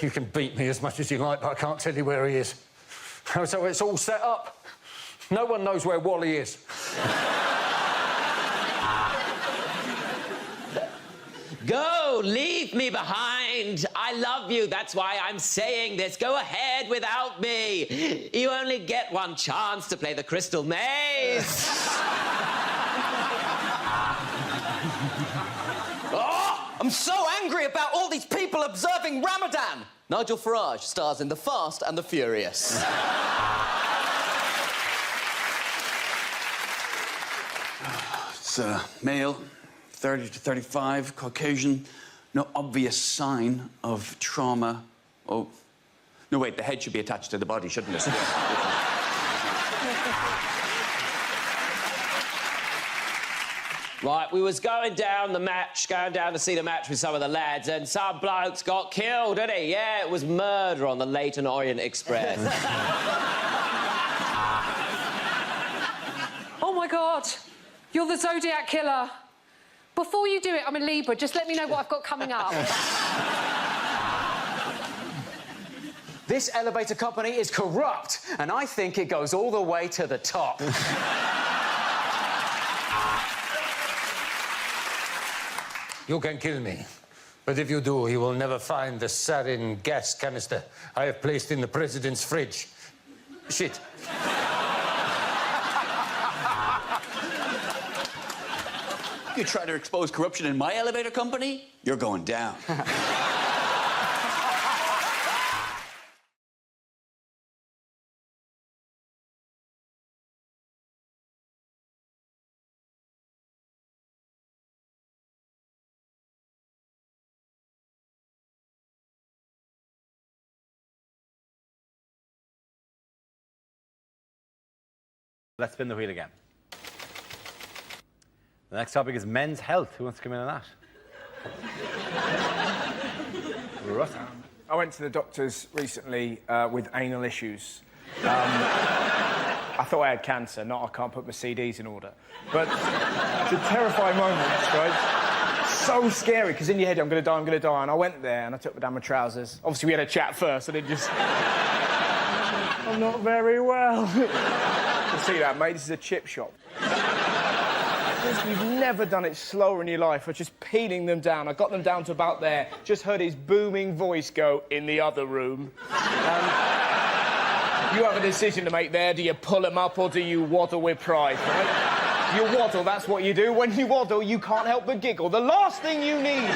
You can beat me as much as you like, but I can't tell you where he is. So it's all set up. No one knows where Wally is. Go, leave me behind. I love you, that's why I'm saying this. Go ahead without me. You only get one chance to play the Crystal Maze. Oh, I'm so angry about all these people observing Ramadan. Nigel Farage stars in The Fast and the Furious. It's male, 30 to 35, Caucasian. No obvious sign of trauma. Oh, no, wait, the head should be attached to the body, shouldn't it? Right, we was going down to see the match with some of the lads, and some blokes got killed, didn't he? Yeah, it was murder on the Leyton Orient Express. Oh, my God. You're the Zodiac Killer. Before you do it, I'm a Libra. Just let me know what I've got coming up. This elevator company is corrupt, and I think it goes all the way to the top. You can kill me, but if you do, you will never find the sarin gas canister I have placed in the president's fridge. Shit. You try to expose corruption in my elevator company, you're going down. Let's spin the wheel again. The next topic is men's health. Who wants to come in on that? I went to the doctors recently with anal issues. I thought I had cancer, not I can't put my CDs in order. But it's a terrifying moment, right? So scary, because in your head, I'm going to die. And I went there and I took down my trousers. Obviously, we had a chat first, and it just... I'm not very well. You see that, mate? This is a chip shop. You've never done it slower in your life. I was just peeling them down. I got them down to about there. Just heard his booming voice go, in the other room. You have a decision to make there. Do you pull them up or do you waddle with pride, right? You waddle, that's what you do. When you waddle, you can't help but giggle. The last thing you need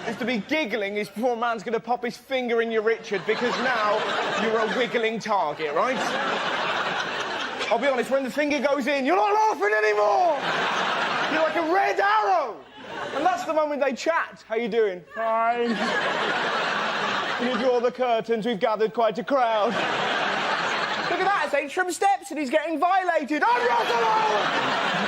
is to be giggling is before a man's going to pop his finger in your Richard, because now you're a wiggling target, right? I'll be honest, when the finger goes in, you're not laughing anymore! You're like a red arrow! And that's the moment they chat. How you doing? Fine. When you draw the curtains, we've gathered quite a crowd. Look at that, it's Atrium Steps and he's getting violated. I'm not alone!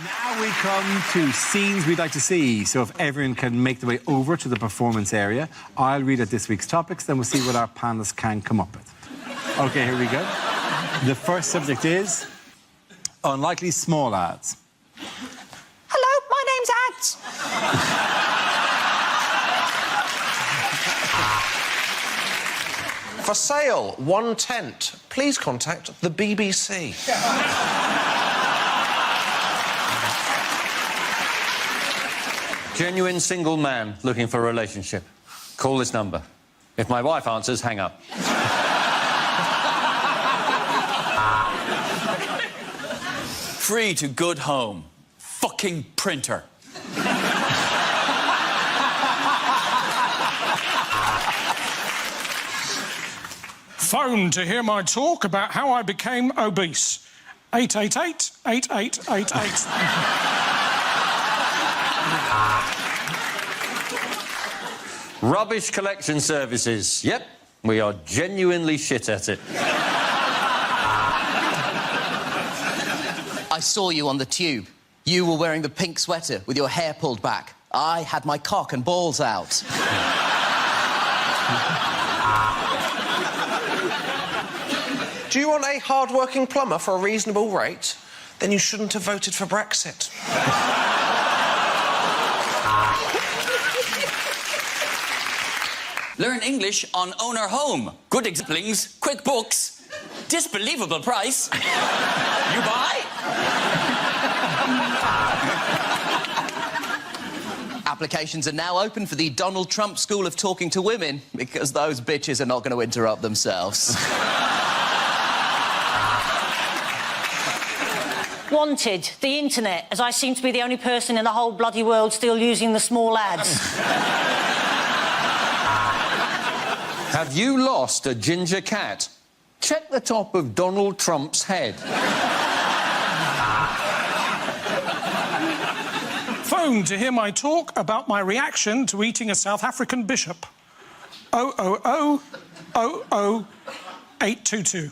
Now we come to scenes we'd like to see. So if everyone can make their way over to the performance area, I'll read out this week's topics, then we'll see what our panellists can come up with. OK, here we go. The first subject is unlikely small ads. Hello, my name's Ads. For sale, 1 tent. Please contact the BBC. Genuine single man looking for a relationship. Call this number. If my wife answers, hang up. Free to good home. Fucking printer. Phone to hear my talk about how I became obese. 888-8888. Rubbish collection services. Yep, we are genuinely shit at it. I saw you on the tube. You were wearing the pink sweater with your hair pulled back. I had my cock and balls out. Do you want a hard-working plumber for a reasonable rate? Then you shouldn't have voted for Brexit. Learn English on Owner Home. Good examplings, quick books, disbelievable price. You buy? Applications are now open for the Donald Trump School of Talking to Women because those bitches are not going to interrupt themselves. Wanted, the internet, as I seem to be the only person in the whole bloody world still using the small ads. Have you lost a ginger cat? Check the top of Donald Trump's head. Phone to hear my talk about my reaction to eating a South African bishop. 000-00822.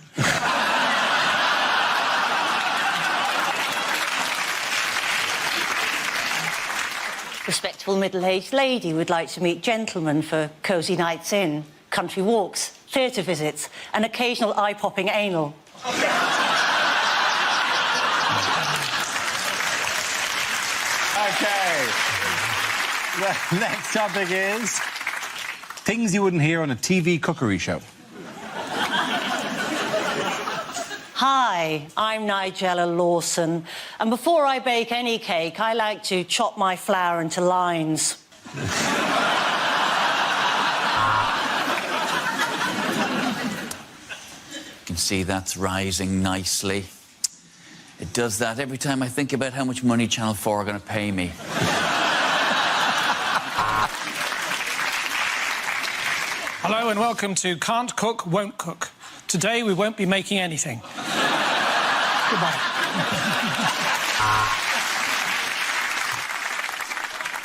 Respectable middle-aged lady would like to meet gentlemen for cosy nights in, country walks, theatre visits, and occasional eye-popping anal. Okay. The next topic is things you wouldn't hear on a TV cookery show. Hi, I'm Nigella Lawson, and before I bake any cake, I like to chop my flour into lines. You can see that's rising nicely. It does that every time I think about how much money Channel 4 are going to pay me. Hello and welcome to Can't Cook, Won't Cook. Today we won't be making anything. Goodbye.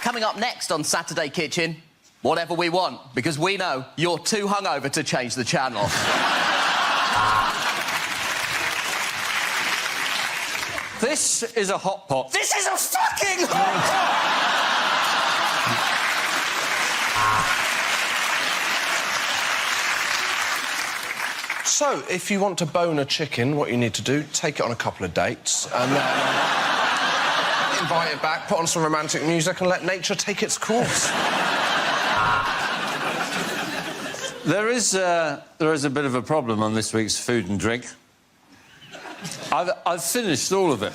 Coming up next on Saturday Kitchen, whatever we want, because we know you're too hungover to change the channel. This is a hot pot. This is a fucking hot pot! So, if you want to bone a chicken, what you need to do, take it on a couple of dates, and then invite it back, put on some romantic music, and let nature take its course. There is a bit of a problem on this week's food and drink. I've finished all of it.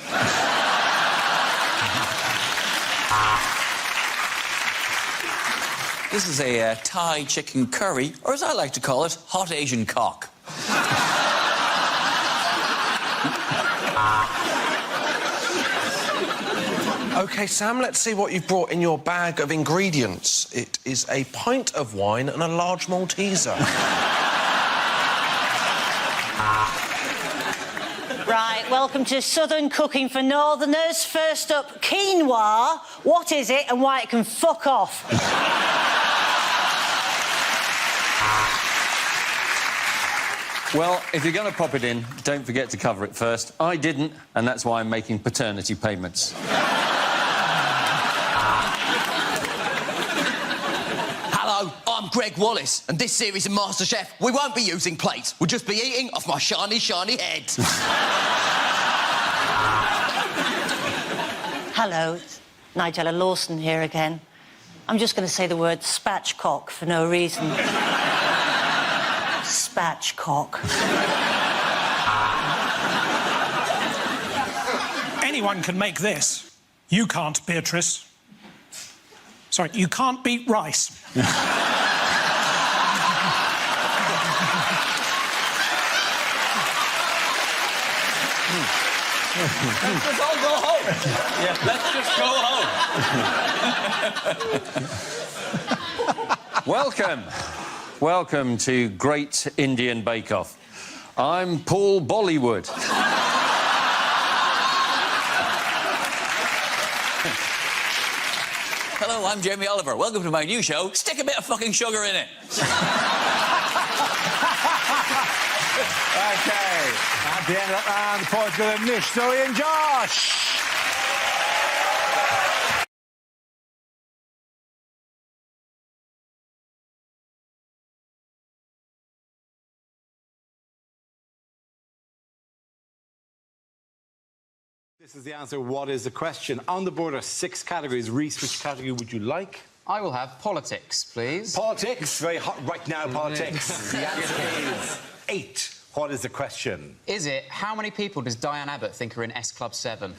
This is a Thai chicken curry, or as I like to call it, hot Asian cock. OK, Sam, let's see what you've brought in your bag of ingredients. It is a pint of wine and a large Malteser. Right, welcome to Southern Cooking for Northerners. First up, quinoa. What is it and why it can fuck off? Well, if you're going to pop it in, don't forget to cover it first. I didn't, and that's why I'm making paternity payments. Hello, I'm Greg Wallace, and this series of MasterChef, we won't be using plates. We'll just be eating off my shiny, shiny head. Hello, it's Nigella Lawson here again. I'm just going to say the word spatchcock for no reason. Spatchcock. Anyone can make this. You can't, Beatrice. Sorry, you can't beat rice. Let's just all go home. Yeah, let's just go home. Welcome to Great Indian Bake Off. I'm Paul Bollywood. Hello, I'm Jamie Oliver. Welcome to my new show. Stick a bit of fucking sugar in it. Okay, at the end of that round, the points go to Nish, Zoe and Josh. This is the answer. What is the question? On the board are 6 categories. Reese, which category would you like? I will have politics, please. Politics. Very hot right now, politics. The answer is 8. What is the question? Is it, how many people does Diane Abbott think are in S Club 7?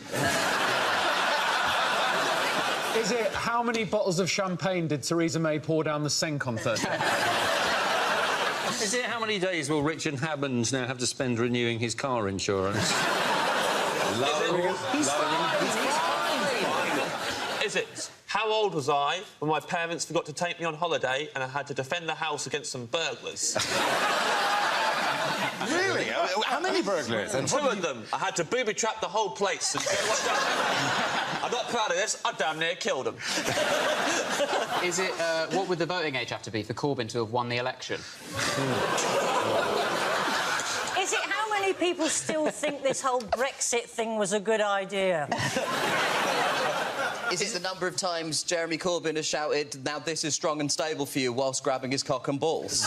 Is it, how many bottles of champagne did Theresa May pour down the sink on Thursday? Is it, how many days will Richard Hammond now have to spend renewing his car insurance? Is it, how old was I when my parents forgot to take me on holiday and I had to defend the house against some burglars? Really? How many burglars? And 2 of them. I had to booby-trap the whole place. And I'm not proud of this. I damn near killed them. Is it, what would the voting age have to be for Corbyn to have won the election? Is it how many people still think this whole Brexit thing was a good idea? Is it the number of times Jeremy Corbyn has shouted, "Now this is strong and stable for you," whilst grabbing his cock and balls?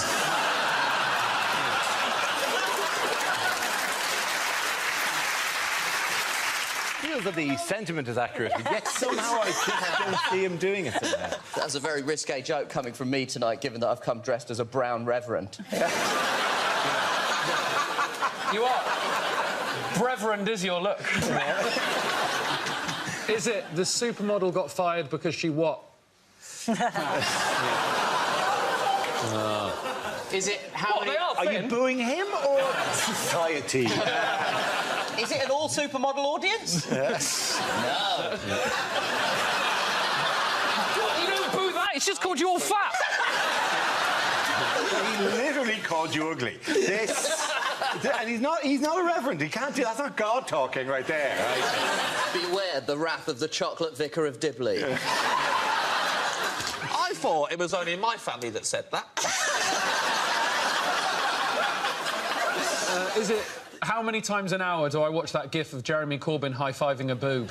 Feels that the sentiment is accurate, but yet somehow I just don't see him doing it. That's a very risque joke coming from me tonight, given that I've come dressed as a brown reverend. You are. Reverend is your look. Is it, the supermodel got fired because she what? Is it, how many... Are you booing him or society? Is it an all-supermodel audience? Yes. No. You don't boo that, it's just called you all fat. He literally called you ugly. And he's not a reverend. He can't do... That's not God talking right there, right? Beware the wrath of the chocolate vicar of Dibley. I thought it was only my family that said that. Is it, how many times an hour do I watch that gif of Jeremy Corbyn high-fiving a boob?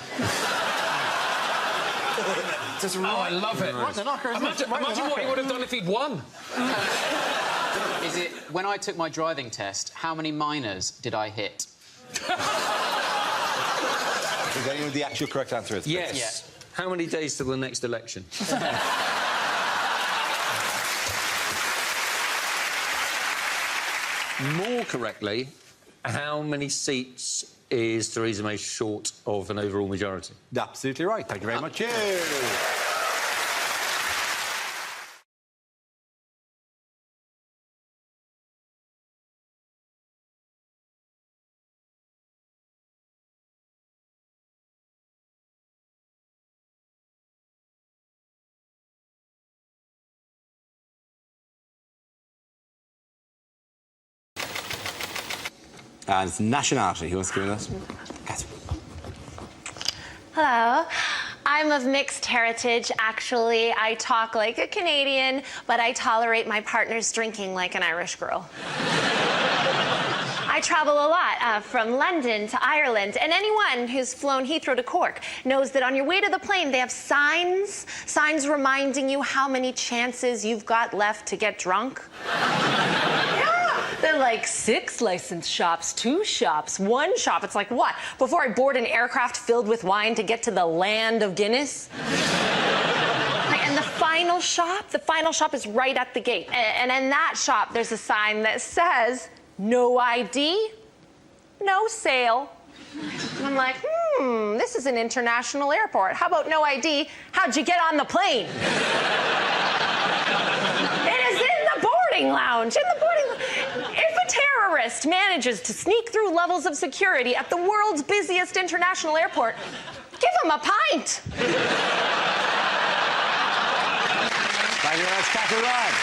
I love it. Imagine what he would have done if he'd won. Is it, when I took my driving test, how many minors did I hit? Is that even the actual correct answer is? Yes. Yeah. How many days till the next election? More correctly, how many seats is Theresa May short of an overall majority? Absolutely right. Thank you very much. Cheers. And it's nationality. Who wants to give us? Catherine. Hello. I'm of mixed heritage, actually. I talk like a Canadian, but I tolerate my partner's drinking like an Irish girl. I travel a lot, from London to Ireland, and anyone who's flown Heathrow to Cork knows that on your way to the plane, they have signs reminding you how many chances you've got left to get drunk. They're like 6 licensed shops, 2 shops, 1 shop. It's like, what? Before I board an aircraft filled with wine to get to the land of Guinness? And the final shop is right at the gate. And in that shop, there's a sign that says, no ID, no sale. And I'm like, this is an international airport. How about no ID? How'd you get on the plane? It is in the boarding lounge, If a terrorist manages to sneak through levels of security at the world's busiest international airport, give him a pint. Thank you very much, Catherine Ryan.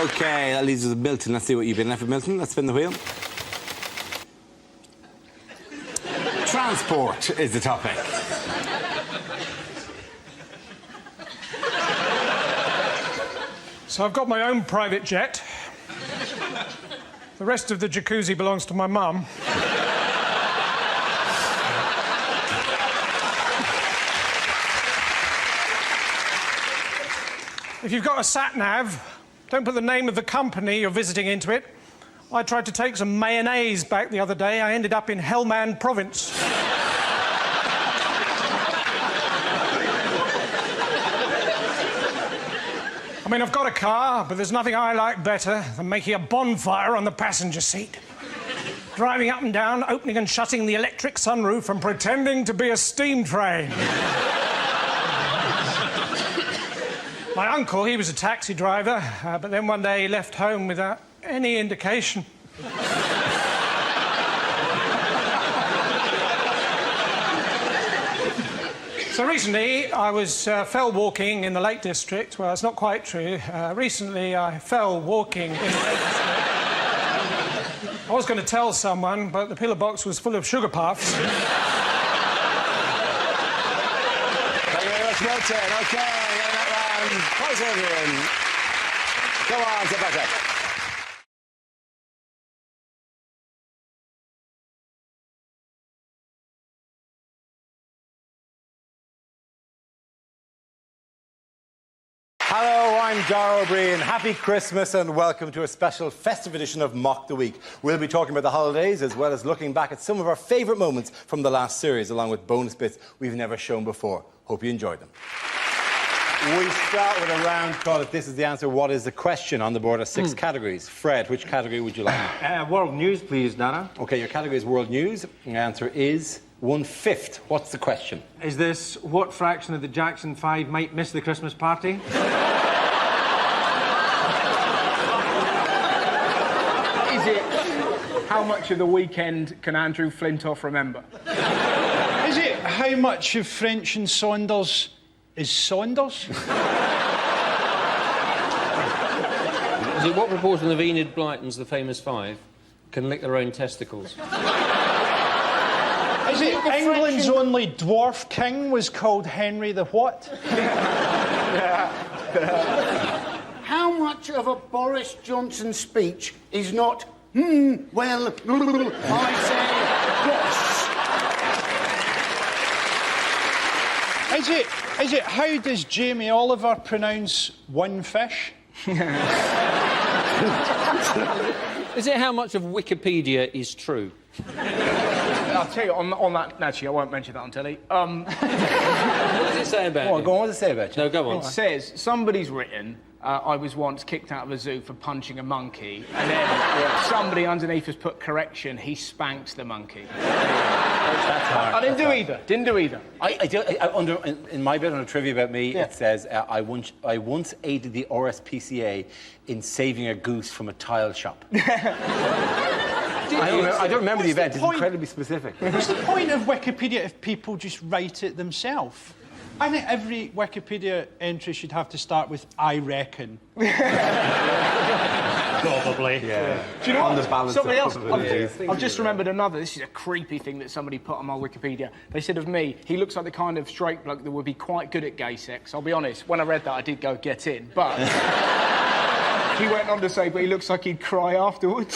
OK, that leaves us with Milton. Let's see what you've been left with, Milton. Let's spin the wheel. Transport is the topic. So I've got my own private jet. The rest of the jacuzzi belongs to my mum. If you've got a sat-nav, don't put the name of the company you're visiting into it. I tried to take some mayonnaise back the other day. I ended up in Helmand Province. I mean, I've got a car, but there's nothing I like better than making a bonfire on the passenger seat. Driving up and down, opening and shutting the electric sunroof and pretending to be a steam train. My uncle, he was a taxi driver, but then one day he left home without any indication. So recently, I was fell walking in the Lake District. Well, it's not quite true. Recently, I fell walking in the Lake District. I was going to tell someone, but the pillar box was full of sugar puffs. Thank you very much, Milton. OK, getting that round. Close everyone. Go on, Sebastian. Hello, I'm Dara O'Brien. Happy Christmas and welcome to a special festive edition of Mock the Week. We'll be talking about the holidays as well as looking back at some of our favourite moments from the last series, along with bonus bits we've never shown before. Hope you enjoyed them. We start with a round called If This Is the Answer, What Is the Question? On the board are 6 categories. Fred, which category would you like? World news, please, Dara. OK, your category is world news. The answer is 1/5. What's the question? Is this what fraction of the Jackson 5 might miss the Christmas party? Is it how much of the weekend can Andrew Flintoff remember? Is it how much of French and Saunders is Saunders? Is it what proportion of Enid Blyton's The Famous Five can lick their own testicles? Is it England's only dwarf king was called Henry the what? How much of a Boris Johnson speech is not, well, I say, boss? Is it how does Jamie Oliver pronounce one fish? Is it how much of Wikipedia is true? I'll tell you, on that... Actually, I won't mention that on telly. What does it say about you? Go on, what does it say about you? No, go on. It says, somebody's written, I was once kicked out of a zoo for punching a monkey, and then somebody underneath has put correction, he spanked the monkey. That's hard. I didn't do either. Didn't do either. In my bit on a trivia about me, it says, I once aided the RSPCA in saving a goose from a tile shop. I don't remember the event. It's incredibly specific. What's the point of Wikipedia if people just write it themselves? I think every Wikipedia entry should have to start with I reckon. Probably. Yeah. Do you know On what? the balance Somebody of else. possibilities. I've just remembered another. This is a creepy thing that somebody put on my Wikipedia. They said of me, he looks like the kind of straight bloke that would be quite good at gay sex. I'll be honest, when I read that, I did go get in. But he went on to say, but he looks like he'd cry afterwards.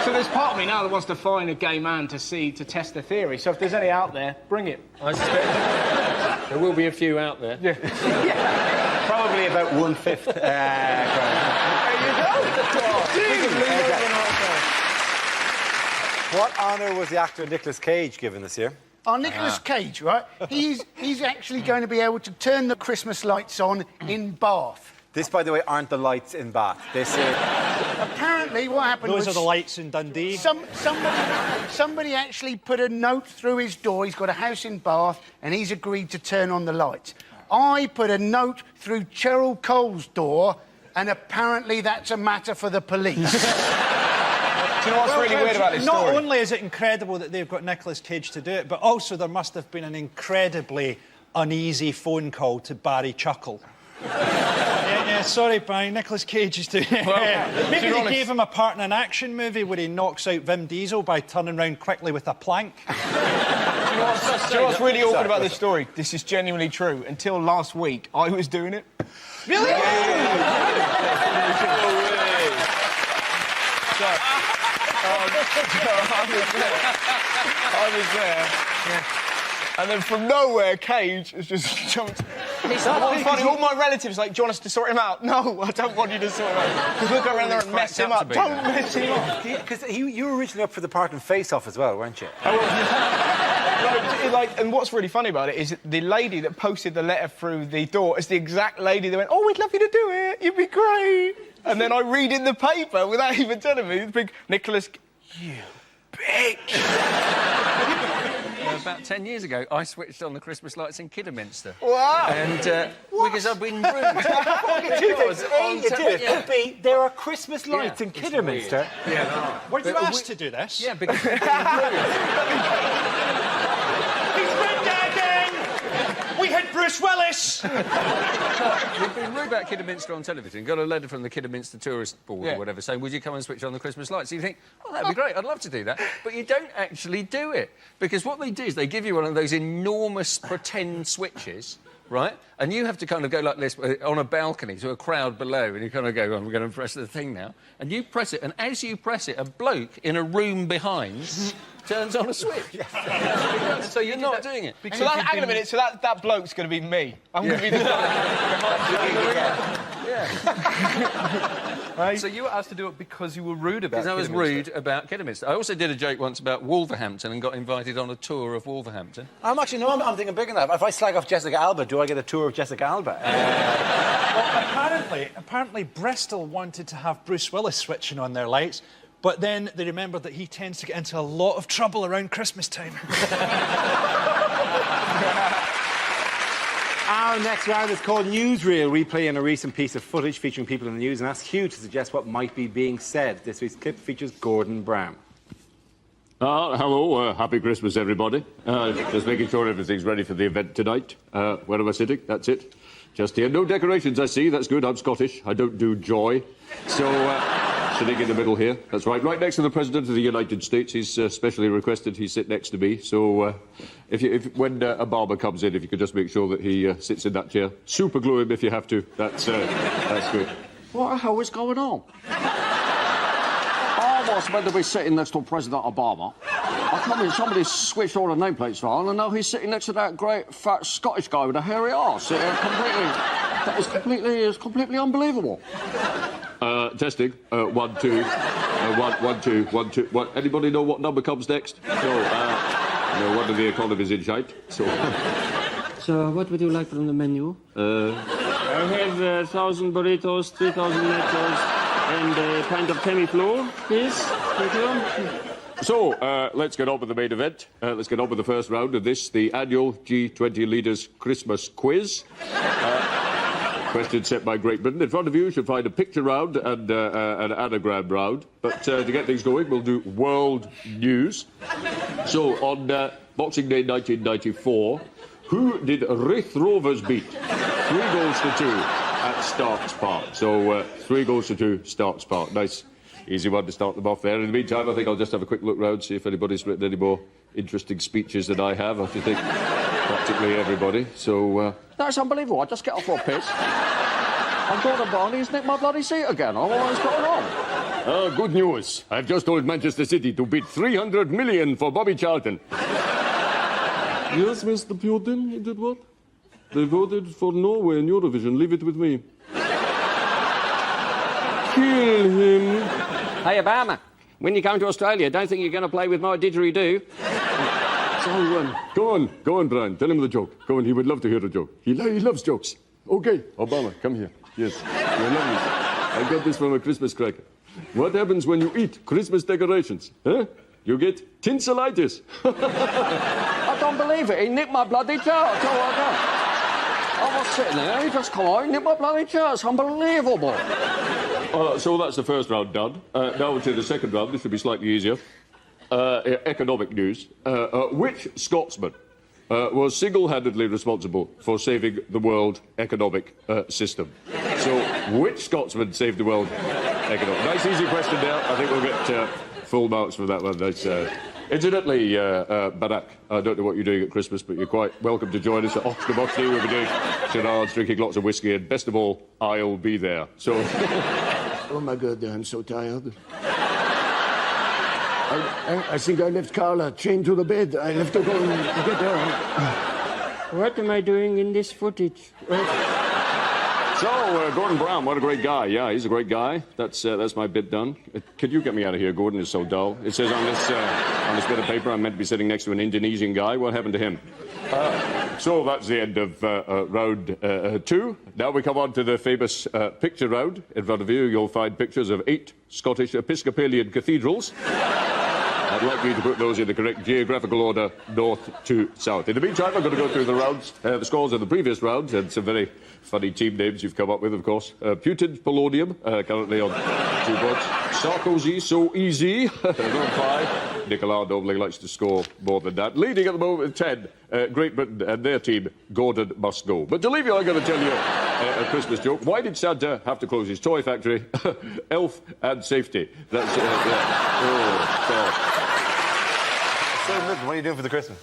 So there's part of me now that wants to find a gay man to test the theory. So if there's any out there, bring it. I suspect there will be a few out there. Yeah. Probably about 1/5. There you go. What honour was the actor Nicolas Cage given this year? Oh, Nicolas Cage, right? He's actually going to be able to turn the Christmas lights on in Bath. This, by the way, aren't the lights in Bath. This is... Apparently, what happened was... Those are the lights in Dundee. Somebody actually put a note through his door. He's got a house in Bath, and he's agreed to turn on the lights. I put a note through Cheryl Cole's door, and apparently that's a matter for the police. Do you know what's really weird about this story? Not only is it incredible that they've got Nicolas Cage to do it, but also there must have been an incredibly uneasy phone call to Barry Chuckle. Yeah, sorry, Barry, Nicolas Cage is doing it. Well, maybe they gave him a part in an action movie where he knocks out Vin Diesel by turning round quickly with a plank. Do you know what's really awkward about this story? This is genuinely true. Until last week, I was doing it. Really? I was there. Yeah. And then from nowhere, Cage has just jumped. What's funny, all my relatives like, do you want us to sort him out? No, I don't want you to sort him out. Because we'll go around there and mess him up. Don't mess him up. Because you were originally up for the part in Face Off as well, weren't you? And what's really funny about it is the lady that posted the letter through the door is the exact lady that went, oh, we'd love you to do it. You'd be great. And then I read in the paper, without even telling me, the big Nicholas... You bitch! About 10 years ago, I switched on the Christmas lights in Kidderminster. Wow! And because I've been rude. There are Christmas lights in Kidderminster. Yeah, there are. Were you asked to do this? Yeah, because He's red again! We had Bruce Willis! We've been rude about Kidderminster on television. Got a letter from the Kidderminster Tourist Board or whatever saying, would you come and switch on the Christmas lights? So you think, oh, that'd be great, I'd love to do that. But you don't actually do it. Because what they do is they give you one of those enormous pretend switches, right? And you have to kind of go like this on a balcony to a crowd below, and you kind of go, I'm going to press the thing now. And you press it, and as you press it, a bloke in a room behind turns on a switch. So you're not doing it. So hang on a minute, so that bloke's going to be me. I'm going to be the Right. So you were asked to do it because you were rude about Because I was Kidderminster. rude about Kidderminster. I also did a joke once about Wolverhampton and got invited on a tour of Wolverhampton. I'm thinking bigger than that. If I slag off Jessica Alba, do I get a tour of Jessica Alba? Well, apparently Bristol wanted to have Bruce Willis switching on their lights, but then they remembered that he tends to get into a lot of trouble around Christmas time. Our next round is called Newsreel, replaying a recent piece of footage featuring people in the news and ask Hugh to suggest what might be being said. This week's clip features Gordon Brown. Hello, happy Christmas, everybody. Just making sure everything's ready for the event tonight. Where am I sitting? That's it. Just here. No decorations, I see. That's good. I'm Scottish. I don't do joy. So, sitting in the middle here. That's right. Right next to the President of the United States. He's specially requested he sit next to me. So, when a barber comes in, if you could just make sure that he sits in that chair. Super glue him if you have to. That's good. What the hell is going on? I was meant to be sitting next to President Obama. I come in, somebody switched all the nameplates on, and now he's sitting next to that great, fat Scottish guy with a hairy arse. That is completely unbelievable. Testing. 1, 2. 1, 2, 1, 2. What? Anybody know what number comes next? No wonder the economy's in shite. So, what would you like from the menu? I have 1,000 burritos, 3,000 nachos, and a pint of Tamiflu, please. Thank you. So, let's get on with the main event. Let's get on with the first round of this, the annual G20 Leaders Christmas Quiz. Question set by Great Britain. In front of you should find a picture round and an anagram round. But to get things going, we'll do world news. So, on Boxing Day 1994, who did Raith Rovers beat? 3 goals to 2 at Starks Park. So, 3 goals to 2, Starks Park. Nice, easy one to start them off there. In the meantime, I think I'll just have a quick look round, see if anybody's written any more interesting speeches than I have. I think practically everybody. So, that's unbelievable. I just get off for a piss. I'm Gordon Brown, he's nicked my bloody seat again. Oh, what is going on? Good news. I've just told Manchester City to bid 300 million for Bobby Charlton. Yes, Mr. Putin, he did what? They voted for Norway in Eurovision. Leave it with me. Kill him. Hey, Obama, when you come to Australia, don't think you're going to play with my didgeridoo. So, go on, Brian. Tell him the joke. Go on, he would love to hear a joke. He loves jokes. OK, Obama, come here. Yes, you're lovely. I got this from a Christmas cracker. What happens when you eat Christmas decorations? Huh? You get tinselitis. I don't believe it. He nicked my bloody chart. I was sitting there, he just come out and nipped my bloody chair. It's unbelievable. So that's the first round done. Now to the second round. This should be slightly easier. Economic news. Which Scotsman was single-handedly responsible for saving the world economic system? So, which Scotsman saved the world economic? Nice, easy question there. I think we'll get full marks for that one. That's, incidentally, Barack, I don't know what you're doing at Christmas, but you're quite welcome to join us at Oxford Boxley. We'll be doing charades, drinking lots of whiskey, and best of all, I'll be there. So... Oh, my God, I'm so tired. I think I left Carla chained to the bed. I have to go and get her. What am I doing in this footage? So, Gordon Brown, what a great guy. Yeah, he's a great guy. That's my bit done. Could you get me out of here? Gordon is so dull. It says on this bit of paper I'm meant to be sitting next to an Indonesian guy. What happened to him? So that's the end of round 2. Now we come on to the famous picture round. In front of you, you'll find pictures of 8 Scottish Episcopalian cathedrals. I'd like you to put those in the correct geographical order, north to south. In the meantime, I'm going to go through the rounds, the scores of the previous rounds, and some very funny team names you've come up with, of course. Putin's Polonium, currently on 2 points. Sarkozy, so easy, on 5. Nicola normally likes to score more than that. Leading at the moment with 10, Great Britain and their team, Gordon must go. But to leave you, I'm going to tell you a Christmas joke. Why did Santa have to close his toy factory? Elf and safety. That's, yeah. Oh, God. So, what are you doing for the Christmas?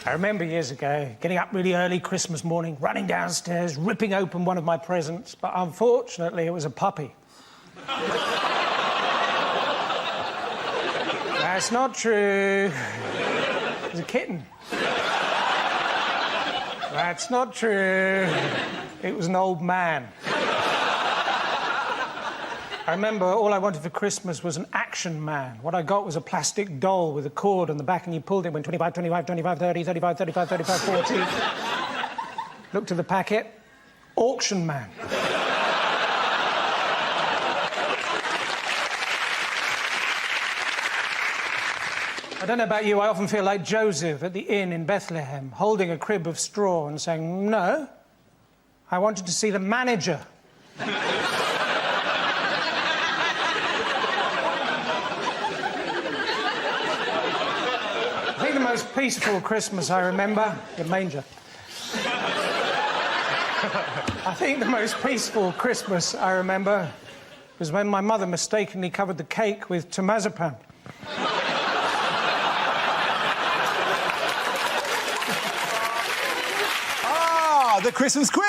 I remember years ago getting up really early Christmas morning, running downstairs, ripping open one of my presents, but unfortunately it was a puppy. That's not true. It was a kitten. That's not true. It was an old man. I remember all I wanted for Christmas was an action man. What I got was a plastic doll with a cord on the back, and you pulled it when 25, 25, 25, 30, 35, 35, 35, 40. Looked at the packet. Auction man. I don't know about you, I often feel like Joseph at the inn in Bethlehem, holding a crib of straw and saying, no, I wanted to see the manager. I think the most peaceful Christmas I remember, the manger. I think the most peaceful Christmas I remember was when my mother mistakenly covered the cake with tomazepam. The Christmas quiz!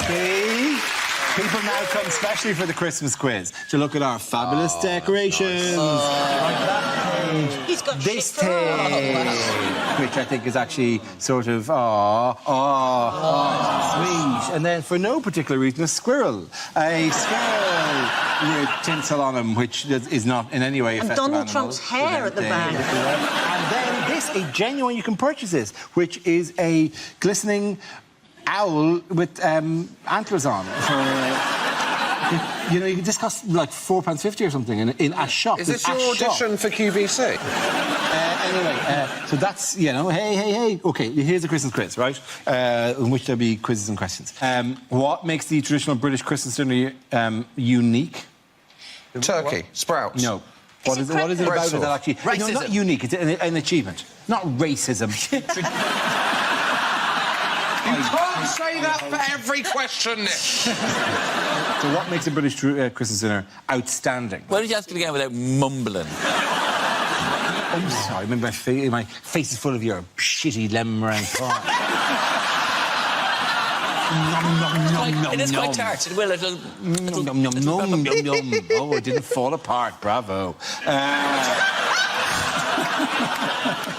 See? People now come specially for the Christmas quiz to look at our fabulous decorations. Like that page. He's got this shit for all. page, which I think is actually sort of, sweet. And then, for no particular reason, a squirrel. A squirrel with tinsel on him, which is not in any way And effective Donald Trump's hair at the back. And then this, a genuine, you can purchase this, which is a glistening owl with antlers on. You know, this costs like £4.50 or something in a shop. Is this your audition for QVC? Anyway, so that's, you know, hey. OK, here's the Christmas quiz, right? In which there'll be quizzes and questions. What makes the traditional British Christmas dinner unique? Turkey, sprouts. No. What is it about it that actually... Racism. No, not unique, it's an achievement. Not racism. You can't say that for every question, Nick. So what makes a British Christmas dinner outstanding? Why did you ask it again without mumbling? I'm sorry, my face is full of your shitty lemon meringue pie. It is quite tart. It will. It'll... Oh, it didn't fall apart. Bravo.